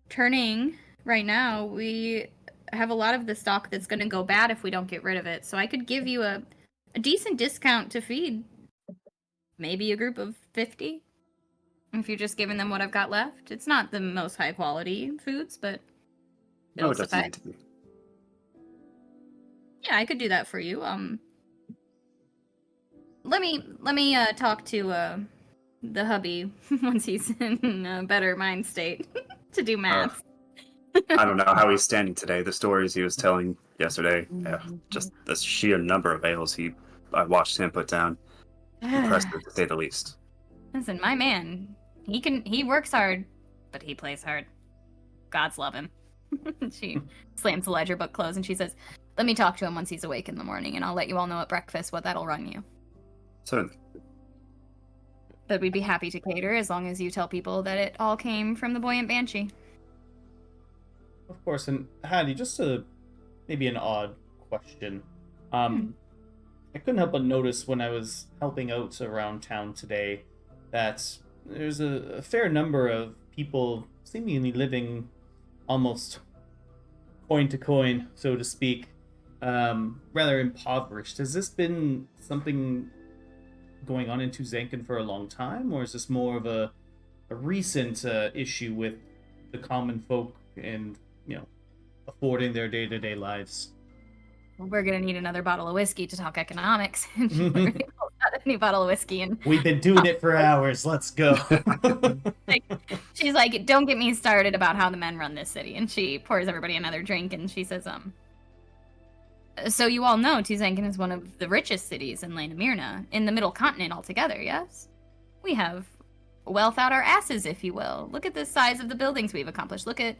turning right now. We have a lot of the stock that's going to go bad if we don't get rid of it. So I could give you a decent discount to feed maybe a group of 50 if you're just giving them what I've got left. It's not the most high quality foods, but No, it'll it doesn't suffice. need to be. Yeah, I could do that for you. Let me talk to the hubby once he's in a better mind state to do math. I don't know how he's standing today. The stories he was telling yesterday, just the sheer number of ales I watched him put down. Impressive to say the least. Listen, my man, he works hard, but he plays hard. Gods love him. She slams the ledger book closed and she says, let me talk to him once he's awake in the morning, and I'll let you all know at breakfast what that'll run you. Certainly. But we'd be happy to cater as long as you tell people that it all came from the Buoyant Banshee. Of course, and Hattie, just maybe an odd question. I couldn't help but notice when I was helping out around town today that there's a fair number of people seemingly living almost coin to coin, so to speak, rather impoverished. Has this been something going on in Tuzankin for a long time, or is this more of a recent issue with the common folk and, affording their day-to-day lives? Well, we're gonna need another bottle of whiskey to talk economics. And she pulls out a new bottle of whiskey, and We've been doing it for hours. Let's go. she's like, don't get me started about how the men run this city. And she pours everybody another drink, and she says, so you all know Tuzankin is one of the richest cities in Land of Myrna, in the Middle Continent altogether, yes? We have wealth out our asses, if you will. Look at the size of the buildings we've accomplished. Look at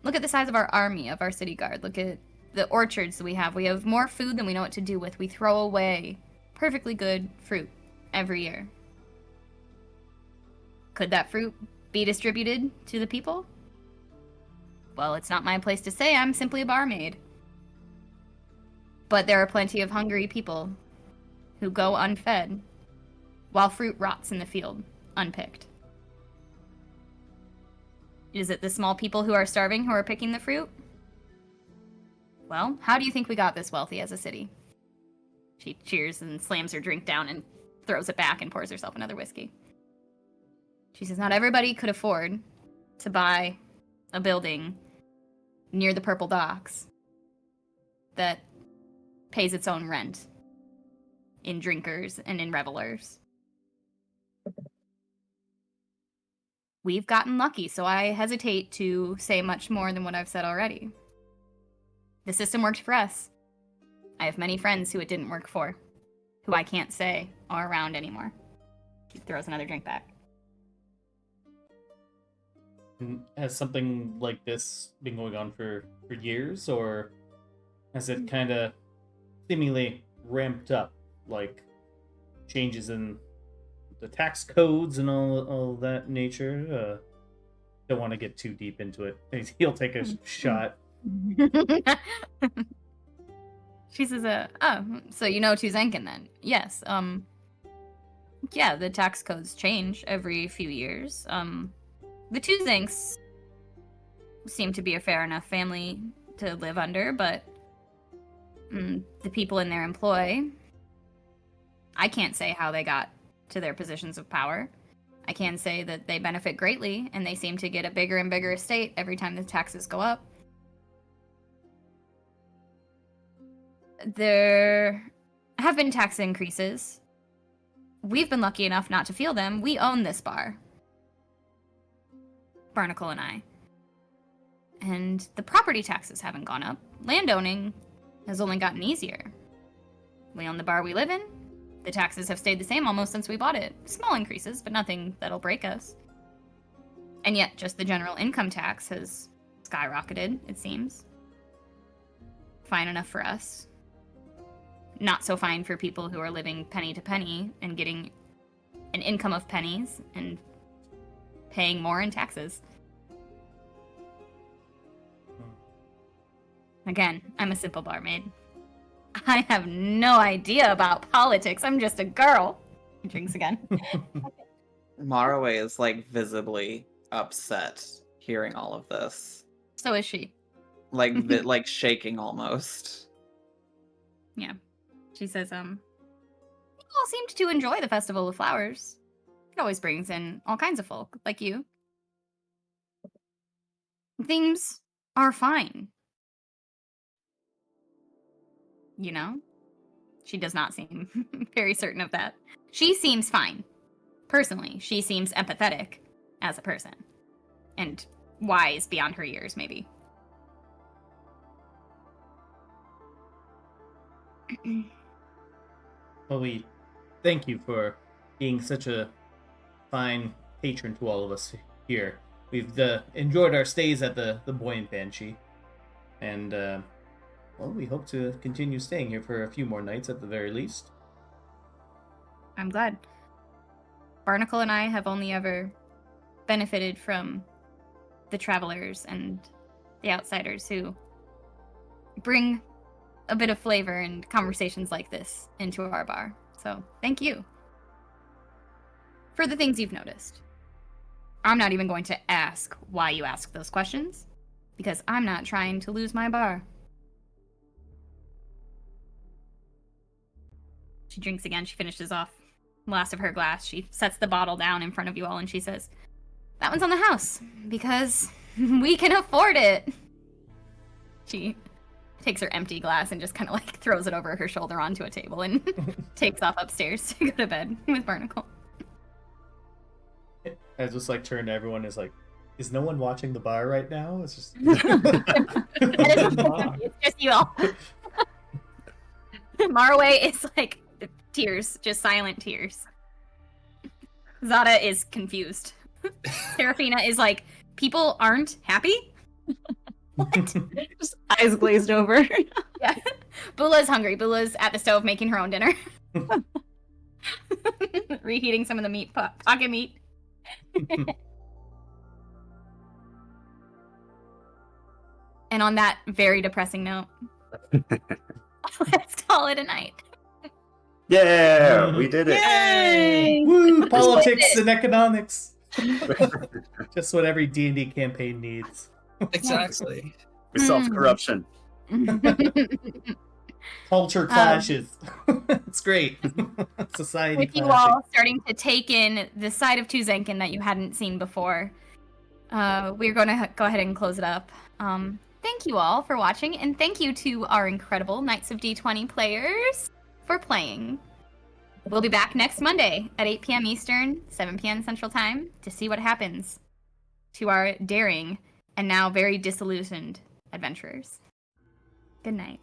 the size of our army, of our city guard. Look at the orchards that we have. We have more food than we know what to do with. We throw away perfectly good fruit every year. Could that fruit be distributed to the people? Well, it's not my place to say. I'm simply a barmaid. But there are plenty of hungry people who go unfed while fruit rots in the field, unpicked. Is it the small people who are starving who are picking the fruit? Well, how do you think we got this wealthy as a city? She cheers and slams her drink down and throws it back and pours herself another whiskey. She says, not everybody could afford to buy a building near the Purple Docks that pays its own rent in drinkers and in revelers. We've gotten lucky, so I hesitate to say much more than what I've said already. The system worked for us. I have many friends who it didn't work for, who I can't say are around anymore. She throws another drink back. Has something like this been going on for years, or has it kind of seemingly ramped up, like changes in the tax codes and all that nature? Don't want to get too deep into it. He'll take a shot. She says, oh, so you know Tuzankin then? Yes, yeah, the tax codes change every few years. The Tuzanks seem to be a fair enough family to live under, but the people in their employ, I can't say how they got to their positions of power. I can say that they benefit greatly, and they seem to get a bigger and bigger estate every time the taxes go up. There have been tax increases. We've been lucky enough not to feel them. We own this bar. Barnacle and I. And the property taxes haven't gone up. Landowning has only gotten easier. We own the bar we live in. The taxes have stayed the same almost since we bought it. Small increases, but nothing that'll break us. And yet, just the general income tax has skyrocketed, it seems. Fine enough for us. Not so fine for people who are living penny to penny and getting an income of pennies and paying more in taxes. Again, I'm a simple barmaid. I have no idea about politics. I'm just a girl. He drinks again. Marroway is like visibly upset hearing all of this. So is she. Like like shaking almost. Yeah. She says, you all seemed to enjoy the Festival of Flowers. It always brings in all kinds of folk, like you. Things are fine. You know? She does not seem very certain of that. She seems fine. Personally, she seems empathetic as a person. And wise beyond her years, maybe. Well, we thank you for being such a fine patron to all of us here. We've enjoyed our stays at the Buoyant Banshee, and well, we hope to continue staying here for a few more nights at the very least. I'm glad. Barnacle and I have only ever benefited from the travelers and the outsiders who bring a bit of flavor and conversations like this into our bar. So thank you for the things you've noticed. I'm not even going to ask why you ask those questions, because I'm not trying to lose my bar. She drinks again. She finishes off the last of her glass. She sets the bottle down in front of you all and she says, that one's on the house, because we can afford it. She takes her empty glass and just kind of like throws it over her shoulder onto a table and takes off upstairs to go to bed with Barnacle. I just like turn to everyone is like, is no one watching the bar right now? It's just It's just you all. Marroway is like tears, just silent tears. Zata is confused. Serafina is like, people aren't happy? What? Just eyes glazed over. Yeah. Bula's hungry. Bula's at the stove making her own dinner. Reheating some of the meat, pocket meat. And on that very depressing note, let's call it a night. Yeah, we did it. Yay! Woo! Politics and economics. Just what every D&D campaign needs. Exactly. We solved corruption. Culture clashes. It's great. Society With you clashing. all starting to take in the side of Tuzenkin that you hadn't seen before, we're going to go ahead and close it up. Thank you all for watching, and thank you to our incredible Knights of D20 players for playing. We'll be back next Monday at 8 p.m. Eastern, 7 p.m. Central Time to see what happens to our daring and now very disillusioned adventurers. Good night.